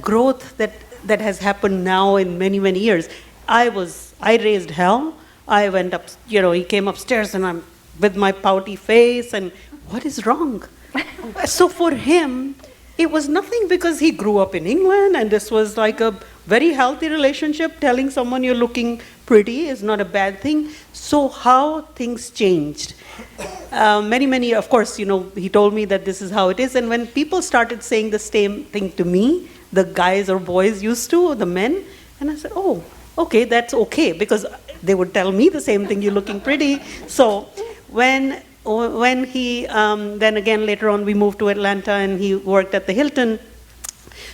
Speaker 7: growth that has happened now in many, many years. I raised hell. I went up, he came upstairs, and I'm with my pouty face, and what is wrong? So for him, it was nothing, because he grew up in England, and this was like a very healthy relationship. Telling someone you're looking pretty is not a bad thing. So how things changed. Many, of course, he told me that this is how it is. And when people started saying the same thing to me, the guys or boys used to, the men, and I said, oh, okay, that's okay, because they would tell me the same thing, you're looking pretty. So when he, then again later on we moved to Atlanta, and he worked at the Hilton.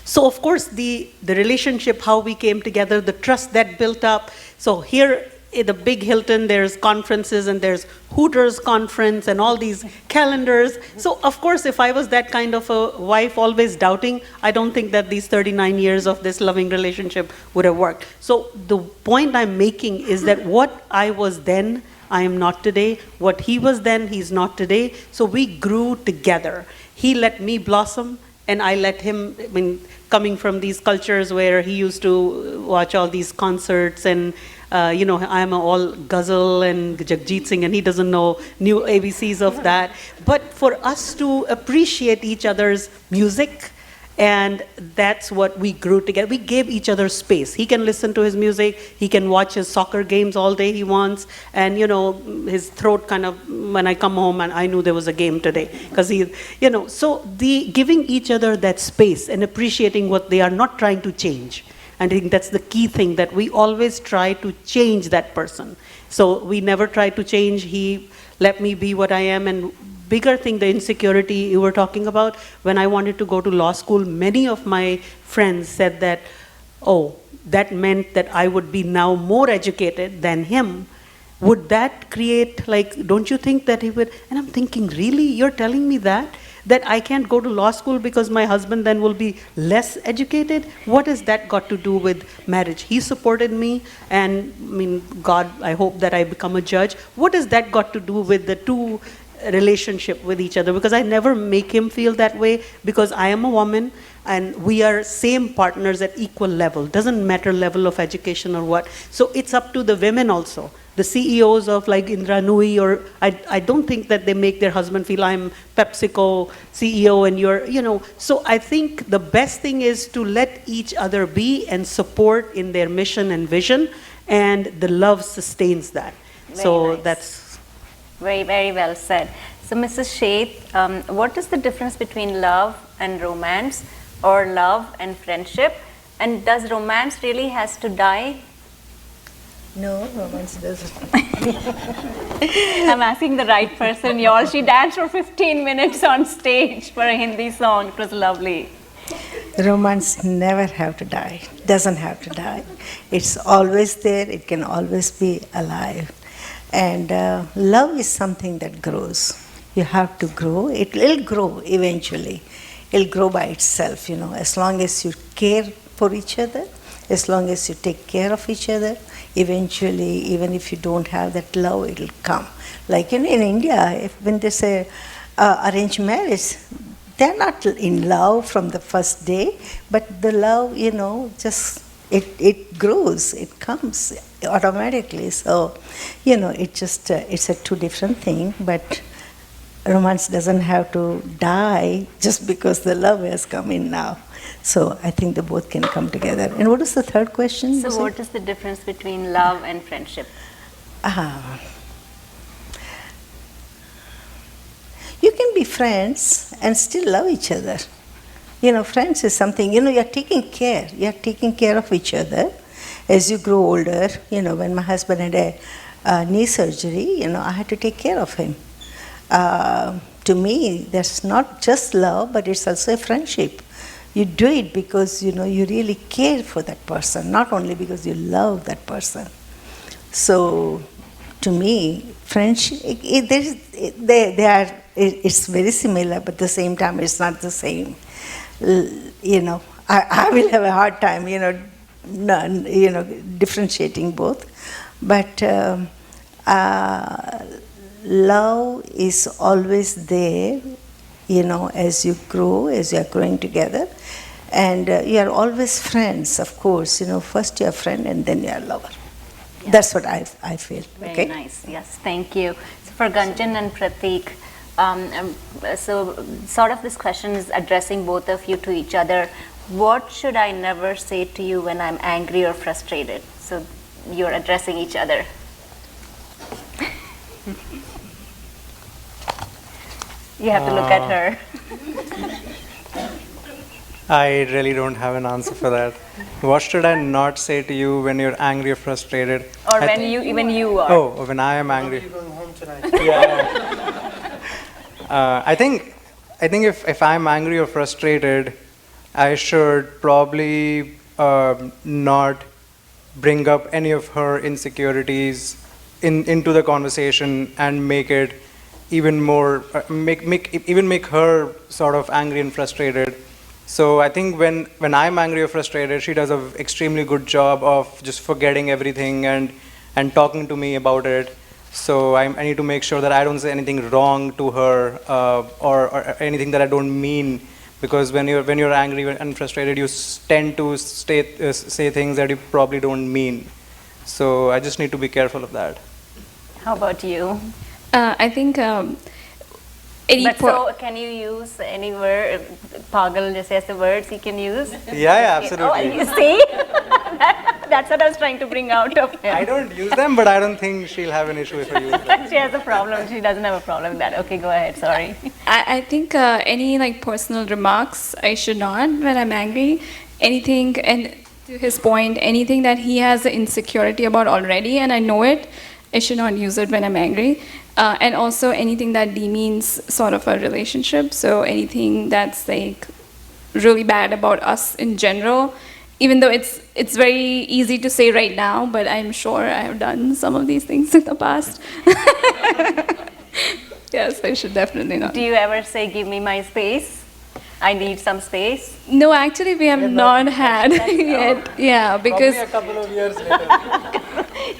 Speaker 7: So of course the relationship, how we came together, the trust that built up. So here at the big Hilton, there's conferences, and there's Hooters conference and all these calendars. So of course, if I was that kind of a wife, always doubting, I don't think that these 39 years of this loving relationship would have worked. So the point I'm making is that what I was then, I am not today. What he was then, he's not today. So we grew together. He let me blossom, and I let him, coming from these cultures where he used to watch all these concerts, and I'm all ghazal and Jagjit Singh, and he doesn't know new ABCs of that. But for us to appreciate each other's music, and that's what we grew together. We gave each other space. He can listen to his music, he can watch his soccer games all day he wants, and his throat kind of, when I come home, and I knew there was a game today, because so the giving each other that space and appreciating what they are, not trying to change. And I think that's the key thing, that we always try to change that person. So we never try to change. He let me be what I am. And bigger thing, the insecurity you were talking about, when I wanted to go to law school, many of my friends said that, oh, that meant that I would be now more educated than him. Would that create, don't you think that he would? And I'm thinking, really? You're telling me that I can't go to law school because my husband then will be less educated? What has that got to do with marriage? He supported me, and God, I hope that I become a judge. What has that got to do with the two relationship with each other? Because I never make him feel that way, because I am a woman, and we are same partners at equal level. Doesn't matter level of education or what. So it's up to the women also. The CEOs of Indra Nui, or I don't think that they make their husband feel, I'm PepsiCo CEO and you're, So I think the best thing is to let each other be and support in their mission and vision, and the love sustains that.
Speaker 1: Very nice.
Speaker 7: That's
Speaker 1: very, very well said. So Mrs. Sheth, what is the difference between love and romance, or love and friendship? And does romance really has to die?
Speaker 13: No, romance doesn't.
Speaker 1: I'm asking the right person, y'all. She danced for 15 minutes on stage for a Hindi song. It was lovely.
Speaker 13: Romance never have to die. Doesn't have to die. It's always there. It can always be alive. And love is something that grows. You have to grow. It will grow eventually. It'll grow by itself, as long as you care for each other, as long as you take care of each other. Eventually, even if you don't have that love, it'll come. In India, when they say arranged marriage, they're not in love from the first day, but the love, just it grows, it comes automatically. So, it's a two different thing, but romance doesn't have to die just because the love has come in now. So I think the both can come together. And what is the third question?
Speaker 1: So what is the difference between love and friendship?
Speaker 13: You can be friends and still love each other. Friends is something, you're taking care. You're taking care of each other as you grow older. When my husband had a knee surgery, I had to take care of him. To me, that's not just love, but it's also a friendship. You do it because, you really care for that person, not only because you love that person. So, to me, friendship, it's very similar, but at the same time, it's not the same. I will have a hard time, differentiating both. But love is always there, as you grow, as you are growing together. And you are always friends, of course. First you are friend and then you are lover. Yeah. That's what I feel.
Speaker 1: Very nice. Yes, thank you. So for Gunjan and Pratik, so sort of this question is addressing both of you to each other. What should I never say to you when I'm angry or frustrated? So you're addressing each other. You have to look at her.
Speaker 15: I really don't have an answer for that. What should I not say to you when you're angry or frustrated?
Speaker 1: Or when you are.
Speaker 15: Oh, when I am angry.
Speaker 12: How are you going home tonight?
Speaker 15: I think if I'm angry or frustrated, I should probably not bring up any of her insecurities into the conversation and make it even more make her sort of angry and frustrated. So I think when I'm angry or frustrated, she does an extremely good job of just forgetting everything and talking to me about it. So I need to make sure that I don't say anything wrong to her or anything that I don't mean, because when you're angry and frustrated, you tend to say things that you probably don't mean. So I just need to be careful of that.
Speaker 1: How about you?
Speaker 14: I think
Speaker 1: so can you use any word, pagal just as the words you can use?
Speaker 15: Yeah, absolutely.
Speaker 1: Oh, you see? That's what I was trying to bring out of him.
Speaker 15: I don't use them, but I don't think she'll have an issue if I use them.
Speaker 1: She has a problem. She doesn't have a problem with that. Okay, go ahead. Sorry.
Speaker 14: I think any personal remarks I should not when I'm angry. Anything, and to his point, anything that he has an insecurity about already and I know it, I should not use it when I'm angry. And also anything that demeans sort of a relationship. So anything that's really bad about us in general, even though it's very easy to say right now, but I'm sure I have done some of these things in the past. Yes, I should definitely not.
Speaker 1: Do you ever say, give me my space? I need some space?
Speaker 14: No, actually we have not had yet. Yeah, because...
Speaker 15: Probably a couple of years later.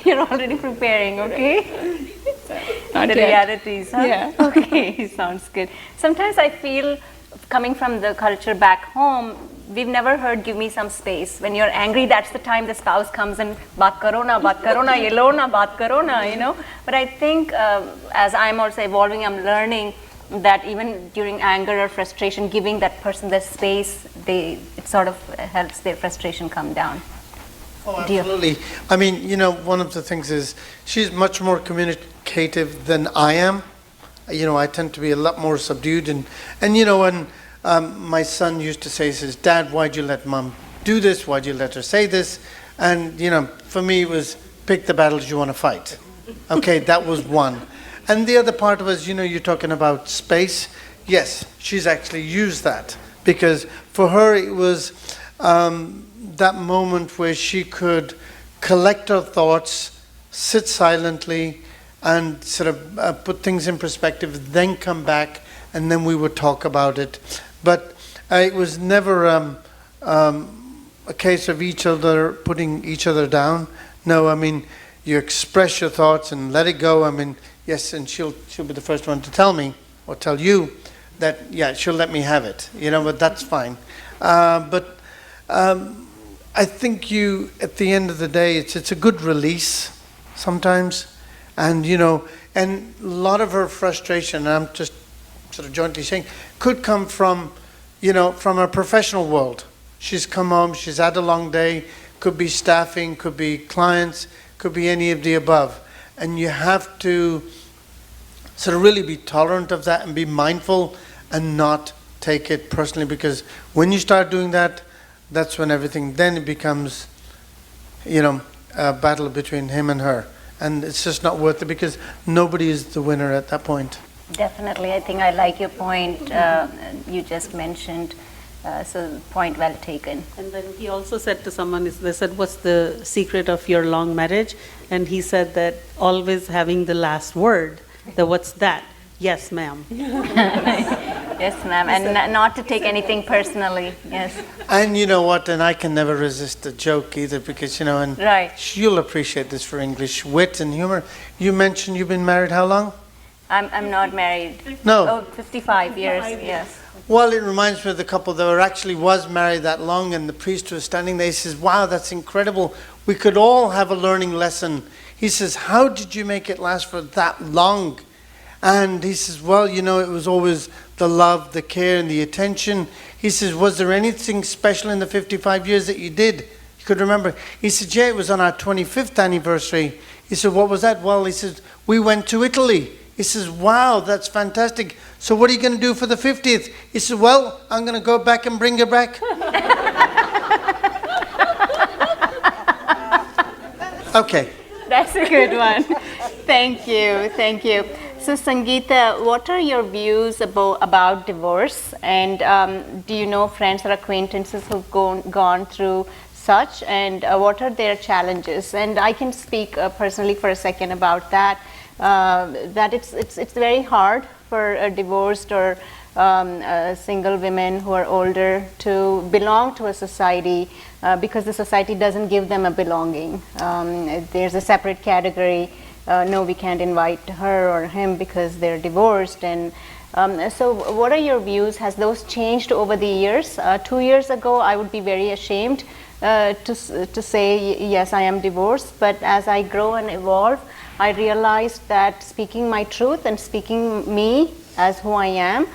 Speaker 1: You're already preparing, okay?
Speaker 14: Not
Speaker 1: the
Speaker 14: yet.
Speaker 1: realities, huh?
Speaker 14: Yeah.
Speaker 1: Okay, sounds good. Sometimes I feel, coming from the culture back home, we've never heard give me some space. When you're angry, that's the time the spouse comes and baat karo na, ye lo na, baat karo na, But I think as I'm also evolving, I'm learning that even during anger or frustration, giving that person the space, it sort of helps their frustration come down.
Speaker 12: Oh, absolutely. I mean, one of the things is she's much more communicative than I am. I tend to be a lot more subdued. And when my son used to say, he says, Dad, why'd you let Mom do this? Why'd you let her say this? And, for me, it was pick the battles you want to fight. Okay, that was one. And the other part was, you're talking about space. Yes, she's actually used that. Because for her, it was that moment where she could collect her thoughts, sit silently, and sort of put things in perspective, then come back, and then we would talk about it. But it was never a case of each other putting each other down. No, I mean, you express your thoughts and let it go. I mean, yes, and she'll be the first one to tell me or tell you that, yeah, she'll let me have it, but that's fine. But I think at the end of the day, it's a good release sometimes. And, and a lot of her frustration, I'm just sort of jointly sharing, could come from, from a professional world. She's come home, she's had a long day, could be staffing, could be clients, could be any of the above. And you have to sort of really be tolerant of that and be mindful and not take it personally, because when you start doing that, that's when everything, then it becomes, a battle between him and her. And it's just not worth it, because nobody is the winner at that point.
Speaker 1: Definitely. I think I like your point you just mentioned. So point well taken.
Speaker 7: And then he also said to someone, they said, what's the secret of your long marriage? And he said that always having the last word. What's that? Yes, ma'am.
Speaker 1: Yes, ma'am. And not to take anything personally. Yes.
Speaker 12: And you know what? And I can never resist a joke either, because, and
Speaker 1: right.
Speaker 12: You'll appreciate this for English wit and humor. You mentioned you've been married how long?
Speaker 1: I'm not married.
Speaker 12: No.
Speaker 1: Oh, 55 years, yes.
Speaker 12: Well, it reminds me of the couple that was married that long, and the priest was standing there. He says, wow, that's incredible. We could all have a learning lesson. He says, how did you make it last for that long? And he says, well, it was always the love, the care, and the attention. He says, was there anything special in the 55 years that you did? You could remember. He said, yeah, it was on our 25th anniversary. He said, what was that? Well, he says, we went to Italy. He says, wow, that's fantastic. So what are you going to do for the 50th? He says, well, I'm going to go back and bring her back. Okay.
Speaker 1: That's a good one. Thank you. Thank you. So, Sangeeta, what are your views about divorce? And do you know friends or acquaintances who've gone through such? And what are their challenges? And I can speak personally for a second about that. That it's very hard for divorced or single women who are older to belong to a society because the society doesn't give them a belonging. There's a separate category. No, we can't invite her or him because they're divorced. And so what are your views? Has those changed over the years? 2 years ago, I would be very ashamed to say, yes, I am divorced. But as I grow and evolve, I realized that speaking my truth and speaking me as who I am,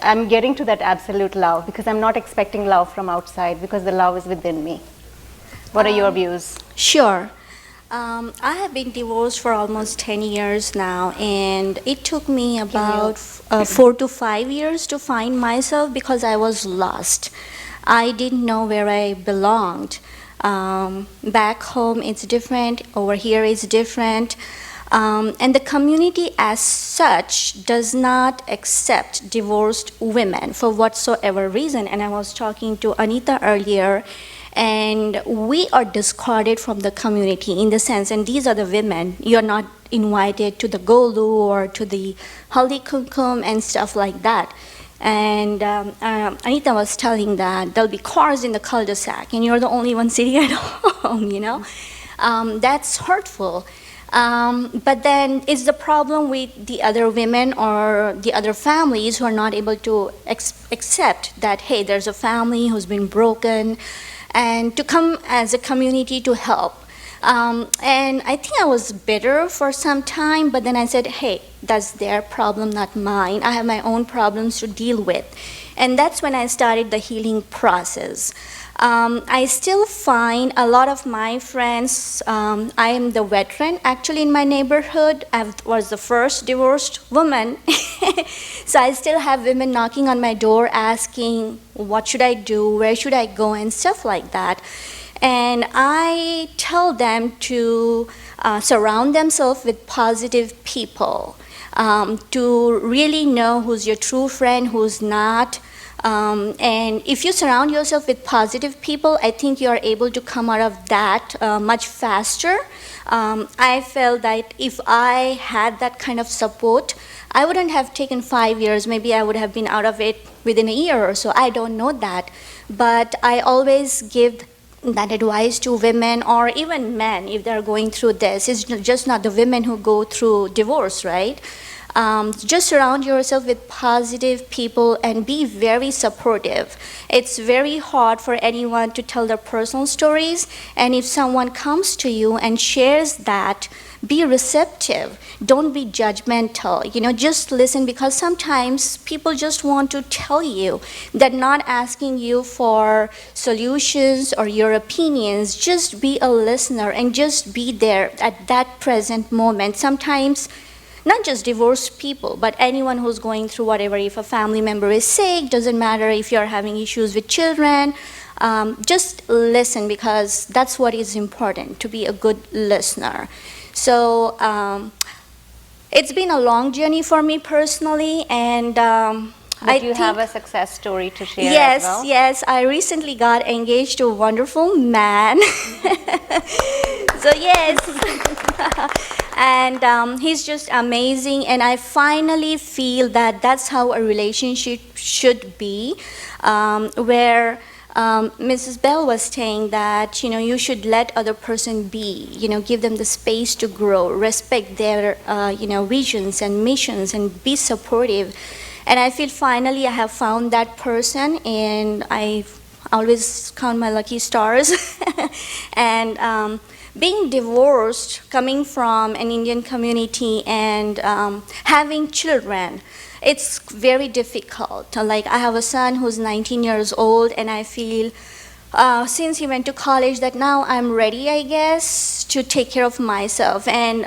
Speaker 1: I'm getting to that absolute love, because I'm not expecting love from outside, because the love is within me. What are your views?
Speaker 16: Sure. I have been divorced for almost 10 years now, and it took me about 4 to 5 years to find myself, because I was lost. I didn't know where I belonged. Back home it's different, over here it's different. And the community as such does not accept divorced women for whatsoever reason. And I was talking to Anita earlier, and we are discarded from the community in the sense, and these are the women, you're not invited to the golu or to the haldi kumkum and stuff like that. And Anita was telling that there'll be cars in the cul-de-sac and you're the only one sitting at home, That's hurtful. But then is the problem with the other women or the other families who are not able to accept that, hey, there's a family who's been broken, and to come as a community to help. And I think I was bitter for some time, but then I said, hey, that's their problem, not mine. I have my own problems to deal with. And that's when I started the healing process. I still find a lot of my friends, I am the veteran actually in my neighborhood. I was the first divorced woman. So I still have women knocking on my door asking, what should I do, where should I go, and stuff like that. And I tell them to surround themselves with positive people, to really know who's your true friend, who's not. And if you surround yourself with positive people, I think you are able to come out of that much faster. I felt that if I had that kind of support, I wouldn't have taken 5 years. Maybe I would have been out of it within a year or so. I don't know that. But I always give that advice to women or even men if they're going through this. It's just not the women who go through divorce, right? Just surround yourself with positive people and be very supportive. It's very hard for anyone to tell their personal stories, and if someone comes to you and shares that, be receptive. Don't be judgmental. Just listen, because sometimes people just want to tell you. They're not asking you for solutions or your opinions. Just be a listener and just be there at that present moment. Sometimes not just divorced people, but anyone who's going through whatever. If a family member is sick, doesn't matter if you're having issues with children, just listen, because that's what is important, to be a good listener. So it's been a long journey for me personally, and
Speaker 1: But you have a success story to share
Speaker 16: yes,
Speaker 1: as well?
Speaker 16: Yes, I recently got engaged to a wonderful man. So yes, and he's just amazing, and I finally feel that that's how a relationship should be, where Mrs. Bell was saying that you should let other person be, give them the space to grow, respect their visions and missions, and be supportive. And I feel finally I have found that person, and I always count my lucky stars. And being divorced, coming from an Indian community, and having children, it's very difficult. Like, I have a son who's 19 years old, and I feel since he went to college that now I'm ready, I guess, to take care of myself. And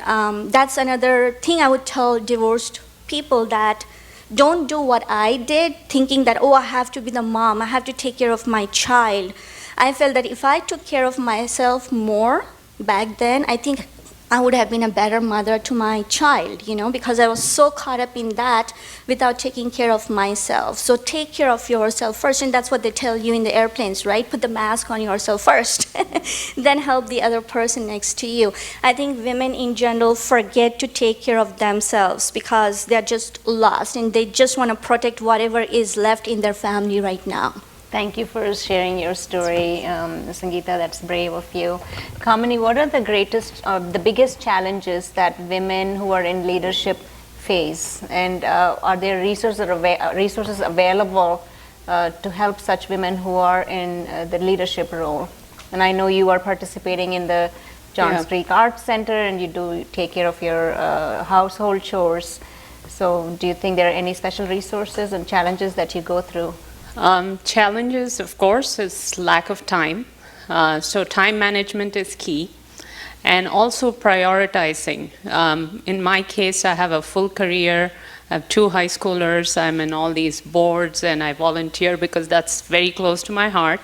Speaker 16: that's another thing I would tell divorced people, that don't do what I did, thinking that, oh, I have to be the mom, I have to take care of my child. I felt that if I took care of myself more back then, I think I would have been a better mother to my child, because I was so caught up in that without taking care of myself. So take care of yourself first, and that's what they tell you in the airplanes, right? Put the mask on yourself first, then help the other person next to you. I think women in general forget to take care of themselves because they're just lost, and they just want to protect whatever is left in their family right now.
Speaker 1: Thank you for sharing your story, Sangeeta. That's brave of you. Kamini, what are the greatest, the biggest challenges that women who are in leadership face? And are there resources available to help such women who are in the leadership role? And I know you are participating in the John Street Arts Center, and you do take care of your household chores. So do you think there are any special resources and challenges that you go through?
Speaker 17: Challenges, of course, is lack of time. So time management is key. And also prioritizing. In my case, I have a full career. I have 2 high schoolers. I'm in all these boards, and I volunteer because that's very close to my heart.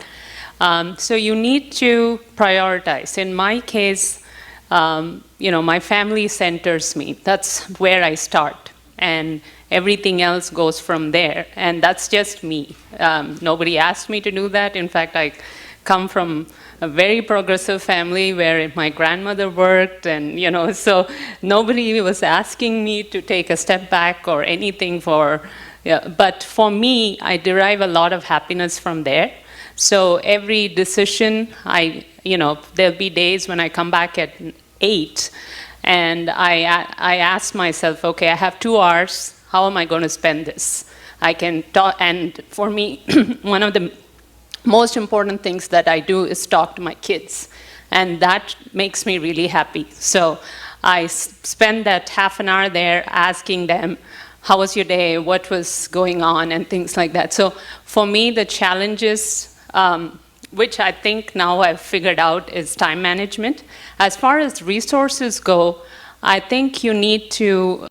Speaker 17: So you need to prioritize. In my case, my family centers me. That's where I start. And everything else goes from there, and that's just me. Nobody asked me to do that. In fact, I come from a very progressive family where my grandmother worked, and so nobody was asking me to take a step back or anything but for me, I derive a lot of happiness from there. So every decision, there'll be days when I come back at 8, and I ask myself, okay, I have 2 hours. How am I going to spend this? I can talk, and for me, one of the most important things that I do is talk to my kids, and that makes me really happy. So I spend that half an hour there asking them, how was your day, what was going on, and things like that. So for me, the challenges, which I think now I've figured out, is time management. As far as resources go, I think you need to,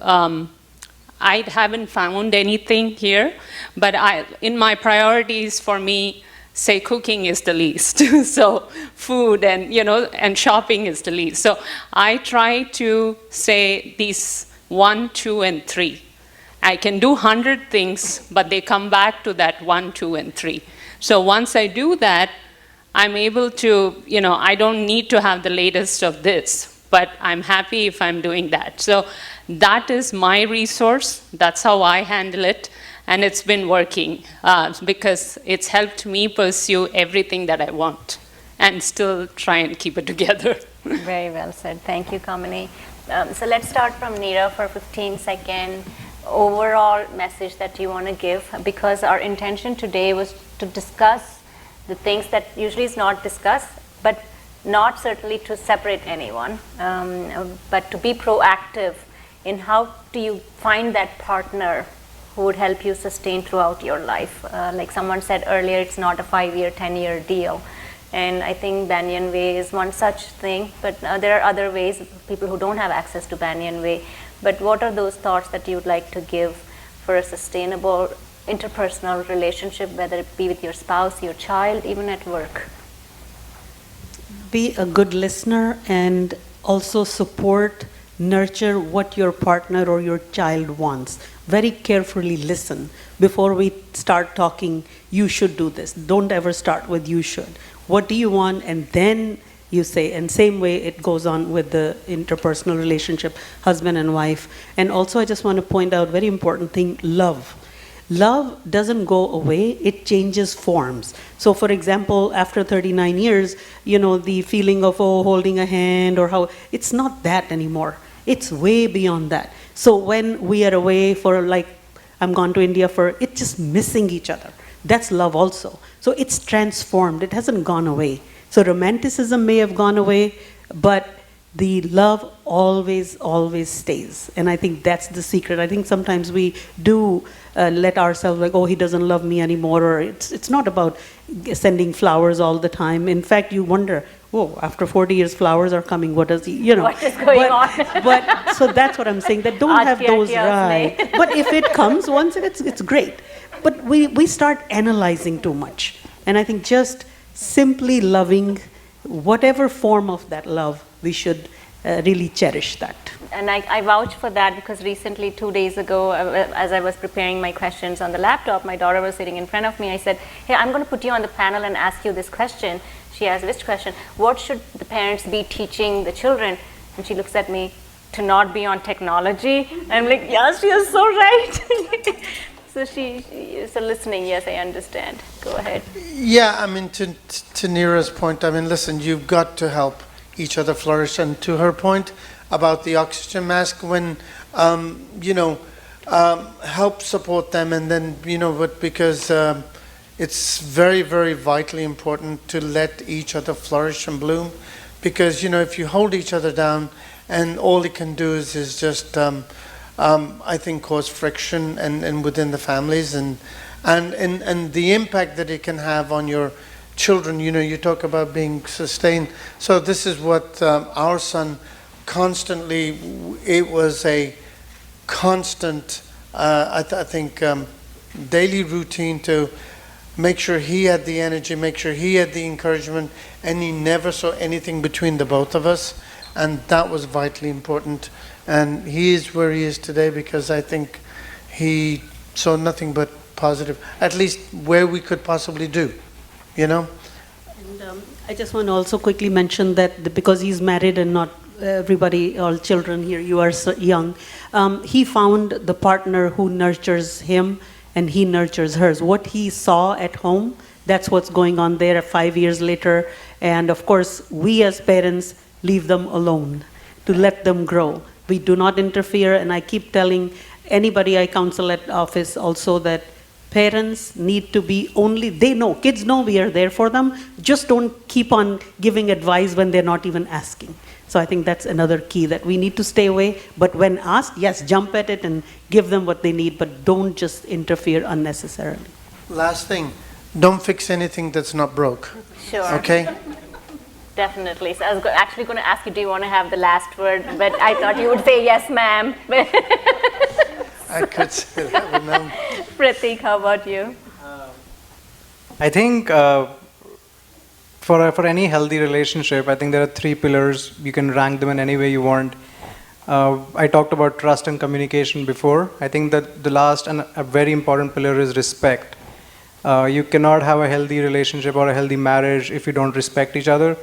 Speaker 17: I haven't found anything here, but in my priorities, for me, say cooking is the least. So food and shopping is the least. So I try to say these 1, 2, and 3. I can do 100 things, but they come back to that 1, 2, and 3. So once I do that, I'm able to, I don't need to have the latest of this, but I'm happy if I'm doing that. So that is my resource. That's how I handle it. And it's been working because it's helped me pursue everything that I want and still try and keep it together.
Speaker 1: Very well said. Thank you, Kamini. So let's start from Neera for 15 seconds. overall message that you want to give? Because our intention today was to discuss the things that usually is not discussed, but not certainly to separate anyone, but to be proactive in how do you find that partner who would help you sustain throughout your life. Like someone said earlier, it's not a 5-year, 10-year deal. And I think Banyan Way is one such thing, but there are other ways, people who don't have access to Banyan Way. But what are those thoughts that you would like to give for a sustainable interpersonal relationship, whether it be with your spouse, your child, even at work?
Speaker 7: Be a good listener and also support, nurture what your partner or your child wants. Very carefully listen. Before we start talking, you should do this. Don't ever start with you should. What do you want? And then you say, and same way it goes on with the interpersonal relationship, husband and wife. And also I just want to point out very important thing, love. Love doesn't go away, it changes forms. So for example, after 39 years, the feeling of, holding a hand or how, it's not that anymore. It's way beyond that. So when we are away for I'm gone to India for, it's just missing each other. That's love also. So it's transformed, it hasn't gone away. So romanticism may have gone away, but the love always, always stays. And I think that's the secret. I think sometimes we do let ourselves he doesn't love me anymore, or it's not about sending flowers all the time. In fact, you wonder, after 40 years, flowers are coming, what does he,
Speaker 1: What is going on?
Speaker 7: But so that's what I'm saying, that don't have those right. But if it comes once, it's great. But we start analyzing too much. And I think just simply loving, whatever form of that love, we should really cherish that.
Speaker 1: And I vouch for that, because recently, 2 days ago, as I was preparing my questions on the laptop, my daughter was sitting in front of me. I said, hey, I'm going to put you on the panel and ask you this question. She asked, which question? What should the parents be teaching the children? And she looks at me, to not be on technology. And I'm like, yes, you're so right. So so listening, yes, I understand. Go ahead.
Speaker 12: Yeah, I mean, to Neera's point, I mean, listen, you've got to help each other flourish. And to her point about the oxygen mask, when, help support them, and then, because it's very, very vitally important to let each other flourish and bloom. Because, if you hold each other down and all it can do is just, I think, cause friction and within the families and the impact that it can have on your children. You talk about being sustained. So this is what our son constantly, it was a constant, I think, daily routine to make sure he had the energy, make sure he had the encouragement, and he never saw anything between the both of us. And that was vitally important. And he is where he is today because I think he saw nothing but positive, at least where we could possibly do, And
Speaker 7: I just want to also quickly mention that because he's married and not everybody, all children here, you are so young, he found the partner who nurtures him and he nurtures hers. What he saw at home, that's what's going on there 5 years later. And of course, we as parents leave them alone to let them grow. We do not interfere, and I keep telling anybody I counsel at office also that parents need to be kids know we are there for them, just don't keep on giving advice when they're not even asking. So I think that's another key, that we need to stay away, but when asked, yes, jump at it and give them what they need, but don't just interfere unnecessarily.
Speaker 12: Last thing, don't fix anything that's not broke.
Speaker 1: Sure.
Speaker 12: Okay?
Speaker 1: Definitely. So I was actually going to ask you, do you want to have the last word? But I thought you would say yes, ma'am.
Speaker 12: I could say that, but no.
Speaker 1: Pratik, how about you?
Speaker 15: I think for any healthy relationship, I think there are 3 pillars. You can rank them in any way you want. I talked about trust and communication before. I think that the last and a very important pillar is respect. You cannot have a healthy relationship or a healthy marriage if you don't respect each other.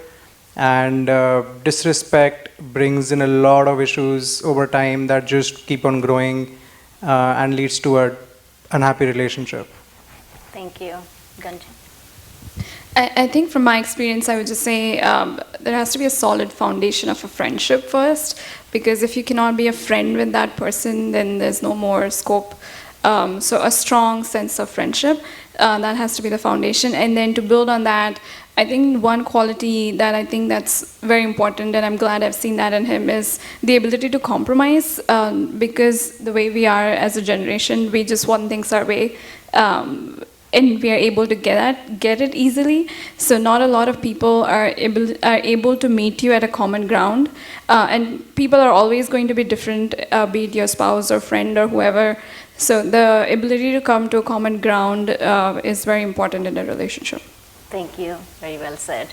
Speaker 15: And disrespect brings in a lot of issues over time that just keep on growing and leads to an unhappy relationship.
Speaker 1: Thank you. Gunjan.
Speaker 14: I think from my experience, I would just say there has to be a solid foundation of a friendship first, because if you cannot be a friend with that person, then there's no more scope. So a strong sense of friendship, that has to be the foundation. And then to build on that, I think one quality that I think that's very important, and I'm glad I've seen that in him, is the ability to compromise, because the way we are as a generation, we just want things our way. And we are able to get it easily. So not a lot of people are able to meet you at a common ground. And people are always going to be different, be it your spouse or friend or whoever. So the ability to come to a common ground is very important in a relationship.
Speaker 1: Thank you. Very well said.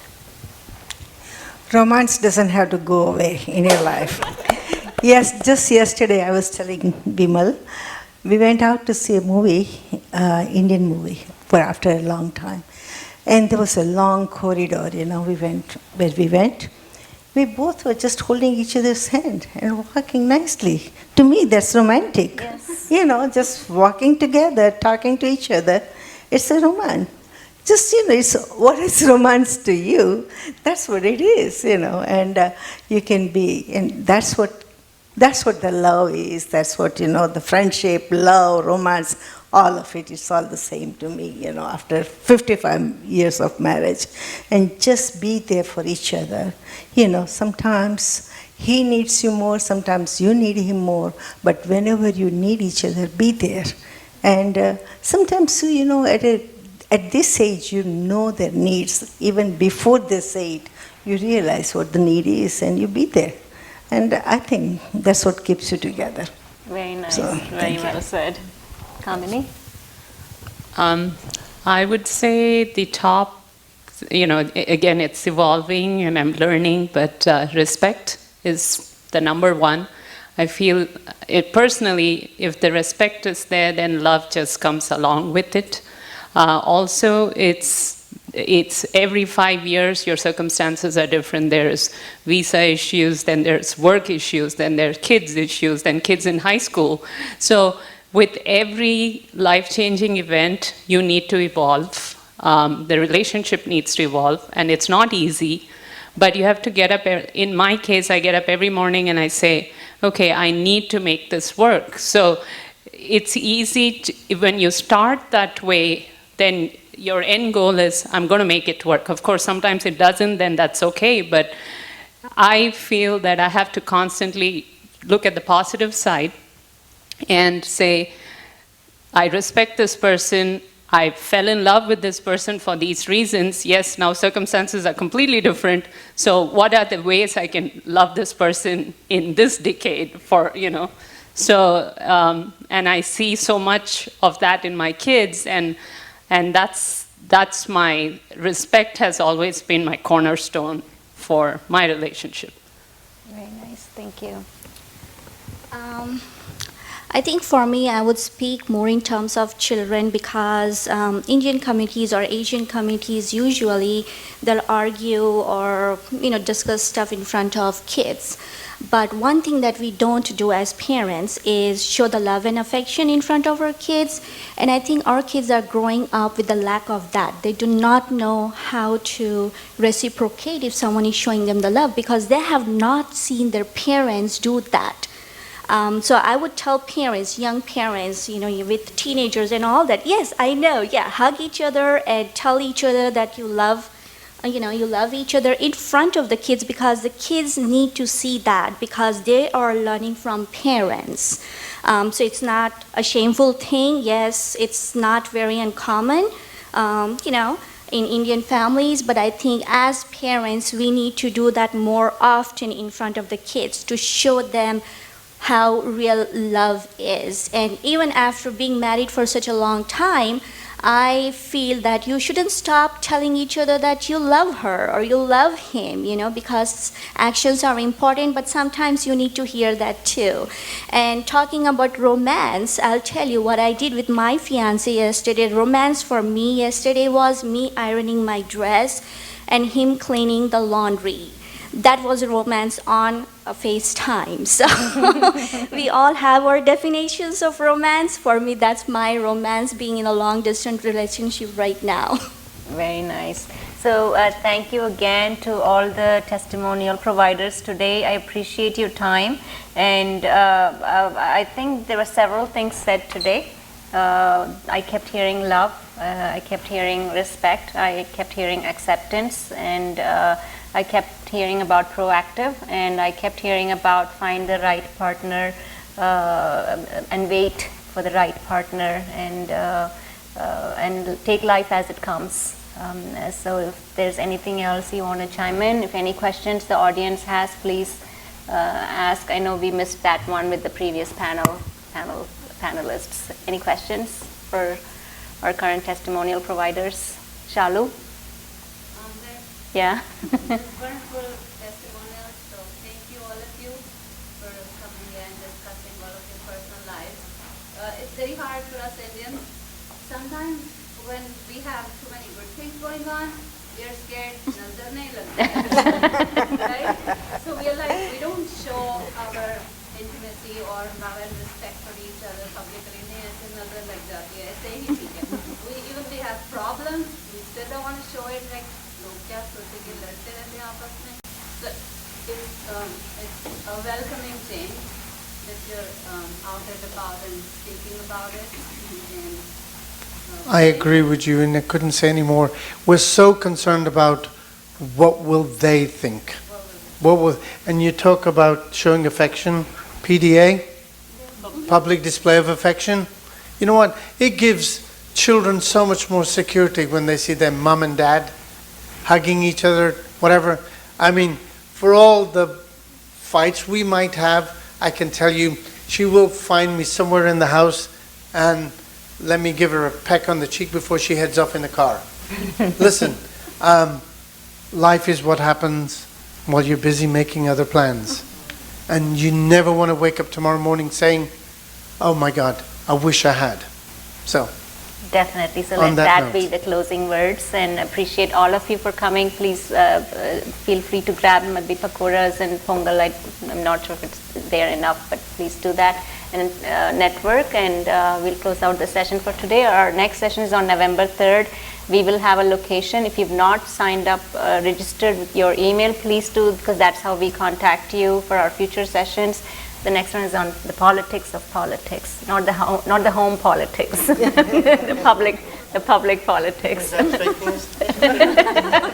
Speaker 13: Romance doesn't have to go away in your life. Yes, just yesterday I was telling Bimal, we went out to see a movie, Indian movie, for after a long time. And there was a long corridor, we went, where we went. We both were just holding each other's hand and walking nicely. To me, that's romantic. Yes. Just walking together, talking to each other. It's a romance. Just, it's what is romance to you, that's what it is, and you can be, and that's what the love is, that's what, the friendship, love, romance, all of it is all the same to me, after 55 years of marriage. And just be there for each other. Sometimes he needs you more, sometimes you need him more, but whenever you need each other, be there. And sometimes, at this age, their needs. Even before they say it, you realize what the need is and you be there. And I think that's what keeps you together.
Speaker 1: Very nice.
Speaker 13: So,
Speaker 1: very well said. Kamini?
Speaker 17: I would say the top, again, it's evolving and I'm learning, but respect is the number one. I feel it personally, if the respect is there, then love just comes along with it. Also, it's every 5 years your circumstances are different. There's visa issues, then there's work issues, then there's kids issues, then kids in high school. So with every life-changing event, you need to evolve. The relationship needs to evolve, and it's not easy, but you have to get up. In my case, I get up every morning and I say, okay, I need to make this work. So it's easy when you start that way, then your end goal is, I'm going to make it work. Of course, sometimes it doesn't, then that's okay. But I feel that I have to constantly look at the positive side and say, I respect this person. I fell in love with this person for these reasons. Yes, now circumstances are completely different. So what are the ways I can love this person in this decade So, and I see so much of that in my kids, and that's my respect has always been my cornerstone for my relationship.
Speaker 1: Very nice, thank you.
Speaker 16: I think for me, I would speak more in terms of children, because Indian communities or Asian communities, usually they'll argue or discuss stuff in front of kids. But one thing that we don't do as parents is show the love and affection in front of our kids. And I think our kids are growing up with the lack of that. They do not know how to reciprocate if someone is showing them the love, because they have not seen their parents do that. So I would tell parents, young parents, with teenagers and all that, yes, I know, hug each other and tell each other that you love each other in front of the kids, because the kids need to see that, because they are learning from parents. So it's not a shameful thing. Yes, it's not very uncommon, in Indian families, but I think as parents, we need to do that more often in front of the kids to show them how real love is. And even after being married for such a long time, I feel that you shouldn't stop telling each other that you love her or you love him, because actions are important, but sometimes you need to hear that too. And talking about romance, I'll tell you what I did with my fiancé yesterday. Romance for me yesterday was me ironing my dress and him cleaning the laundry. That was romance on FaceTime. So we all have our definitions of romance. For me, that's my romance, being in a long-distance relationship right now.
Speaker 1: Very nice. So thank you again to all the testimonial providers today. I appreciate your time, and I think there were several things said today. I kept hearing love, I kept hearing respect, I kept hearing acceptance, and I kept hearing about proactive, and I kept hearing about find the right partner and wait for the right partner, and take life as it comes. So if there's anything else you want to chime in, if any questions the audience has, please ask. I know we missed that one with the previous panelists. Any questions for our current testimonial providers? Shalu? Yeah.
Speaker 18: Wonderful testimonials. So thank you all of you for coming here and discussing all of your personal lives. It's very hard for us Indians. Sometimes when we have too many good things going on, we are scared. Nazar nahi lagta. Right? So we are like, we don't show our intimacy or love and respect for each other publicly. नहीं ऐसे नजर लग जाती है. ऐसे ही ठीक है. Even we have problems, we still don't want to show it. Like लोग क्या सोचेंगे, लड़ते रहते हैं आपस में. So it's a welcoming change that you're out and about and speaking about it. And
Speaker 12: I agree with you, and I couldn't say any more. We're so concerned about what will they think. And you talk about showing affection, PDA, public display of affection. You know what? It gives children so much more security when they see their mum and dad hugging each other, whatever. I mean, for all the fights we might have, I can tell you, she will find me somewhere in the house and let me give her a peck on the cheek before she heads off in the car. Listen, life is what happens while you're busy making other plans. And you never want to wake up tomorrow morning saying, oh my God, I wish I had. So.
Speaker 1: Definitely. So
Speaker 12: On
Speaker 1: let that
Speaker 12: note.
Speaker 1: be the closing words, and appreciate all of you for coming. Please feel free to grab Madhi Pakoras and Pongal. I'm not sure if it's there enough, but please do that. And network, and we'll close out the session for today. Our next session is on November 3rd. We will have a location. If you've not signed up, registered with your email, please do, because that's how we contact you for our future sessions. The next one is on the politics of politics, not the home politics, the public politics.
Speaker 19: Fake news.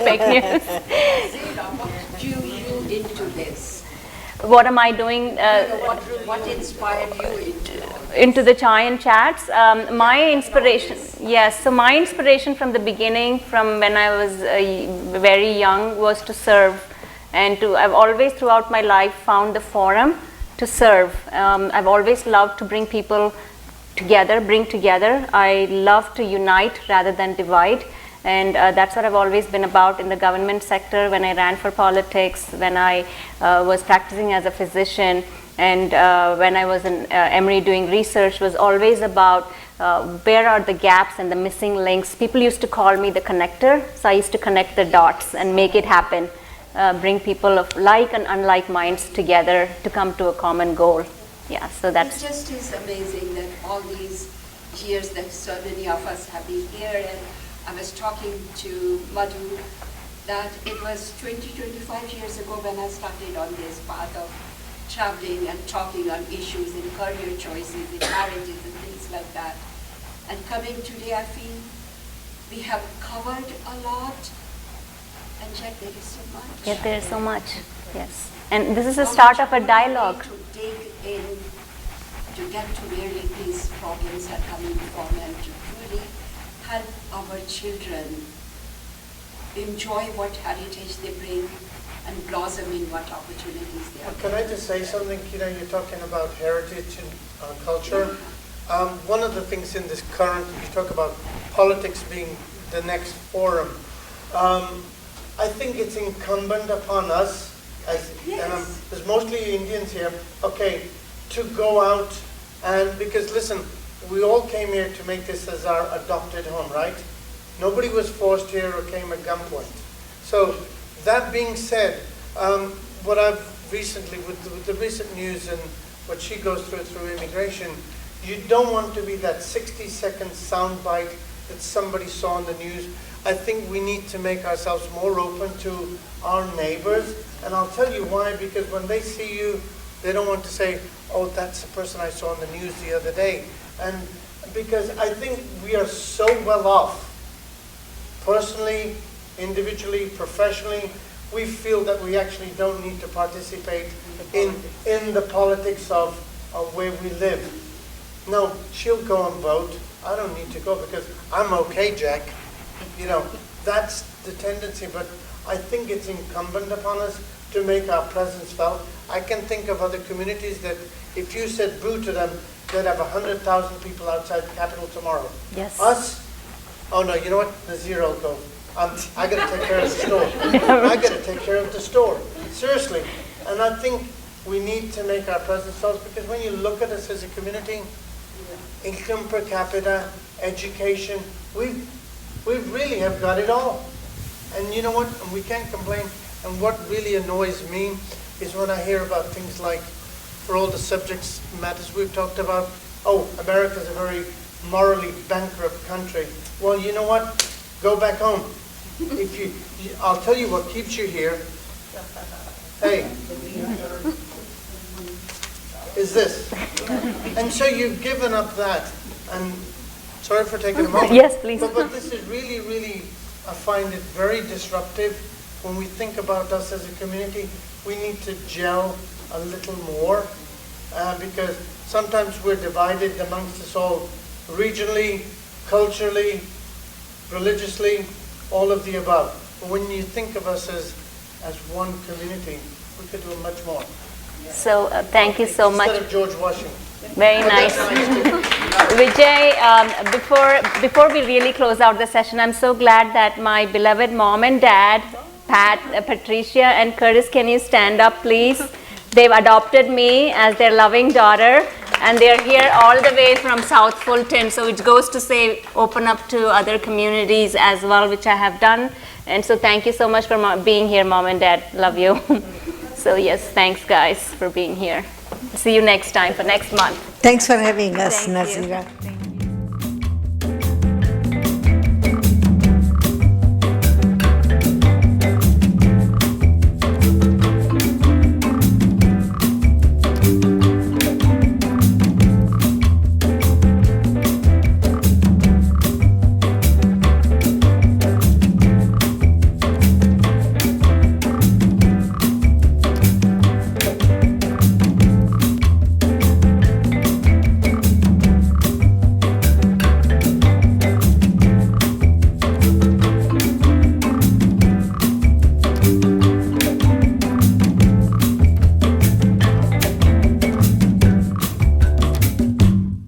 Speaker 1: Fake news.
Speaker 19: What drew you into this?
Speaker 1: What am I doing?
Speaker 19: What inspired you
Speaker 1: Into the chai and chats? My inspiration, yes. So my inspiration from the beginning, from when I was very young, was to serve, and I've always throughout my life found the forum to serve. I've always loved to bring people together, bring together. I love to unite rather than divide. And that's what I've always been about in the government sector, when I ran for politics, when I was practicing as a physician, and when I was in Emory doing research, was always about where are the gaps and the missing links. People used to call me the connector, so I used to connect the dots and make it happen. Bring people of like and unlike minds together to come to a common goal. Yeah, so that's...
Speaker 19: It just is amazing that all these years that so many of us have been here, and I was talking to Madhu that it was 25 years ago when I started on this path of traveling and talking on issues in career choices, in marriages and things like that. And coming today, I feel we have covered a lot, and yet there is so much.
Speaker 1: Yet there is so much, yes. And this is the start of a dialogue.
Speaker 19: To dig in, to get to where these problems are coming from, and to truly help our children enjoy what heritage they bring and blossom in what opportunities they have.
Speaker 12: Can I just say something? You know, you're talking about heritage and culture. One of the things in this current, you talk about politics being the next forum. I think it's incumbent upon us, and there's mostly Indians here, okay, to go out and, because listen, we all came here to make this as our adopted home, right? Nobody was forced here or came at gunpoint. So that being said, what I've recently, with the recent news and what she goes through immigration, you don't want to be that 60-second soundbite that somebody saw on the news, I think we need to make ourselves more open to our neighbors. And I'll tell you why, because when they see you, they don't want to say, oh, that's the person I saw on the news the other day. And because I think we are so well off, personally, individually, professionally, we feel that we actually don't need to participate in the politics of where we live. No, she'll go and vote. I don't need to go because I'm okay, Jack. You know, that's the tendency, but I think it's incumbent upon us to make our presence felt. I can think of other communities that if you said boo to them, they'd have 100,000 people outside the Capitol tomorrow.
Speaker 1: Yes.
Speaker 12: Us? Oh no, you know what? The zero go. I got to take care of the store. I got to take care of the store. Seriously. And I think we need to make our presence felt because when you look at us as a community, income per capita, education, we really have got it all. And you know what? And we can't complain. And what really annoys me is when I hear about things like, for all the subjects matters we've talked about, oh, America's a very morally bankrupt country. Well, you know what? Go back home. I'll tell you what keeps you here. Hey, is this. And so you've given up that. And sorry for taking a moment.
Speaker 1: Yes, please.
Speaker 12: But this is really, really, I find it very disruptive. When we think about us as a community, we need to gel a little more because sometimes we're divided amongst us all regionally, culturally, religiously, all of the above. But when you think of us as one community, we could do much more.
Speaker 1: So thank you so much.
Speaker 12: Instead of George Washington.
Speaker 1: Very nice. Vijay, before we really close out the session, I'm so glad that my beloved mom and dad, Pat, Patricia, and Curtis, can you stand up, please? They've adopted me as their loving daughter, and they're here all the way from South Fulton, so it goes to say open up to other communities as well, which I have done. And so thank you so much for being here, Mom and Dad. Love you. So yes, thanks guys for being here. See you next time for next month.
Speaker 13: Thanks for having us,
Speaker 1: Thank you.
Speaker 13: Nazira.